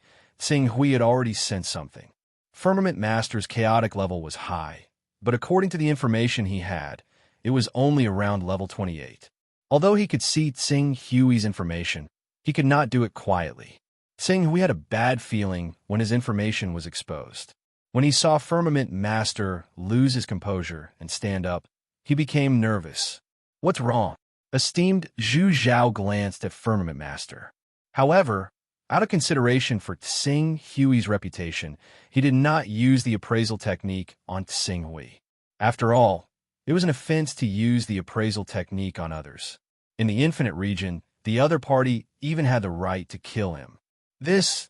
had already sensed something. Firmament Master's chaotic level was high, but according to the information he had, it was only around level 28. Although he could see Tsing Hui's information, he could not do it quietly. Tsing Hui had a bad feeling when his information was exposed. When he saw Firmament Master lose his composure and stand up, he became nervous. What's wrong? Esteemed Zhu Zhao glanced at Firmament Master. However, out of consideration for Tsing Hui's reputation, he did not use the appraisal technique on Tsing Hui. After all, it was an offense to use the appraisal technique on others. In the infinite region, the other party even had the right to kill him. This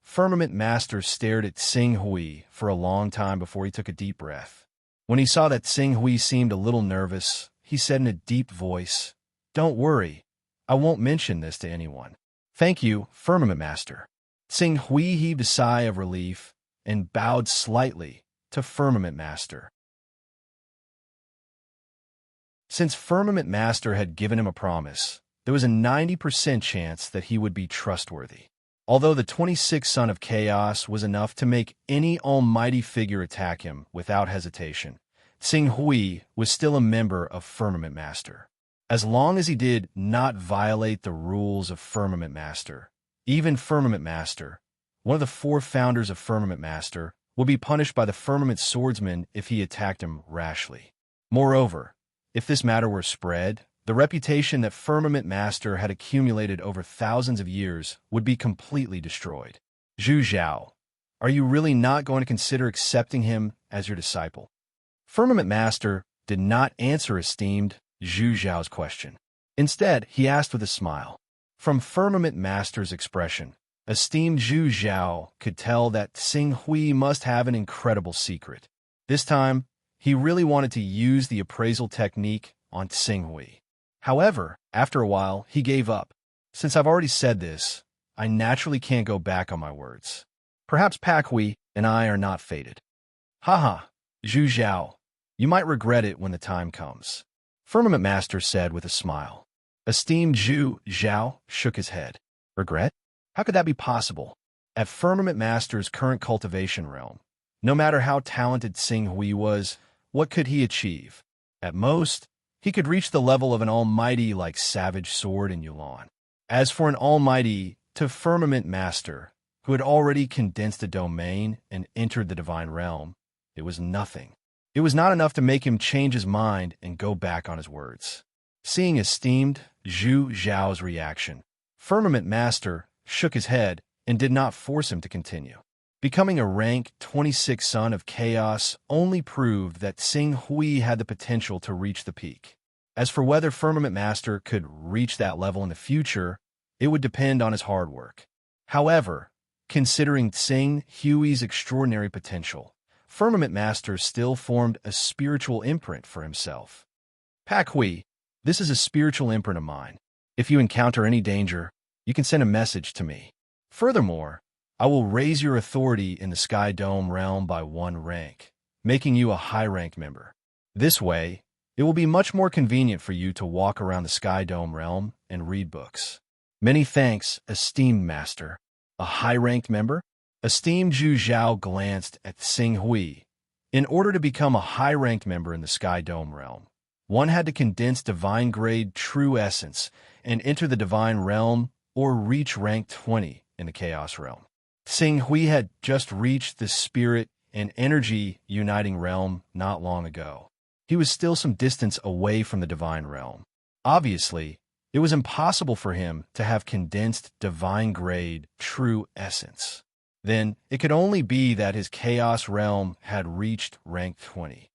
Firmament Master stared at Tsing Hui for a long time before he took a deep breath. When he saw that Tsing Hui seemed a little nervous, he said in a deep voice, "Don't worry, I won't mention this to anyone." "Thank you, Firmament Master." Tsing Hui heaved a sigh of relief and bowed slightly to Firmament Master. Since Firmament Master had given him a promise, there was a 90% chance that he would be trustworthy. Although the 26th Son of Chaos was enough to make any almighty figure attack him without hesitation, Tsing Hui was still a member of Firmament Master. As long as he did not violate the rules of Firmament Master, even Firmament Master, one of the 4 founders of Firmament Master, would be punished by the Firmament Swordsman if he attacked him rashly. Moreover, if this matter were spread, the reputation that Firmament Master had accumulated over thousands of years would be completely destroyed. Zhu Zhao, are you really not going to consider accepting him as your disciple? Firmament Master did not answer esteemed Zhu Zhao's question. Instead, he asked with a smile. From Firmament Master's expression, esteemed Zhu Zhao could tell that Tsing Hui must have an incredible secret. This time, he really wanted to use the appraisal technique on Tsing Hui. However, after a while, he gave up. Since I've already said this, I naturally can't go back on my words. Perhaps Pak Hui and I are not fated. Haha, Zhu Zhao, you might regret it when the time comes, Firmament Master said with a smile. Esteemed Zhu Zhao shook his head. Regret? How could that be possible? At Firmament Master's current cultivation realm, no matter how talented Tsing Hui was, what could he achieve? At most, he could reach the level of an almighty like Savage Sword in Yuan. As for an almighty to Firmament Master, who had already condensed a domain and entered the divine realm, it was nothing. It was not enough to make him change his mind and go back on his words. Seeing esteemed Zhu Zhao's reaction, Firmament Master shook his head and did not force him to continue. Becoming a rank 26 Son of Chaos only proved that Tsing Hui had the potential to reach the peak. As for whether Firmament Master could reach that level in the future, it would depend on his hard work. However, considering Tsing Hui's extraordinary potential, Firmament Master still formed a spiritual imprint for himself. Pak Hui, this is a spiritual imprint of mine. If you encounter any danger, you can send a message to me. Furthermore, I will raise your authority in the Sky Dome realm by 1 rank, making you a high-rank member. This way, it will be much more convenient for you to walk around the Sky Dome realm and read books. Many thanks, esteemed Master. A high-ranked member? Esteemed Zhu Zhao glanced at Tsing Hui. In order to become a high-ranked member in the Sky Dome realm, one had to condense divine-grade true essence and enter the divine realm or reach rank 20 in the Chaos realm. Tsing Hui had just reached the spirit and energy uniting realm not long ago. He was still some distance away from the divine realm. Obviously, it was impossible for him to have condensed divine-grade true essence. Then it could only be that his Chaos realm had reached rank 20.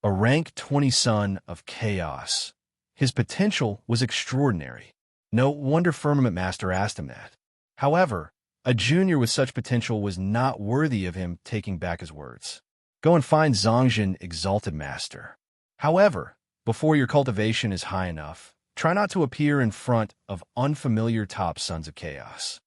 A rank 20 Son of Chaos. His potential was extraordinary. No wonder Firmament Master asked him that. However, a junior with such potential was not worthy of him taking back his words. Go and find Zongjin Exalted Master. However, before your cultivation is high enough, try not to appear in front of unfamiliar top Sons of Chaos.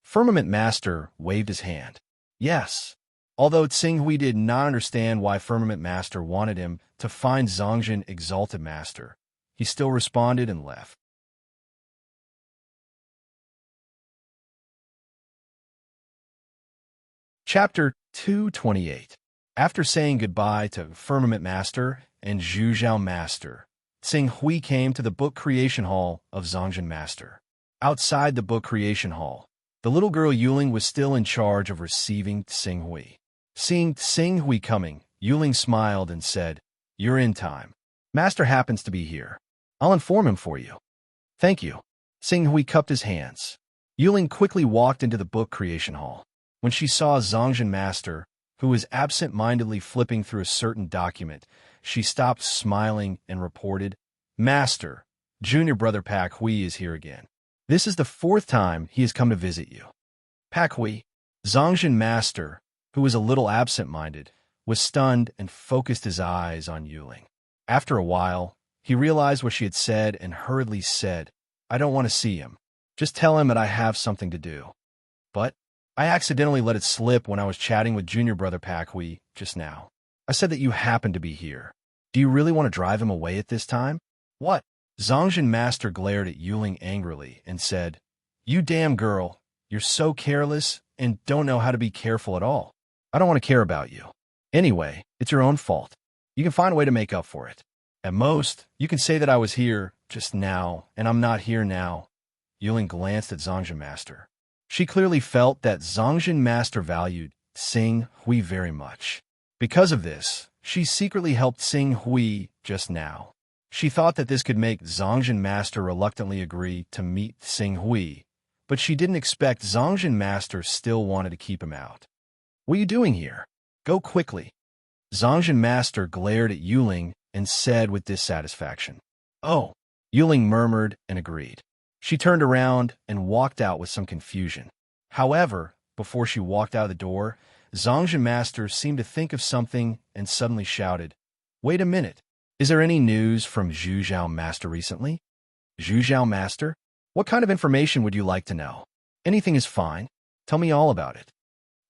Firmament Master waved his hand. Yes. Although Tsing Hui did not understand why Firmament Master wanted him to find Zongjin Exalted Master, he still responded and left. Chapter 228. After saying goodbye to Firmament Master and Zhuzhao Master, Tsing Hui came to the book creation hall of Zhongzhen Master. Outside the book creation hall, the little girl Yuling was still in charge of receiving Tsing Hui. Seeing Tsing Hui coming, Yuling smiled and said, "You're in time. Master happens to be here. I'll inform him for you." "Thank you." Tsing Hui cupped his hands. Yuling quickly walked into the book creation hall. When she saw Zhongzhen Master, who was absent-mindedly flipping through a certain document, she stopped smiling and reported, "Master, junior brother Pak Hui is here again. This is the 4th time he has come to visit you." Pak Hui, Zhongzhen Master, who was a little absent-minded, was stunned and focused his eyes on Yuling. After a while, he realized what she had said and hurriedly said, "I don't want to see him. Just tell him that I have something to do. But I accidentally let it slip when I was chatting with junior brother Pak Hui just now. I said that you happened to be here. Do you really want to drive him away at this time?" "What?" Zhongzhen Master glared at Yuling angrily and said, "You damn girl, you're so careless and don't know how to be careful at all. I don't want to care about you. Anyway, it's your own fault. You can find a way to make up for it. At most, you can say that I was here just now and I'm not here now." Yuling glanced at Zhongzhen Master. She clearly felt that Zhongzhen Master valued Tsing Hui very much. Because of this, she secretly helped Tsing Hui just now. She thought that this could make Zhongzhen Master reluctantly agree to meet Tsing Hui, but she didn't expect Zhongzhen Master still wanted to keep him out. "What are you doing here? Go quickly." Zhongzhen Master glared at Yuling and said with dissatisfaction, "Oh." Yuling murmured and agreed. She turned around and walked out with some confusion. However, before she walked out of the door, Zhongzhen Master seemed to think of something and suddenly shouted, "Wait a minute. Is there any news from Zhuzhao Master recently?" "Zhuzhao Master? What kind of information would you like to know?" "Anything is fine. Tell me all about it."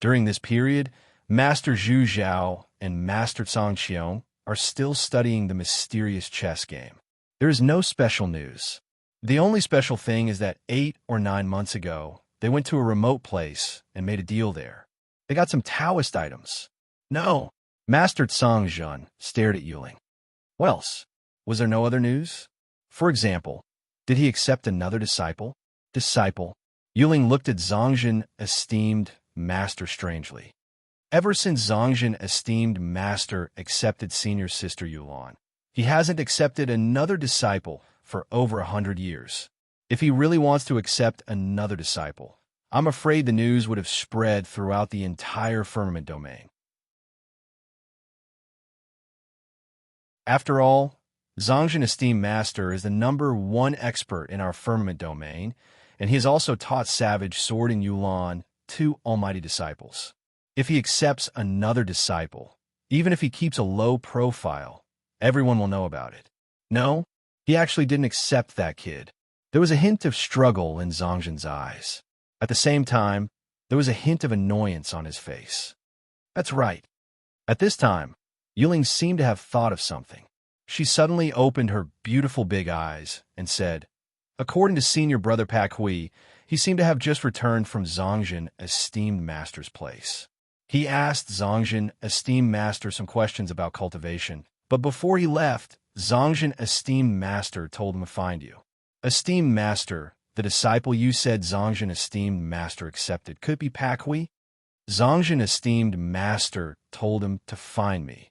During this period, Master Zhuzhao and Master Cangqiong are still studying the mysterious chess game. There is no special news. The only special thing is that 8 or 9 months ago, they went to a remote place and made a deal there. They got some Taoist items. "No." Master Cangqiong stared at Yuling. "What else? Was there no other news? For example, did he accept another disciple?" "Disciple?" Yuling looked at Zhongzhen Esteemed Master strangely. Ever since Zhongzhen Esteemed Master accepted senior sister Yulan, he hasn't accepted another disciple for over 100 years. If he really wants to accept another disciple, I'm afraid the news would have spread throughout the entire firmament domain. After all, Zhongzhen Esteemed Master is the #1 expert in our firmament domain, and he has also taught Savage, Sword, and Yulan 2 almighty disciples. If he accepts another disciple, even if he keeps a low profile, everyone will know about it. No, he actually didn't accept that kid. There was a hint of struggle in Zhongzhen's eyes. At the same time, there was a hint of annoyance on his face. That's right. At this time, Yuling seemed to have thought of something. She suddenly opened her beautiful big eyes and said, "According to senior brother Pak Hui, he seemed to have just returned from Zhongzhen Esteemed Master's place. He asked Zhongzhen Esteemed Master some questions about cultivation, but before he left, Zhongzhen Esteemed Master told him to find you. Esteemed Master, the disciple you said Zhongzhen Esteemed Master accepted could be Pak Hui? Zhongzhen Esteemed Master told him to find me."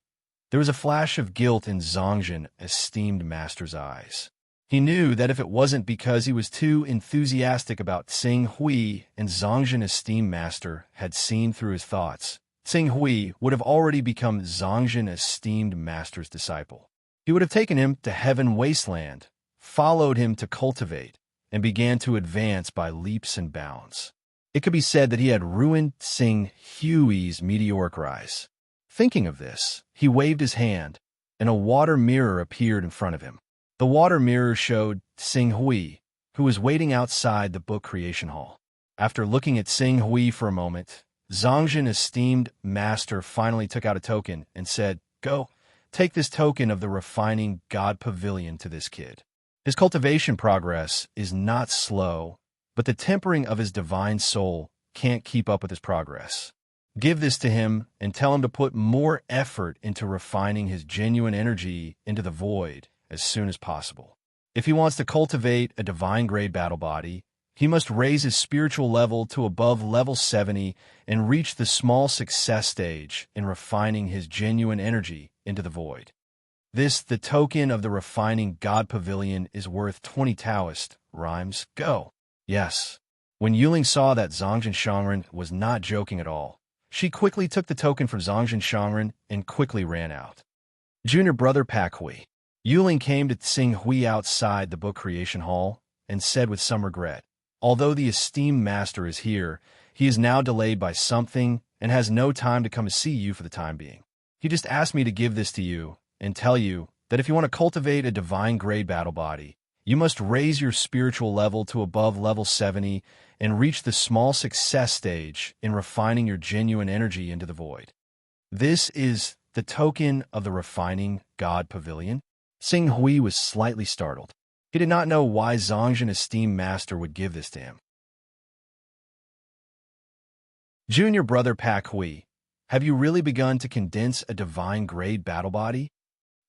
There was a flash of guilt in Zhongzhen Esteemed Master's eyes. He knew that if it wasn't because he was too enthusiastic about Tsing Hui and Zhongzhen Esteemed Master had seen through his thoughts, Tsing Hui would have already become Zhongzhen Esteemed Master's disciple. He would have taken him to Heaven Wasteland, followed him to cultivate, and began to advance by leaps and bounds. It could be said that he had ruined Tsing Hui's meteoric rise. Thinking of this, he waved his hand, and a water mirror appeared in front of him. The water mirror showed Tsing Hui, who was waiting outside the book creation hall. After looking at Tsing Hui for a moment, Zhongzhen Esteemed Master finally took out a token and said, "Go, take this token of the refining God Pavilion to this kid. His cultivation progress is not slow, but the tempering of his divine soul can't keep up with his progress. Give this to him and tell him to put more effort into refining his genuine energy into the void as soon as possible. If he wants to cultivate a divine-grade battle body, he must raise his spiritual level to above level 70 and reach the small success stage in refining his genuine energy into the void. This, the token of the refining God Pavilion, is worth 20 Taoist rhymes. Go. Yes. When Yuling saw that Zongjin Shangren was not joking at all, she quickly took the token from Zongjin Shangren and quickly ran out. Junior brother Pak Hui. Yuling came to Tsing Hui outside the book creation hall and said with some regret, "Although the esteemed master is here, he is now delayed by something and has no time to come to see you for the time being. He just asked me to give this to you and tell you that if you want to cultivate a divine-grade battle body, you must raise your spiritual level to above level 70 and reach the small success stage in refining your genuine energy into the void. This is the token of the refining God Pavilion." Tsing Hui was slightly startled. He did not know why Zongjin esteemed master would give this to him. Junior brother Pak Hui, have you really begun to condense a divine-grade battle body?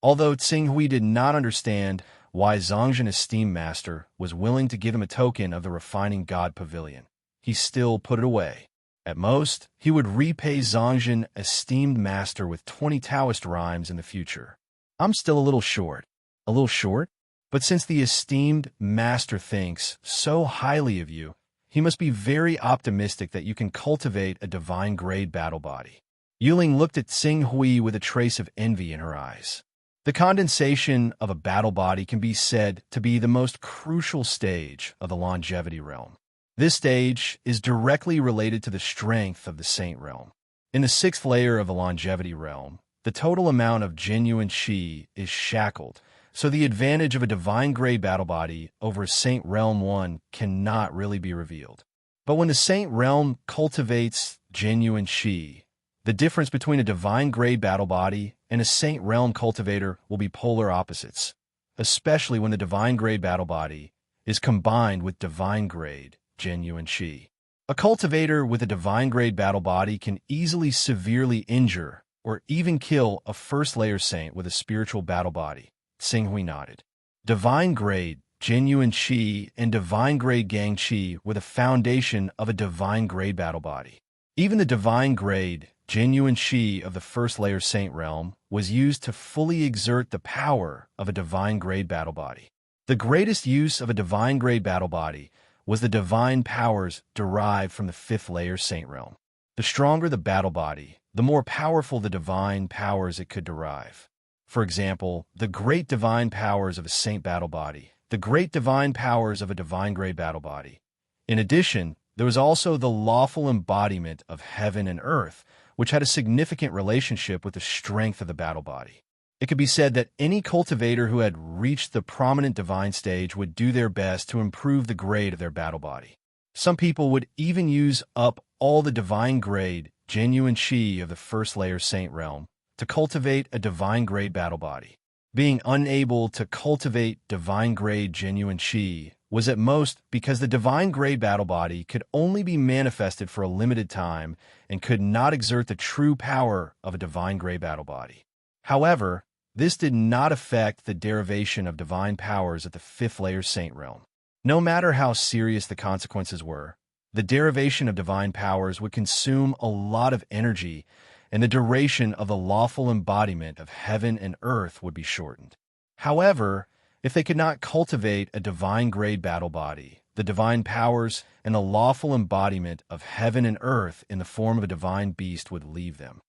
Although Tsing Hui did not understand why Zongjin esteemed master was willing to give him a token of the refining God Pavilion, he still put it away. At most, he would repay Zongjin esteemed master with 20 Taoist rhymes in the future. I'm still a little short. A little short? But since the esteemed master thinks so highly of you, he must be very optimistic that you can cultivate a divine-grade battle body. Yuling looked at Tsing Hui with a trace of envy in her eyes. The condensation of a battle body can be said to be the most crucial stage of the longevity realm. This stage is directly related to the strength of the saint realm. In the 6th layer of the longevity realm, the total amount of genuine Qi is shackled, so the advantage of a divine-grade battle body over a Saint Realm 1 cannot really be revealed. But when the Saint Realm cultivates genuine Qi, the difference between a divine-grade battle body and a Saint Realm cultivator will be polar opposites, especially when the divine-grade battle body is combined with divine-grade genuine Qi. A cultivator with a divine-grade battle body can easily severely injure or even kill a first-layer saint with a spiritual battle body. Tsing Hui nodded. Divine-grade, genuine Qi, and divine-grade Gang Qi were the foundation of a divine-grade battle body. Even the divine-grade, genuine Qi of the first-layer saint realm was used to fully exert the power of a divine-grade battle body. The greatest use of a divine-grade battle body was the divine powers derived from the 5th-layer saint realm. The stronger the battle body, the more powerful the divine powers it could derive. For example, the great divine powers of a saint battle body, the great divine powers of a divine-grade battle body. In addition, there was also the lawful embodiment of heaven and earth, which had a significant relationship with the strength of the battle body. It could be said that any cultivator who had reached the prominent divine stage would do their best to improve the grade of their battle body. Some people would even use up all the divine-grade, genuine Qi of the first-layer saint realm to cultivate a divine-grade battle body. Being unable to cultivate divine-grade genuine Qi was at most because the divine-grade battle body could only be manifested for a limited time and could not exert the true power of a divine-grade battle body. However, this did not affect the derivation of divine powers at the 5th-layer saint realm. No matter how serious the consequences were, the derivation of divine powers would consume a lot of energy, and the duration of the lawful embodiment of heaven and earth would be shortened. However, if they could not cultivate a divine-grade battle body, the divine powers and the lawful embodiment of heaven and earth in the form of a divine beast would leave them.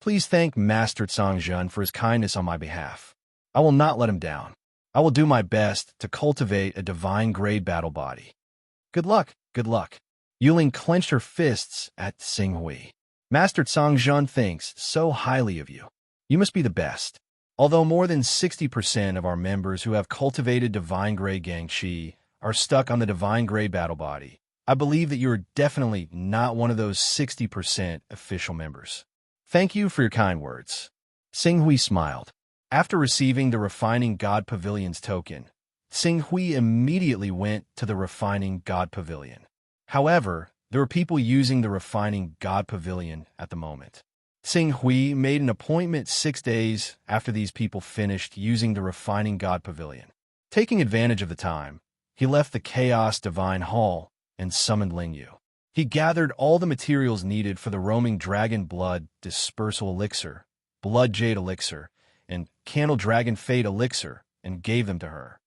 Please thank Master Zongjin for his kindness on my behalf. I will not let him down. I will do my best to cultivate a divine-grade battle body. Good luck, good luck. Yuling clenched her fists at Tsing Hui. Master Zongjin thinks so highly of you. You must be the best. Although more than 60% of our members who have cultivated divine-grade Gang Qi are stuck on the divine-grade battle body, I believe that you are definitely not one of those 60% official members. Thank you for your kind words. Tsing Hui smiled. After receiving the Refining God Pavilion's token, Tsing Hui immediately went to the Refining God Pavilion. However, there were people using the refining God Pavilion at the moment. Xing Hui made an appointment 6 days after these people finished using the refining God Pavilion. Taking advantage of the time, he left the Chaos Divine Hall and summoned Lingyu. He gathered all the materials needed for the roaming dragon blood dispersal elixir, blood jade elixir, and candle dragon fate elixir and gave them to her.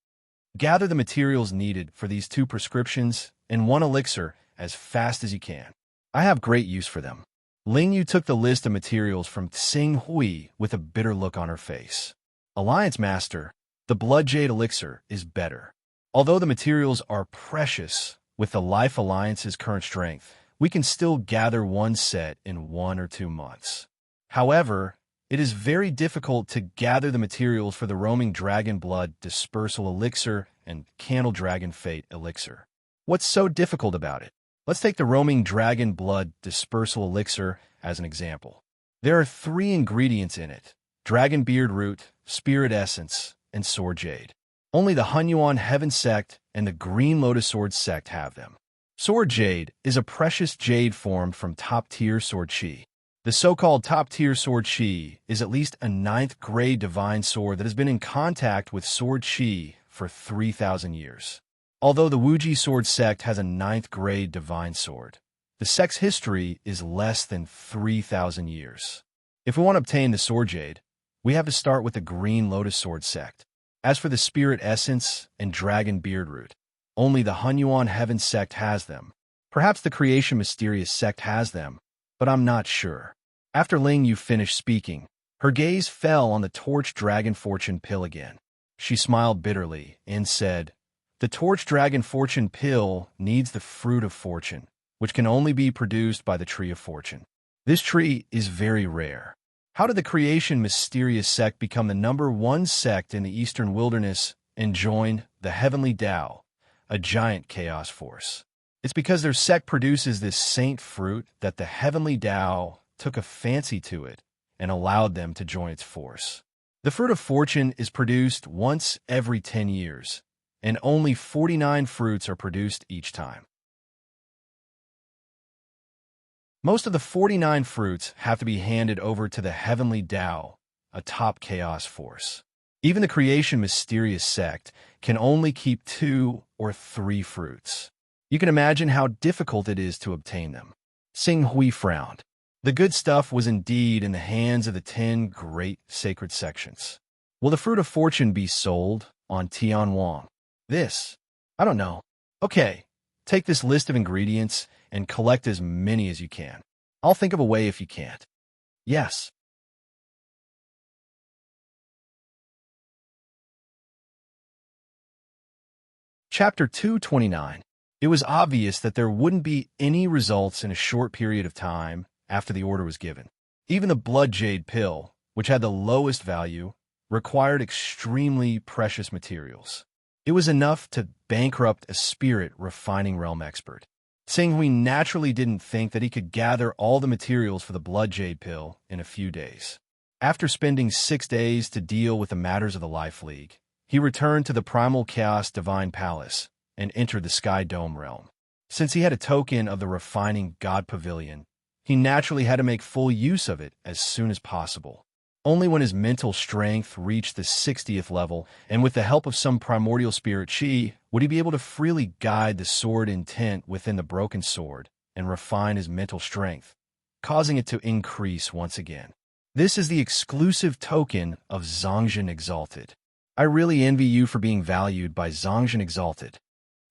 Gather the materials needed for these 2 prescriptions and 1 elixir as fast as you can. I have great use for them. Lingyu took the list of materials from Xing Hui with a bitter look on her face. Alliance Master, the blood jade elixir is better. Although the materials are precious, with the Life Alliance's current strength, we can still gather 1 set in 1 or 2 months. However, it is very difficult to gather the materials for the roaming dragon blood dispersal elixir and candle dragon fate elixir. What's so difficult about it? Let's take the roaming dragon blood dispersal elixir as an example. There are 3 ingredients in it: dragon beard root, spirit essence, and sword jade. Only the Hunyuan Heaven sect and the Green Lotus Sword sect have them. Sword jade is a precious jade formed from top-tier sword chi. The so-called top-tier sword chi is at least a 9th grade divine sword that has been in contact with sword chi for 3,000 years. Although the Wuji sword sect has a 9th grade divine sword, the sect's history is less than 3,000 years. If we want to obtain the sword jade, we have to start with the Green Lotus Sword sect. As for the spirit essence and dragon beard root, only the Hunyuan Heaven sect has them. Perhaps the Creation Mysterious sect has them, but I'm not sure. After Lingyu finished speaking, her gaze fell on the Torch Dragon Fortune pill again. She smiled bitterly and said, "The Torch Dragon Fortune pill needs the fruit of fortune, which can only be produced by the Tree of Fortune. This tree is very rare. How did the Creation Mysterious sect become the #1 sect in the Eastern Wilderness and join the Heavenly Tao, a giant chaos force? It's because their sect produces this saint fruit that the Heavenly Tao took a fancy to it and allowed them to join its force. The fruit of fortune is produced once every 10 years, and only 49 fruits are produced each time. Most of the 49 fruits have to be handed over to the Heavenly Tao, a top chaos force. Even the Creation Mysterious sect can only keep 2 or 3 fruits. You can imagine how difficult it is to obtain them." Xing Hui frowned. The good stuff was indeed in the hands of the 10 great sacred sections. Will the fruit of fortune be sold on Tianwang? I don't know. Okay, take this list of ingredients and collect as many as you can. I'll think of a way if you can't. Yes. Chapter 229. It was obvious that there wouldn't be any results in a short period of time after the order was given. Even the blood jade pill, which had the lowest value, required extremely precious materials. It was enough to bankrupt a spirit refining realm expert. Xing Hui naturally didn't think that he could gather all the materials for the blood jade pill in a few days. After spending 6 days to deal with the matters of the Life League, he returned to the Primal Chaos Divine Palace and entered the Sky Dome realm. Since he had a token of the Refining God Pavilion, he naturally had to make full use of it as soon as possible. Only when his mental strength reached the 60th level, and with the help of some primordial spirit chi, would he be able to freely guide the sword intent within the broken sword and refine his mental strength, causing it to increase once again. This is the exclusive token of Zongjin Exalted. I really envy you for being valued by Zongjin Exalted.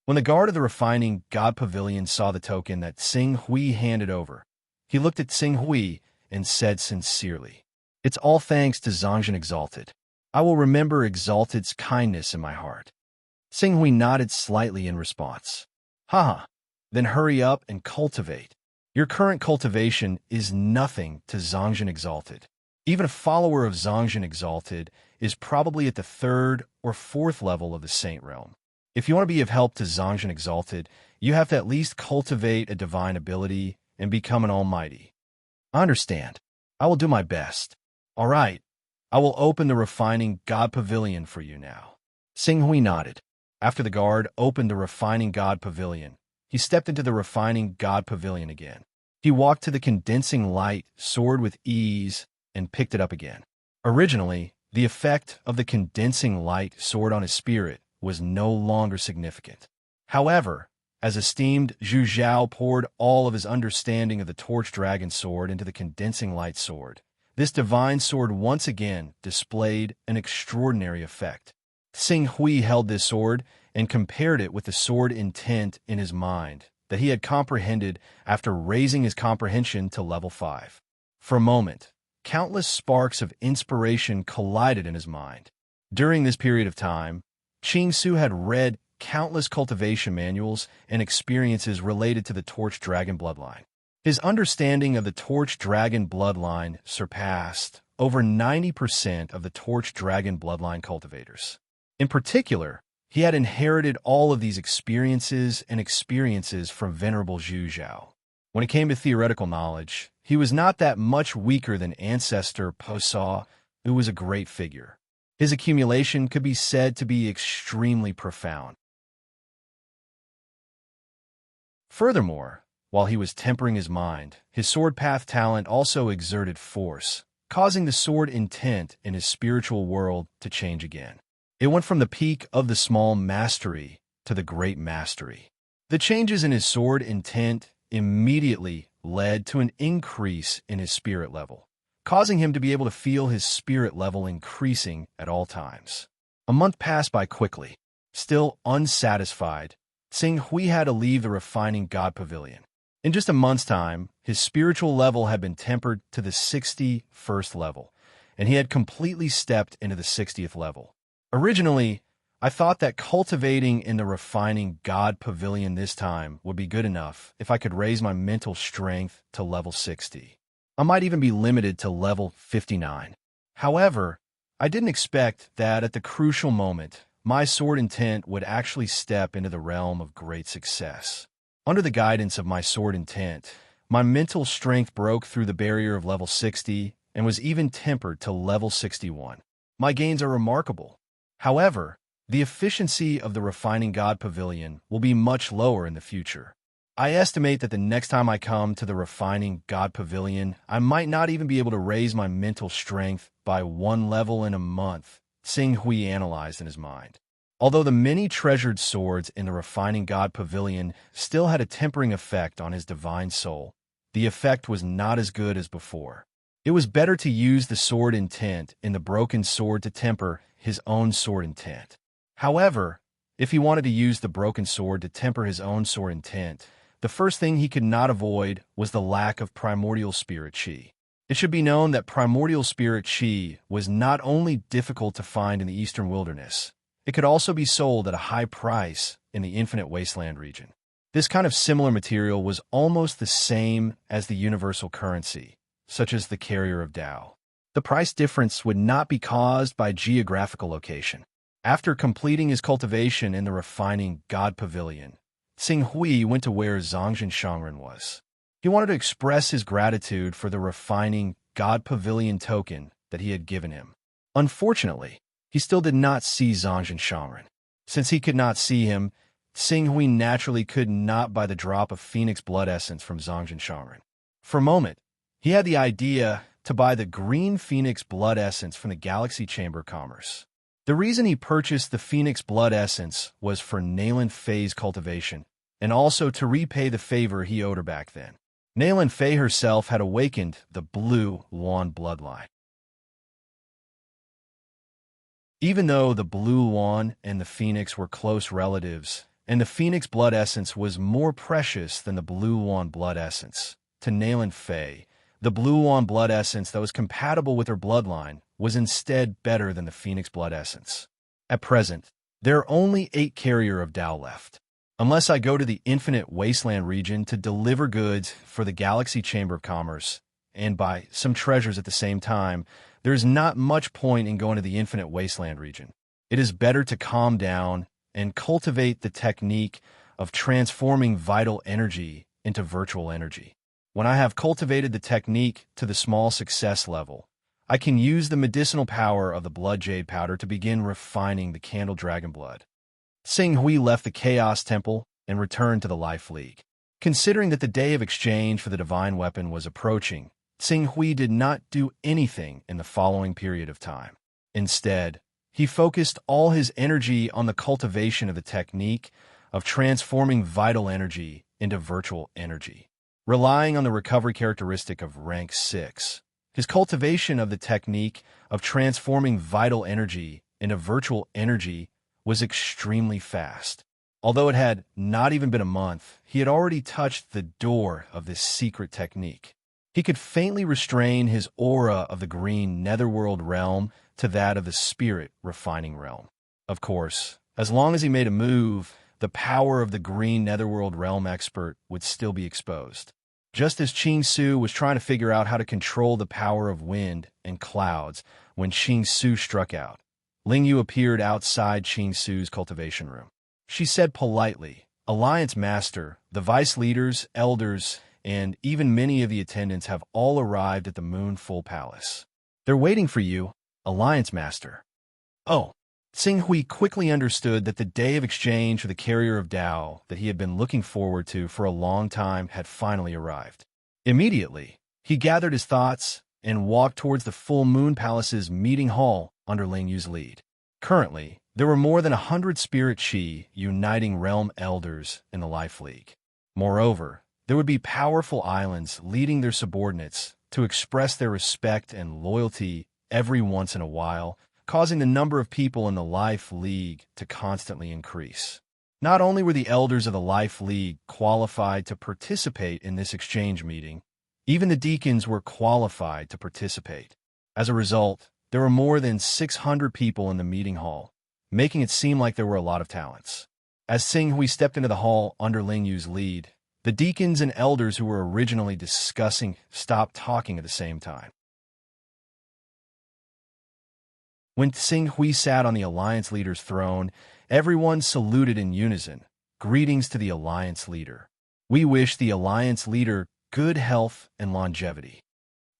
When the guard of the Refining God Pavilion saw the token that Xing Hui handed over, he looked at Xing Hui and said sincerely, "It's all thanks to Zongjin Exalted. I will remember Exalted's kindness in my heart." Xing Hui nodded slightly in response. Haha, then hurry up and cultivate. Your current cultivation is nothing to Zongjin Exalted. Even a follower of Zongjin Exalted is probably at the 3rd or 4th level of the Saint Realm. If you want to be of help to Zongjin Exalted, you have to at least cultivate a divine ability and become an almighty. I understand. I will do my best. All right, I will open the Refining God Pavilion for you now. Xing Hui nodded. After the guard opened the Refining God Pavilion, he stepped into the refining God Pavilion again. He walked to the condensing light sword with ease and picked it up again. Originally, the effect of the condensing light sword on his spirit was no longer significant. However, as esteemed Zhu Zhao poured all of his understanding of the torch dragon sword into the condensing light sword, this divine sword once again displayed an extraordinary effect. Xing Hui held this sword and compared it with the sword intent in his mind that he had comprehended after raising his comprehension to level 5. For a moment, countless sparks of inspiration collided in his mind. During this period of time, Qing Su had read countless cultivation manuals and experiences related to the Torch Dragon bloodline. His understanding of the Torch Dragon bloodline surpassed over 90% of the Torch Dragon bloodline cultivators. In particular, he had inherited all of these experiences from Venerable Zhu Zhao. When it came to theoretical knowledge, he was not that much weaker than Ancestor Po Sa, who was a great figure. His accumulation could be said to be extremely profound. Furthermore, while he was tempering his mind, his sword path talent also exerted force, causing the sword intent in his spiritual world to change again. It went from the peak of the small mastery to the great mastery. The changes in his sword intent immediately led to an increase in his spirit level, causing him to be able to feel his spirit level increasing at all times. A month passed by quickly. Still unsatisfied, Xing Hui had to leave the refining God Pavilion. In just a month's time, his spiritual level had been tempered to the 61st level, and he had completely stepped into the 60th level. Originally, I thought that cultivating in the refining God Pavilion this time would be good enough if I could raise my mental strength to level 60. I might even be limited to level 59. However, I didn't expect that at the crucial moment, my sword intent would actually step into the realm of great success. Under the guidance of my sword intent, my mental strength broke through the barrier of level 60 and was even tempered to level 61. My gains are remarkable. However, the efficiency of the Refining God Pavilion will be much lower in the future. I estimate that the next time I come to the Refining God Pavilion, I might not even be able to raise my mental strength by 1 level in a month, Xing Hui analyzed in his mind. Although the many treasured swords in the Refining God Pavilion still had a tempering effect on his divine soul, the effect was not as good as before. It was better to use the sword intent in the broken sword to temper his own sword intent. However, if he wanted to use the broken sword to temper his own sword intent, the first thing he could not avoid was the lack of primordial spirit chi. It should be known that primordial spirit chi was not only difficult to find in the eastern wilderness, it could also be sold at a high price in the infinite wasteland region. This kind of similar material was almost the same as the universal currency, such as the carrier of Tao. The price difference would not be caused by geographical location. After completing his cultivation in the refining God Pavilion, Xing Hui went to where Zhongjin Shangren was. He wanted to express his gratitude for the refining God Pavilion token that he had given him. Unfortunately, he still did not see Zhongjin Shangren. Since he could not see him, Xing Hui naturally could not buy the drop of Phoenix blood essence from Zhongjin Shangren. For a moment, he had the idea to buy the green Phoenix blood essence from the Galaxy Chamber of Commerce. The reason he purchased the Phoenix blood essence was for Nayland Fei's cultivation, and also to repay the favor he owed her back then. Nayland Fei herself had awakened the Blue Luan bloodline. Even though the Blue Luan and the Phoenix were close relatives, and the Phoenix blood essence was more precious than the Blue Luan blood essence, to Nayland Fei, the Blue Luan blood essence that was compatible with her bloodline was instead better than the Phoenix blood essence. At present, there are only 8 carrier of Tao left. Unless I go to the infinite wasteland region to deliver goods for the Galaxy Chamber of Commerce and buy some treasures at the same time, there is not much point in going to the infinite wasteland region. It is better to calm down and cultivate the technique of transforming vital energy into virtual energy. When I have cultivated the technique to the small success level, I can use the medicinal power of the blood jade powder to begin refining the candle dragon blood. Xing Hui left the Chaos Temple and returned to the Life League. Considering that the day of exchange for the divine weapon was approaching, Xing Hui did not do anything in the following period of time. Instead, he focused all his energy on the cultivation of the technique of transforming vital energy into virtual energy. Relying on the recovery characteristic of rank 6, his cultivation of the technique of transforming vital energy into virtual energy was extremely fast. Although it had not even been a month, he had already touched the door of this secret technique. He could faintly restrain his aura of the green netherworld realm to that of the spirit refining realm. Of course, as long as he made a move, the power of the green netherworld realm expert would still be exposed. Just as Qing Su was trying to figure out how to control the power of wind and clouds when Qing Su struck out, Ling Yu appeared outside Qing Su's cultivation room. She said politely, "Alliance Master, the vice leaders, elders, and even many of the attendants have all arrived at the Moonful Palace. They're waiting for you, Alliance Master." Oh. Xing Hui quickly understood that the day of exchange for the carrier of Tao that he had been looking forward to for a long time had finally arrived. Immediately, he gathered his thoughts and walked towards the Full Moon Palace's meeting hall under Ling Yu's lead. Currently, there were more than 100 Spirit Qi uniting realm elders in the Life League. Moreover, there would be powerful islands leading their subordinates to express their respect and loyalty every once in a while, causing the number of people in the Life League to constantly increase. Not only were the elders of the Life League qualified to participate in this exchange meeting, even the deacons were qualified to participate. As a result, there were more than 600 people in the meeting hall, making it seem like there were a lot of talents. As Xing Hui stepped into the hall under Ling Yu's lead, the deacons and elders who were originally discussing stopped talking at the same time. When Xing Hui sat on the Alliance leader's throne, everyone saluted in unison. "Greetings to the Alliance leader. We wish the Alliance leader good health and longevity.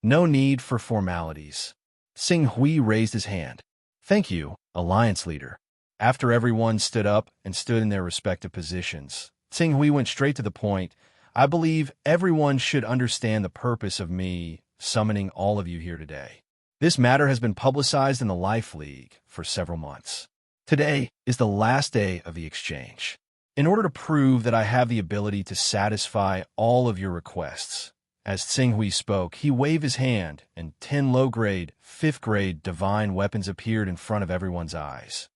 No need for formalities." Xing Hui raised his hand. "Thank you, Alliance leader." After everyone stood up and stood in their respective positions, Xing Hui went straight to the point. "I believe everyone should understand the purpose of me summoning all of you here today. This matter has been publicized in the Life League for several months. Today is the last day of the exchange. In order to prove that I have the ability to satisfy all of your requests." As Xing Hui spoke, he waved his hand, and 10 low-grade, 5th-grade divine weapons appeared in front of everyone's eyes.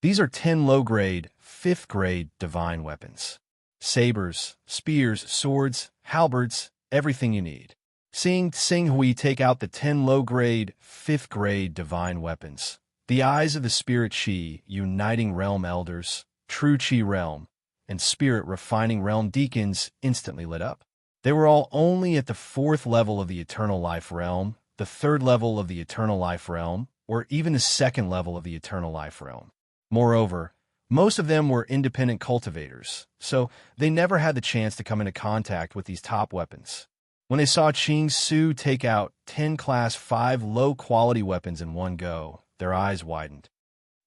These are 10 low-grade, 5th-grade divine weapons. Sabers, spears, swords, halberds, everything you need. Seeing Xing Hui take out the 10 low-grade, 5th-grade divine weapons, the eyes of the Spirit Qi uniting realm elders, True Qi realm, and Spirit refining realm deacons instantly lit up. They were all only at the 4th level of the Eternal Life realm, the 3rd level of the Eternal Life realm, or even the 2nd level of the Eternal Life realm. Moreover, most of them were independent cultivators, so they never had the chance to come into contact with these top weapons. When they saw Qing Su take out 10 Class 5 low-quality weapons in one go, their eyes widened.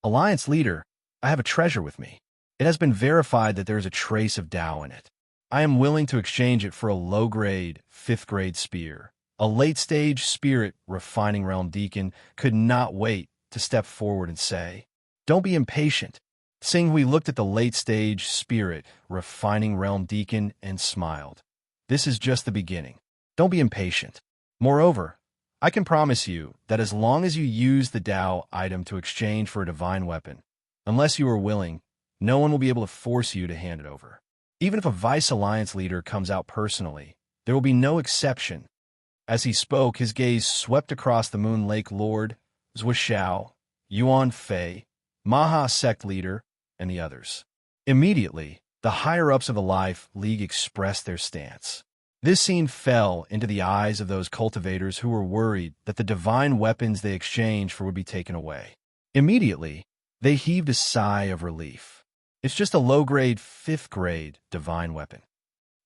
"Alliance leader, I have a treasure with me. It has been verified that there is a trace of Tao in it. I am willing to exchange it for a low-grade, 5th-grade spear." A late-stage spirit refining realm deacon could not wait to step forward and say, "Don't be impatient." Xing Hui looked at the late-stage spirit refining realm deacon and smiled. "This is just the beginning. Don't be impatient. Moreover, I can promise you that as long as you use the Tao item to exchange for a divine weapon, unless you are willing, no one will be able to force you to hand it over. Even if a Vice Alliance leader comes out personally, there will be no exception." As he spoke, his gaze swept across the Moon Lake Lord, Zhou Xiao, Yuan Fei, Maha Sect leader, and the others. Immediately, the higher-ups of the Life League expressed their stance. This scene fell into the eyes of those cultivators who were worried that the divine weapons they exchanged for would be taken away. Immediately, they heaved a sigh of relief. "It's just a low-grade, 5th-grade divine weapon."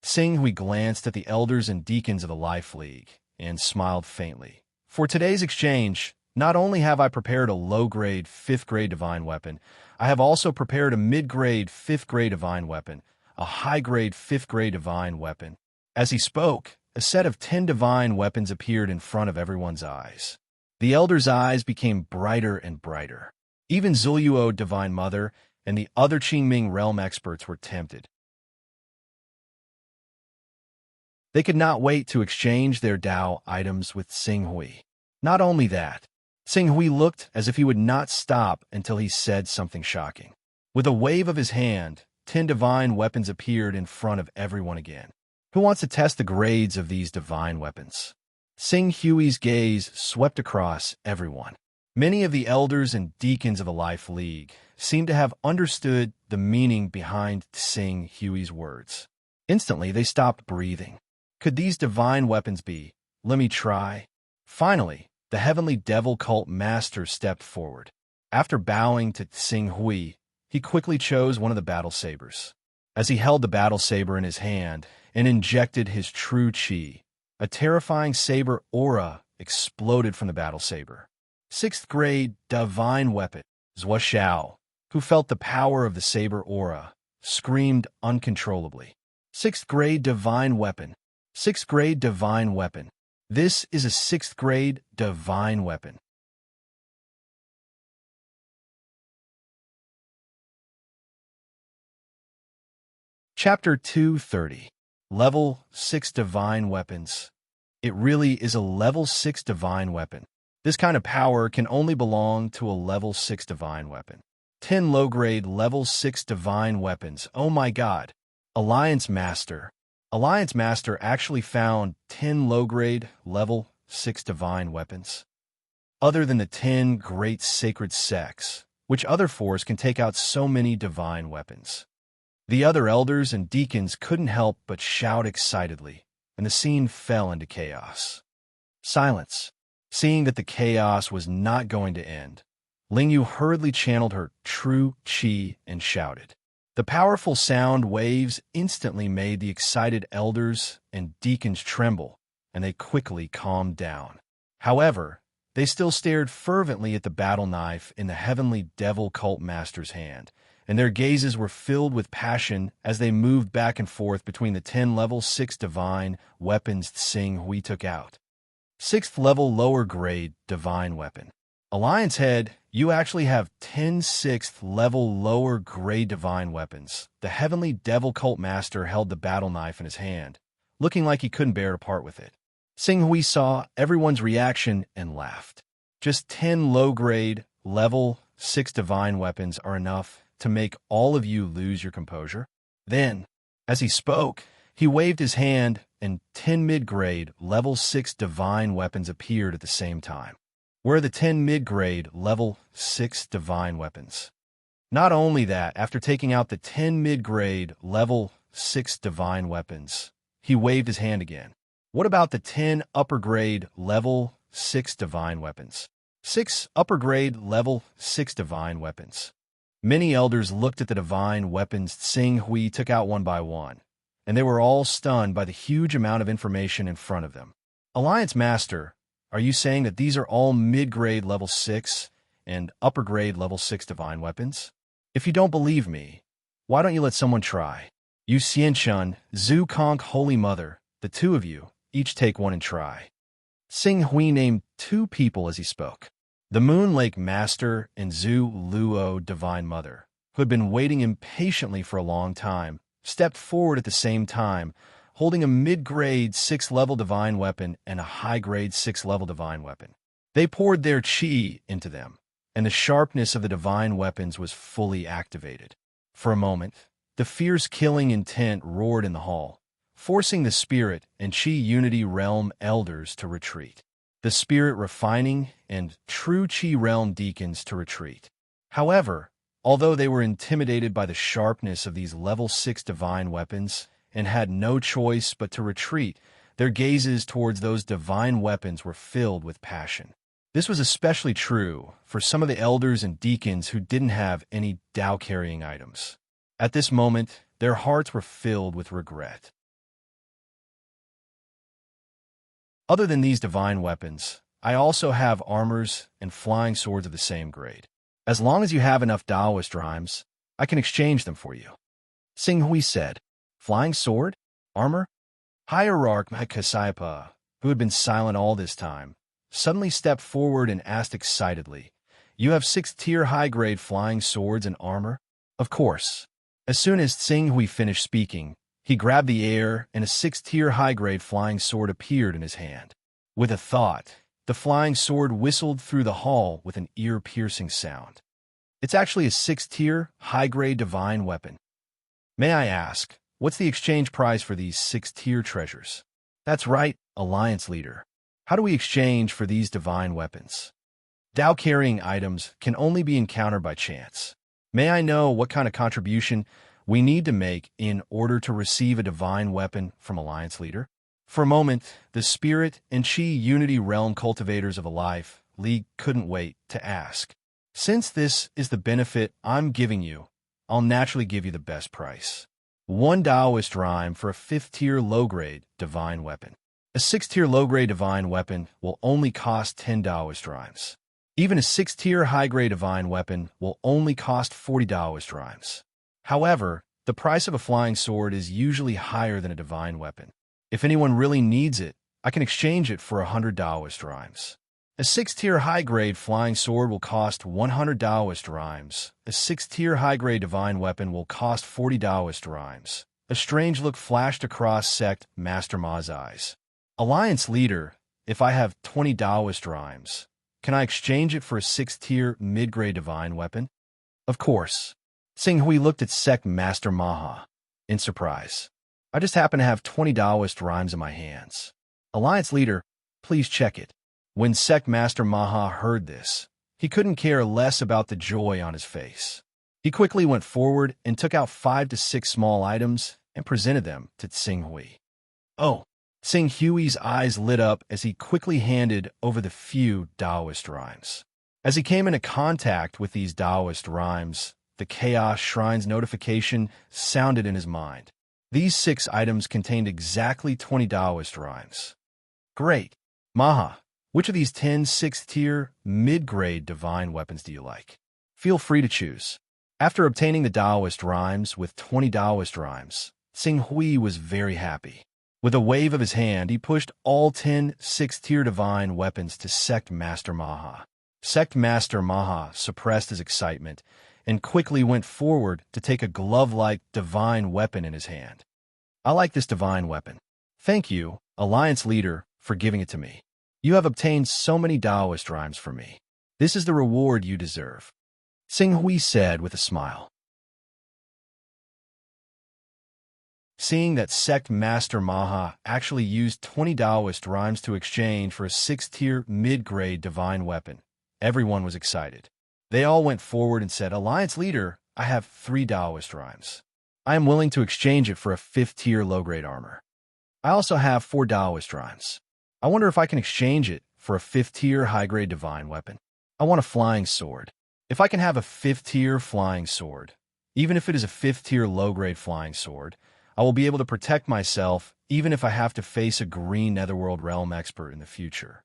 Xing Hui glanced at the elders and deacons of the Life League and smiled faintly. "For today's exchange, not only have I prepared a low-grade, 5th-grade divine weapon, I have also prepared a mid-grade, 5th-grade divine weapon. a high-grade 5th-grade divine weapon. As he spoke, a set of 10 divine weapons appeared in front of everyone's eyes. The elders' eyes became brighter and brighter. Even Zuluo, Divine Mother, and the other Qingming realm experts were tempted. They could not wait to exchange their Dao items with Xinghui. Not only that, Xinghui looked as if he would not stop until he said something shocking. With a wave of his hand, 10 divine weapons appeared in front of everyone again. Who wants to test the grades of these divine weapons? Xinghui's gaze swept across everyone. Many of the elders and deacons of the Life League seemed to have understood the meaning behind Xinghui's words. Instantly, they stopped breathing. Could these divine weapons be? Let me try. Finally, the heavenly devil cult master stepped forward. After bowing to Xinghui, he quickly chose one of the battle sabers. As he held the battle saber in his hand and injected his true qi, a terrifying saber aura exploded from the battle saber. 6th-grade divine weapon. Zhua Xiao, who felt the power of the saber aura, screamed uncontrollably. 6th-grade divine weapon. 6th-grade divine weapon. This is a 6th-grade divine weapon. Chapter 230. Level 6 Divine Weapons. It really is a level 6 divine weapon. This kind of power can only belong to a level 6 divine weapon. 10 low-grade level 6 divine weapons. Oh my god. Alliance Master. Alliance Master actually found 10 low-grade level 6 divine weapons. Other than the 10 great sacred sects, which other force can take out so many divine weapons? The other elders and deacons couldn't help but shout excitedly, and the scene fell into chaos. Silence. Seeing that the chaos was not going to end, Lingyu hurriedly channeled her true qi and shouted. The powerful sound waves instantly made the excited elders and deacons tremble, and they quickly calmed down. However, they still stared fervently at the battle knife in the heavenly devil cult master's hand, and their gazes were filled with passion as they moved back and forth between the 10 level 6 divine weapons Xinghui took out. 6th level lower grade divine weapon. Alliance Head, you actually have 10 6th level lower grade divine weapons. The heavenly devil cult master held the battle knife in his hand, looking like he couldn't bear to part with it. Xinghui saw everyone's reaction and laughed. Just 10 low grade level 6 divine weapons are enough to make all of you lose your composure? Then, as he spoke, he waved his hand and 10 mid-grade level 6 divine weapons appeared at the same time. Where are the 10 mid-grade level 6 divine weapons? Not only that, after taking out the 10 mid-grade level 6 divine weapons, he waved his hand again. What about the 10 upper-grade level 6 divine weapons? 6 upper-grade level 6 divine weapons. Many elders looked at the divine weapons Xinghui took out one by one, and they were all stunned by the huge amount of information in front of them. Alliance Master, are you saying that these are all mid-grade level 6 and upper-grade level 6 divine weapons? If you don't believe me, why don't you let someone try? You Xianshun, Zhu Kong Holy Mother, the two of you, each take one and try. Xinghui named 2 people as he spoke. The Moon Lake Master and Zhu Luo Divine Mother, who had been waiting impatiently for a long time, stepped forward at the same time, holding a mid-grade 6th-level divine weapon and a high-grade 6th-level divine weapon. They poured their qi into them, and the sharpness of the divine weapons was fully activated. For a moment, the fierce killing intent roared in the hall, forcing the spirit and qi unity realm elders to retreat. The spirit refining and true qi realm deacons to retreat. However, although they were intimidated by the sharpness of these level 6 divine weapons and had no choice but to retreat, their gazes towards those divine weapons were filled with passion. This was especially true for some of the elders and deacons who didn't have any Dao-carrying items. At this moment, their hearts were filled with regret. Other than these divine weapons, I also have armors and flying swords of the same grade. As long as you have enough Taoist rhymes, I can exchange them for you. Xinghui said. Flying sword? Armor? Hierarch Kasaipa, who had been silent all this time, suddenly stepped forward and asked excitedly, "You have 6th-tier high-grade flying swords and armor?" Of course. As soon as Tsing Hui finished speaking, he grabbed the air and a 6th-tier high-grade flying sword appeared in his hand. With a thought, the flying sword whistled through the hall with an ear-piercing sound. It's actually a 6th-tier, high-grade divine weapon. May I ask, what's the exchange price for these 6th-tier treasures? That's right, Alliance Leader. How do we exchange for these divine weapons? Dao-carrying items can only be encountered by chance. May I know what kind of contribution we need to make in order to receive a divine weapon from Alliance Leader? For a moment, the Spirit and Chi Unity Realm cultivators of a life League couldn't wait to ask. Since this is the benefit I'm giving you, I'll naturally give you the best price. 1 Taoist rhyme for a 5th-tier low-grade divine weapon. A 6th-tier low-grade divine weapon will only cost 10 Taoist rhymes. Even a 6th-tier high-grade divine weapon will only cost 40 Taoist rhymes. However, the price of a flying sword is usually higher than a divine weapon. If anyone really needs it, I can exchange it for 100 Taoist rhymes. A 6th-tier high-grade flying sword will cost 100 Taoist rhymes. A 6th-tier high-grade divine weapon will cost 40 Taoist rhymes. A strange look flashed across Sect Master Ma's eyes. Alliance Leader, if I have 20 Taoist rhymes, can I exchange it for a 6th-tier mid-grade divine weapon? Of course. Tsing Hui looked at Sect Master Maha in surprise. I just happen to have 20 Taoist rhymes in my hands. Alliance Leader, please check it. When Sect Master Maha heard this, he couldn't care less about the joy on his face. He quickly went forward and took out 5 to 6 small items and presented them to Tsing Hui. Oh! Tsing Hui's eyes lit up as he quickly handed over the few Taoist rhymes. As he came into contact with these Taoist rhymes, the Chaos Shrine's notification sounded in his mind. These 6 items contained exactly 20 Taoist rhymes. Great! Maha, which of these 10 6th-tier, mid-grade divine weapons do you like? Feel free to choose. After obtaining the Taoist rhymes with 20 Taoist rhymes, Tsing Hui was very happy. With a wave of his hand, he pushed all 10 6th-tier divine weapons to Sect Master Maha. Sect Master Maha suppressed his excitement and quickly went forward to take a glove-like divine weapon in his hand. I like this divine weapon. Thank you, Alliance Leader, for giving it to me. You have obtained so many Taoist rhymes for me. This is the reward you deserve. Tsing Hui said with a smile. Seeing that Sect Master Maha actually used 20 Taoist rhymes to exchange for a 6th-tier mid-grade divine weapon, everyone was excited. They all went forward and said, Alliance Leader, I have 3 Taoist rhymes. I am willing to exchange it for a 5th-tier low-grade armor. I also have 4 Taoist rhymes. I wonder if I can exchange it for a 5th-tier high-grade divine weapon. I want a flying sword. If I can have a 5th-tier flying sword, even if it is a 5th-tier low-grade flying sword, I will be able to protect myself even if I have to face a green Netherworld realm expert in the future.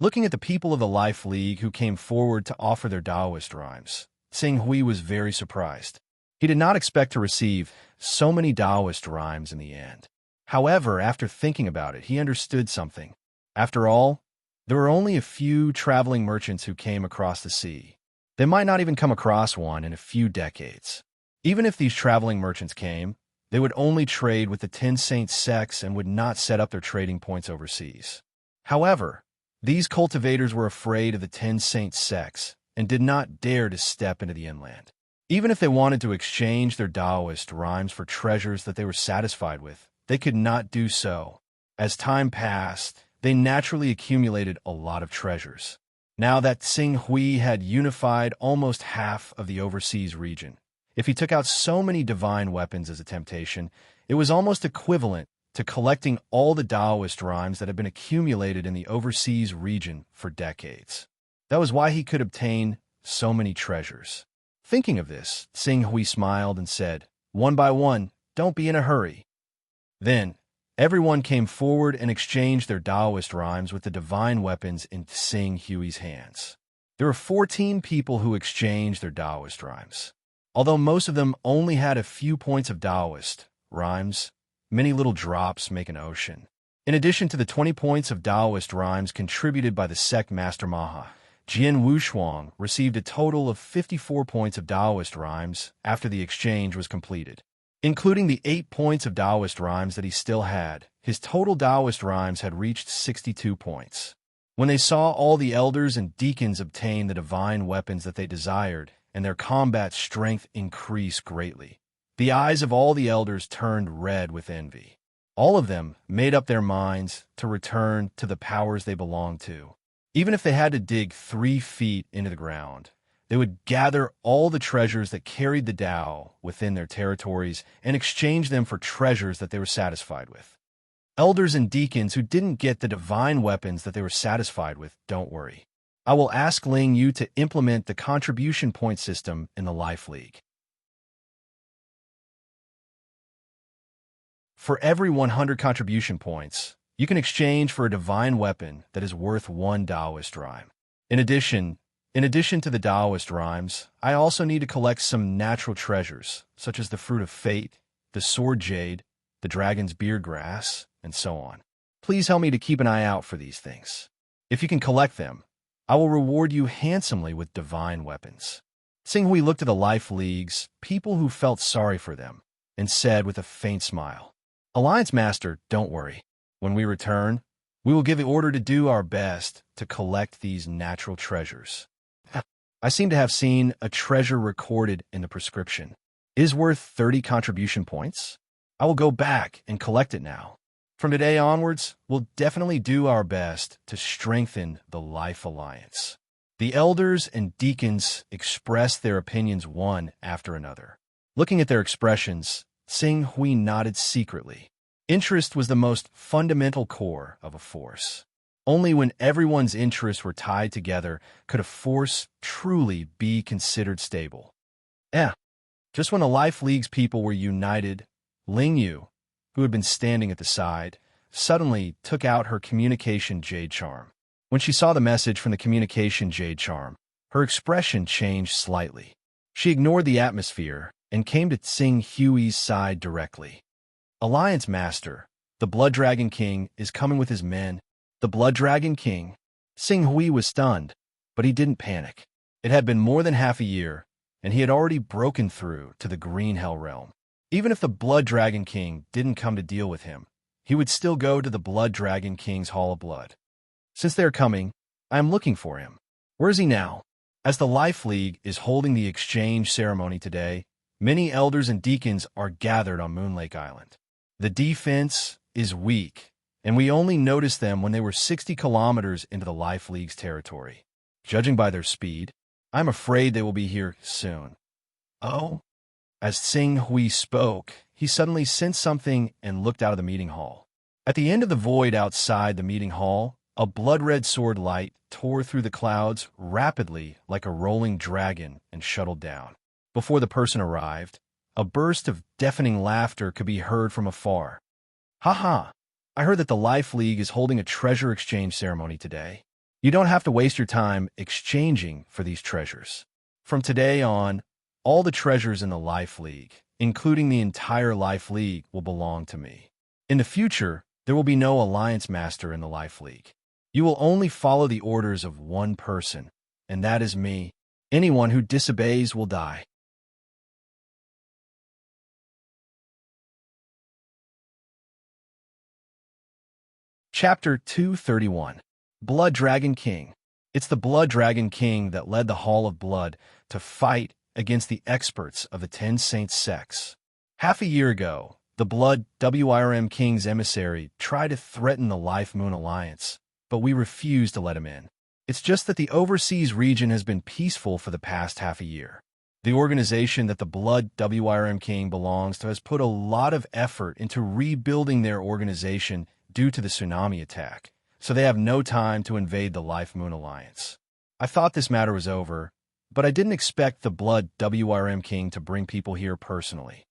Looking at the people of the Life League who came forward to offer their Taoist rhymes, Tsing Hui was very surprised. He did not expect to receive so many Taoist rhymes in the end. However, after thinking about it, he understood something. After all, there were only a few traveling merchants who came across the sea. They might not even come across one in a few decades. Even if these traveling merchants came, they would only trade with the 10 Saint sects and would not set up their trading points overseas. However, these cultivators were afraid of the 10 Saint sects and did not dare to step into the inland. Even if they wanted to exchange their Taoist rhymes for treasures that they were satisfied with, they could not do so. As time passed, they naturally accumulated a lot of treasures. Now that Tsing Hui had unified almost half of the overseas region, if he took out so many divine weapons as a temptation, it was almost equivalent to collecting all the Taoist rhymes that had been accumulated in the overseas region for decades. That was why he could obtain so many treasures. Thinking of this, Tsing Hui smiled and said, "One by one, don't be in a hurry." Then, everyone came forward and exchanged their Taoist rhymes with the divine weapons in Tsing Hui's hands. There were 14 people who exchanged their Taoist rhymes. Although most of them only had a few points of Taoist, rhymes, many little drops make an ocean. In addition to the 20 points of Taoist rhymes contributed by the sect Master Maha, Jian Wushuang received a total of 54 points of Taoist rhymes after the exchange was completed. Including the 8 points of Taoist rhymes that he still had, his total Taoist rhymes had reached 62 points. When they saw all the elders and deacons obtain the divine weapons that they desired, and their combat strength increased greatly, the eyes of all the elders turned red with envy. All of them made up their minds to return to the powers they belonged to. Even if they had to dig 3 feet into the ground, they would gather all the treasures that carried the Tao within their territories and exchange them for treasures that they were satisfied with. Elders and deacons who didn't get the divine weapons that they were satisfied with, don't worry. I will ask Ling Yu to implement the contribution point system in the Life League. For every 100 contribution points, you can exchange for a divine weapon that is worth 1 Taoist rhyme. In addition to the Taoist rhymes, I also need to collect some natural treasures, such as the Fruit of Fate, the Sword Jade, the Dragon's Beard Grass, and so on. Please help me to keep an eye out for these things. If you can collect them, I will reward you handsomely with divine weapons. Sing Hui looked at the Life League's people who felt sorry for them, and said with a faint smile, "Alliance Master, don't worry. When we return, we will give the order to do our best to collect these natural treasures." I seem to have seen a treasure recorded in the prescription. It is worth 30 contribution points. I will go back and collect it now. From today onwards, we'll definitely do our best to strengthen the Life Alliance. The elders and deacons expressed their opinions one after another. Looking at their expressions, Sing Hui nodded secretly. Interest was the most fundamental core of a force. Only when everyone's interests were tied together could a force truly be considered stable. Just when the Life League's people were united, Ling Yu, who had been standing at the side, suddenly took out her communication jade charm. When she saw the message from the communication jade charm, her expression changed slightly. She ignored the atmosphere and came to Sing Hui's side directly. "Alliance Master, the Blood Dragon King is coming with his men." The Blood Dragon King? Sing Hui was stunned, but he didn't panic. It had been more than half a year, and he had already broken through to the Green Hell Realm. Even if the Blood Dragon King didn't come to deal with him, he would still go to the Blood Dragon King's Hall of Blood. Since they're coming, I am looking for him. Where is he now? As the Life League is holding the exchange ceremony today, many elders and deacons are gathered on Moon Lake Island. The defense is weak, and we only noticed them when they were 60 kilometers into the Life League's territory. Judging by their speed, I'm afraid they will be here soon. Oh? As Sing Hui spoke, he suddenly sensed something and looked out of the meeting hall. At the end of the void outside the meeting hall, a blood-red sword light tore through the clouds rapidly like a rolling dragon and shuttled down. Before the person arrived, a burst of deafening laughter could be heard from afar. "Ha ha! I heard that the Life League is holding a treasure exchange ceremony today. You don't have to waste your time exchanging for these treasures. From today on, all the treasures in the Life League, including the entire Life League, will belong to me. In the future, there will be no Alliance Master in the Life League. You will only follow the orders of one person, and that is me. Anyone who disobeys will die." Chapter 231. Blood Dragon King. It's the Blood Dragon King that led the Hall of Blood to fight against the experts of the 10 Saints sects. Half a year ago, the Blood WRM King's emissary tried to threaten the Life Moon Alliance, but we refused to let him in. It's just that the overseas region has been peaceful for the past half a year. The organization that the Blood WRM King belongs to has put a lot of effort into rebuilding their organization due to the tsunami attack, so they have no time to invade the Life Moon Alliance. I thought this matter was over, but I didn't expect the Blood WRM King to bring people here personally.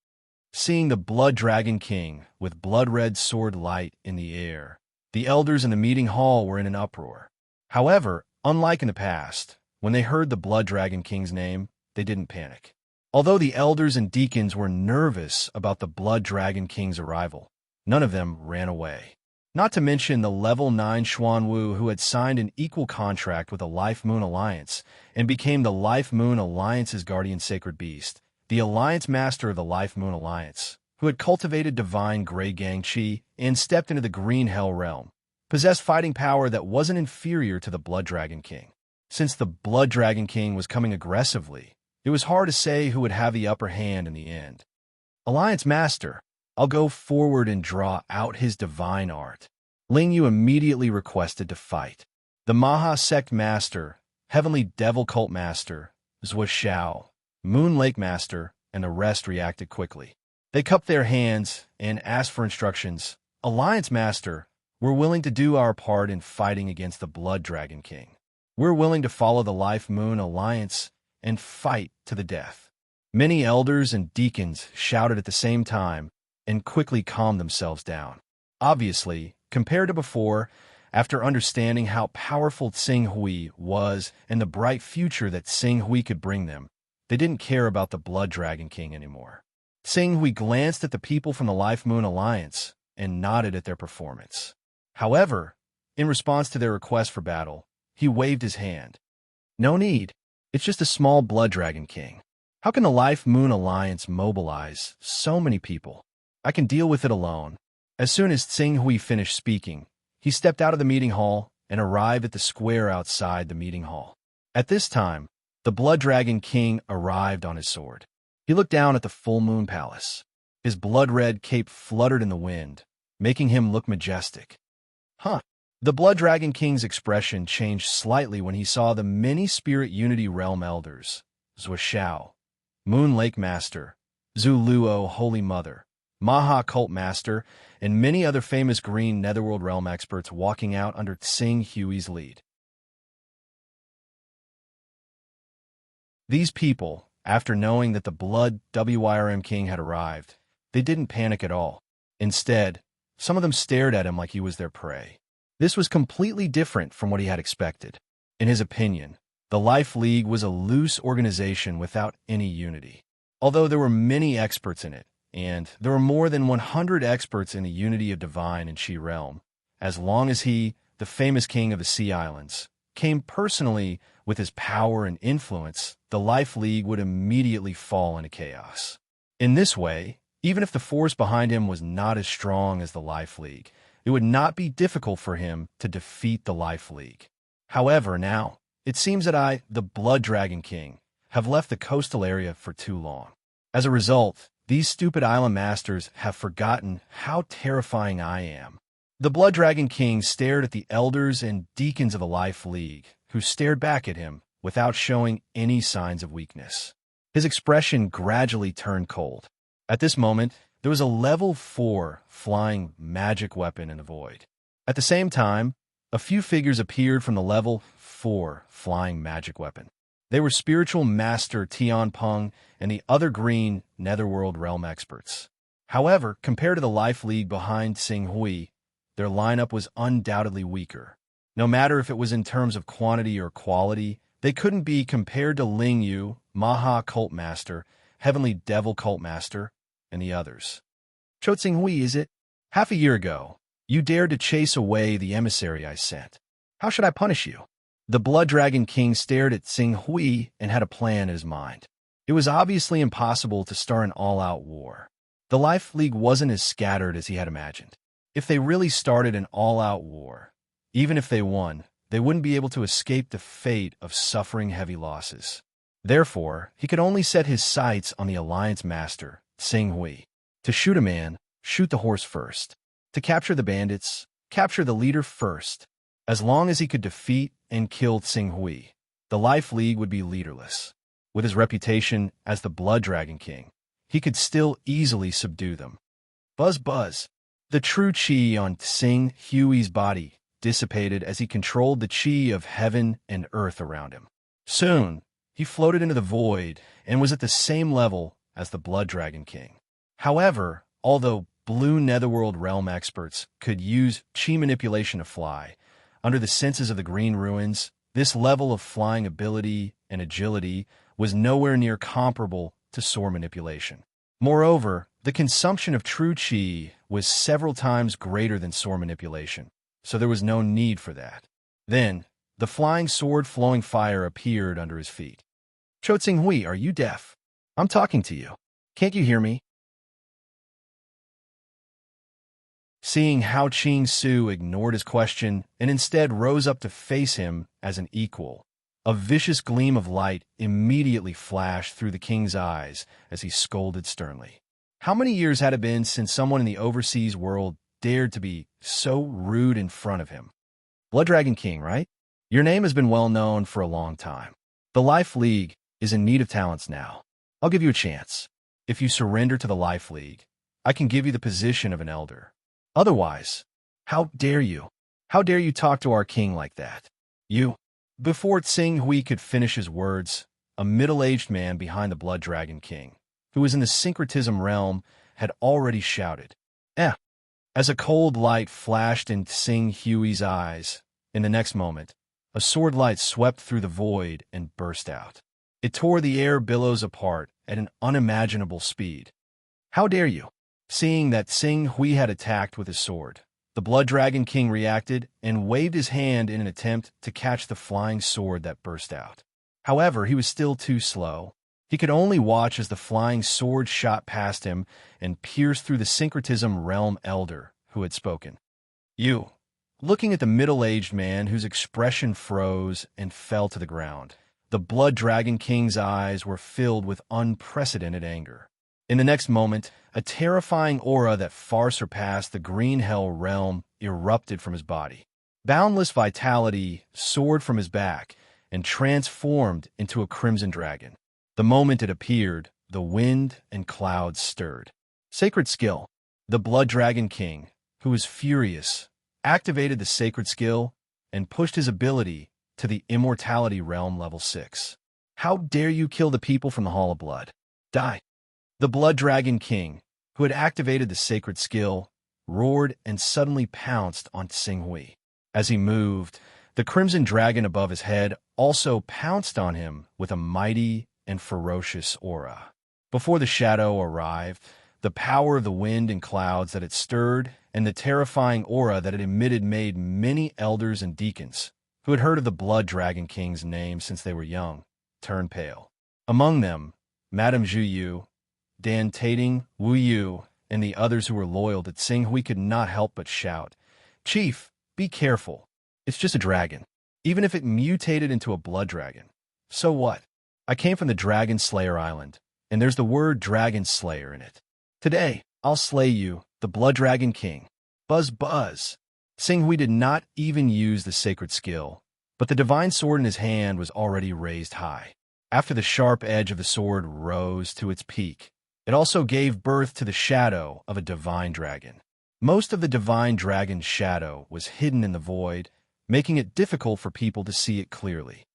Seeing the Blood Dragon King with blood-red sword light in the air, the elders in the meeting hall were in an uproar. However, unlike in the past, when they heard the Blood Dragon King's name, they didn't panic. Although the elders and deacons were nervous about the Blood Dragon King's arrival, none of them ran away. Not to mention the level 9 Xuanwu, who had signed an equal contract with the Life Moon Alliance and became the Life Moon Alliance's guardian sacred beast, the Alliance Master of the Life Moon Alliance, who had cultivated divine Grey Gang Qi and stepped into the Green Hell realm, possessed fighting power that wasn't inferior to the Blood Dragon King. Since the Blood Dragon King was coming aggressively, it was hard to say who would have the upper hand in the end. Alliance Master, I'll go forward and draw out his divine art. Ling Yu immediately requested to fight. The Maha Sect Master, Heavenly Devil Cult Master, Zhua Xiao, Moon Lake Master, and the rest reacted quickly. They cupped their hands and asked for instructions. Alliance Master, we're willing to do our part in fighting against the Blood Dragon King. We're willing to follow the Life Moon Alliance and fight to the death. Many elders and deacons shouted at the same time and quickly calmed themselves down. Obviously, compared to before, after understanding how powerful Tsing Hui was and the bright future that Tsing Hui could bring them, they didn't care about the Blood Dragon King anymore. Tsing Hui glanced at the people from the Life Moon Alliance and nodded at their performance. However, in response to their request for battle, he waved his hand. No need. It's just a small Blood Dragon King. How can the Life Moon Alliance mobilize so many people? I can deal with it alone. As soon as Tsing Hui finished speaking, he stepped out of the meeting hall and arrived at the square outside the meeting hall. At this time, the Blood Dragon King arrived on his sword. He looked down at the full moon palace. His blood-red cape fluttered in the wind, making him look majestic. The Blood Dragon King's expression changed slightly when he saw the many Spirit Unity Realm Elders, Zhua Xiao, Moon Lake Master, Zhu Luo Holy Mother, Maha Cult Master, and many other famous Green Netherworld Realm experts walking out under Tsing Hui's lead. These people, after knowing that the Blood WYRM King had arrived, they didn't panic at all. Instead, some of them stared at him like he was their prey. This was completely different from what he had expected. In his opinion, the Life League was a loose organization without any unity. Although there were many experts in it, and there were more than 100 experts in the unity of Divine and Qi realm, as long as he, the famous king of the Sea Islands, came personally with his power and influence, the Life League would immediately fall into chaos. In this way, even if the force behind him was not as strong as the Life League, it would not be difficult for him to defeat the Life League. However, now, it seems that I, the Blood Dragon King, have left the coastal area for too long. As a result, these stupid island masters have forgotten how terrifying I am. The Blood Dragon King stared at the elders and deacons of the Life League, who stared back at him without showing any signs of weakness. His expression gradually turned cold. At this moment, there was a level 4 flying magic weapon in the void. At the same time, a few figures appeared from the level 4 flying magic weapon. They were Spiritual Master Tian Peng and the other Green Netherworld Realm experts. However, compared to the Life League behind Tsing Hui, their lineup was undoubtedly weaker. No matter if it was in terms of quantity or quality, they couldn't be compared to Ling Yu, Maha Cult Master, Heavenly Devil Cult Master, and the others. Cho Tsing Hui, is it? Half a year ago, you dared to chase away the emissary I sent. How should I punish you? The Blood Dragon King stared at Tsing Hui and had a plan in his mind. It was obviously impossible to start an all-out war. The Life League wasn't as scattered as he had imagined. If they really started an all-out war, even if they won, they wouldn't be able to escape the fate of suffering heavy losses. Therefore, he could only set his sights on the Alliance Master, Tsing Hui. To shoot a man, shoot the horse first. To capture the bandits, capture the leader first. As long as he could defeat and kill Tsing Hui, the Life League would be leaderless. With his reputation as the Blood Dragon King, he could still easily subdue them. Buzz buzz. The true Qi on Tsing Hui's body dissipated as he controlled the Qi of heaven and earth around him. Soon, he floated into the void and was at the same level as the Blood Dragon King. However, although Blue Netherworld Realm experts could use Qi manipulation to fly, under the senses of the Green Ruins, this level of flying ability and agility was nowhere near comparable to sword manipulation. Moreover, the consumption of true qi was several times greater than sword manipulation, so there was no need for that. Then, the flying sword flowing fire appeared under his feet. Chotsing Hui, are you deaf? I'm talking to you. Can't you hear me? Seeing how Ching Su ignored his question and instead rose up to face him as an equal, a vicious gleam of light immediately flashed through the king's eyes as he scolded sternly. How many years had it been since someone in the overseas world dared to be so rude in front of him? Blood Dragon King, right? Your name has been well known for a long time. The Life League is in need of talents now. I'll give you a chance. If you surrender to the Life League, I can give you the position of an elder. Otherwise, how dare you? How dare you talk to our king like that? You. Before Tsing Hui could finish his words, a middle-aged man behind the Blood Dragon King, who was in the syncretism realm, had already shouted, "Eh!" As a cold light flashed in Tsing Hui's eyes, in the next moment, a sword light swept through the void and burst out. It tore the air billows apart at an unimaginable speed. How dare you? Seeing that Tsing Hui had attacked with his sword, the Blood Dragon King reacted and waved his hand in an attempt to catch the flying sword that burst out. However, he was still too slow. He could only watch as the flying sword shot past him and pierced through the syncretism realm elder who had spoken. You. Looking at the middle-aged man whose expression froze and fell to the ground, the Blood Dragon King's eyes were filled with unprecedented anger. In the next moment, a terrifying aura that far surpassed the green hell realm erupted from his body. Boundless vitality soared from his back and transformed into a crimson dragon. The moment it appeared, the wind and clouds stirred. Sacred skill. The Blood Dragon King, who was furious, activated the sacred skill and pushed his ability to the immortality realm level 6. How dare you kill the people from the Hall of Blood? Die. The Blood Dragon King, who had activated the sacred skill, roared and suddenly pounced on Tsing Hui. As he moved, the crimson dragon above his head also pounced on him with a mighty and ferocious aura. Before the shadow arrived, the power of the wind and clouds that it stirred and the terrifying aura that it emitted made many elders and deacons, who had heard of the Blood Dragon King's name since they were young, turn pale. Among them, Madame Zhu Yu, Dan Tating, Wu Yu, and the others who were loyal to Tsing Hui could not help but shout, "Chief, be careful. It's just a dragon. Even if it mutated into a blood dragon. So what? I came from the Dragon Slayer Island, and there's the word Dragon Slayer in it. Today, I'll slay you, the Blood Dragon King." Buzz buzz. Tsing Hui did not even use the sacred skill, but the divine sword in his hand was already raised high. After the sharp edge of the sword rose to its peak, it also gave birth to the shadow of a divine dragon. Most of the divine dragon's shadow was hidden in the void, making it difficult for people to see it clearly.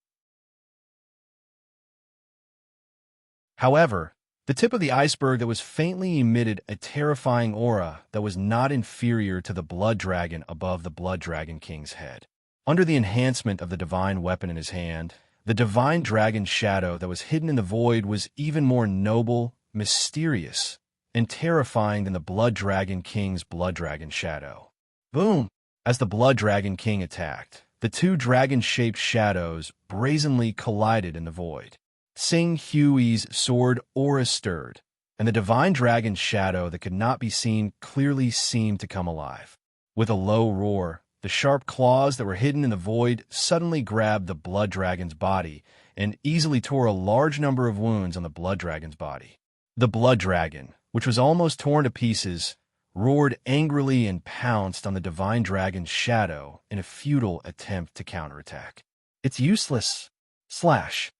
However, the tip of the iceberg that was faintly emitted a terrifying aura that was not inferior to the blood dragon above the Blood Dragon King's head. Under the enhancement of the divine weapon in his hand, the divine dragon's shadow that was hidden in the void was even more noble, mysterious, and terrifying than the Blood Dragon King's Blood Dragon shadow. Boom! As the Blood Dragon King attacked, the two dragon-shaped shadows brazenly collided in the void. Tsing Hui's sword aura stirred, and the divine dragon's shadow that could not be seen clearly seemed to come alive. With a low roar, the sharp claws that were hidden in the void suddenly grabbed the blood dragon's body and easily tore a large number of wounds on the blood dragon's body. The blood dragon, which was almost torn to pieces, roared angrily and pounced on the divine dragon's shadow in a futile attempt to counterattack. "It's useless." Slash.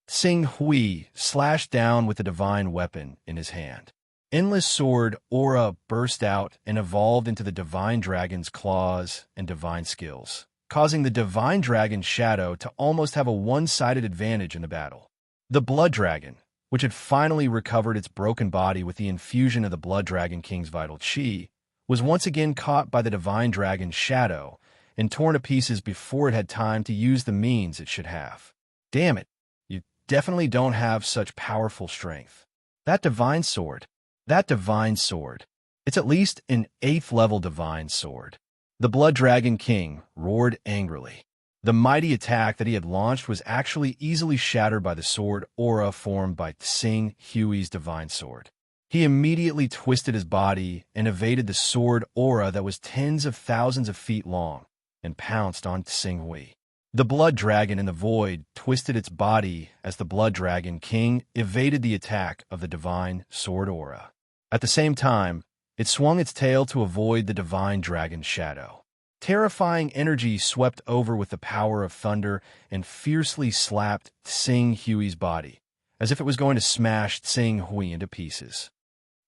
Tsing Hui slashed down with the divine weapon in his hand. Endless sword aura burst out and evolved into the divine dragon's claws and divine skills, causing the divine dragon's shadow to almost have a one-sided advantage in the battle. The blood dragon, which had finally recovered its broken body with the infusion of the Blood Dragon King's vital chi, was once again caught by the divine dragon's shadow and torn to pieces before it had time to use the means it should have. Damn it, you definitely don't have such powerful strength. That divine sword. That divine sword. It's at least an 8th level divine sword. The Blood Dragon King roared angrily. The mighty attack that he had launched was actually easily shattered by the sword aura formed by Tsing Hui's divine sword. He immediately twisted his body and evaded the sword aura that was tens of thousands of feet long and pounced on Tsing Hui. The Blood Dragon in the void twisted its body as the Blood Dragon King evaded the attack of the divine sword aura. At the same time, it swung its tail to avoid the divine dragon's shadow. Terrifying energy swept over with the power of thunder and fiercely slapped Tsing Hui's body, as if it was going to smash Tsing Hui into pieces.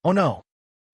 Oh no!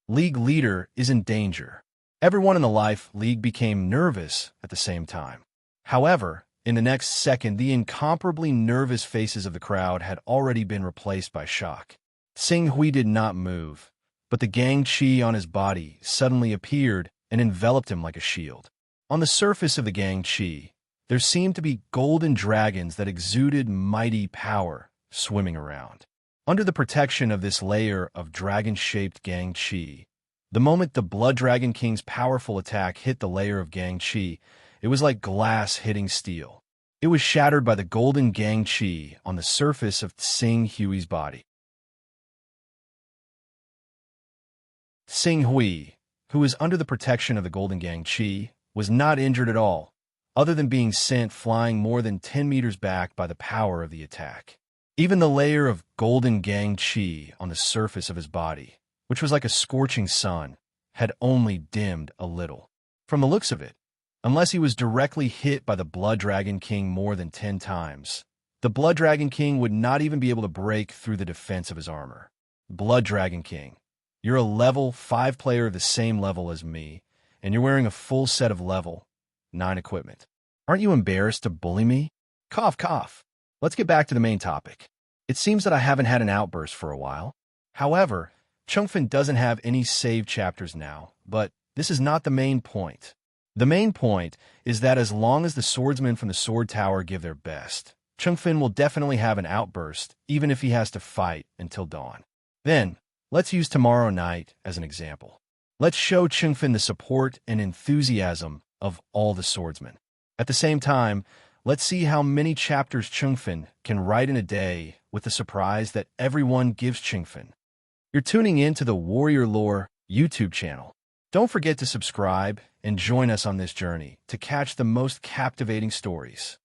League leader is in danger. Everyone in the Life League became nervous at the same time. However, in the next second, the incomparably nervous faces of the crowd had already been replaced by shock. Tsing Hui did not move, but the gang chi on his body suddenly appeared and enveloped him like a shield. On the surface of the gang chi, there seemed to be golden dragons that exuded mighty power swimming around. Under the protection of this layer of dragon-shaped gang chi, the moment the Blood Dragon King's powerful attack hit the layer of gang chi, it was like glass hitting steel. It was shattered by the golden gang chi on the surface of Tsing Hui's body. Tsing Hui, who was under the protection of the golden gang chi, was not injured at all, other than being sent flying more than 10 meters back by the power of the attack. Even the layer of golden gang chi on the surface of his body, which was like a scorching sun, had only dimmed a little. From the looks of it, unless he was directly hit by the Blood Dragon King more than 10 times, the Blood Dragon King would not even be able to break through the defense of his armor. Blood Dragon King, you're a level 5 player of the same level as me, and you're wearing a full set of level 9 equipment. Aren't you embarrassed to bully me? Cough, cough. Let's get back to the main topic. It seems that I haven't had an outburst for a while. However, Chungfin doesn't have any save chapters now, but this is not the main point. The main point is that as long as the swordsmen from the Sword Tower give their best, Chungfin will definitely have an outburst, even if he has to fight until dawn. Then, let's use tomorrow night as an example. Let's show Chungfin the support and enthusiasm of all the swordsmen. At the same time, let's see how many chapters Chungfin can write in a day with the surprise that everyone gives Chungfin. You're tuning in to the Warrior Lore YouTube channel. Don't forget to subscribe and join us on this journey to catch the most captivating stories.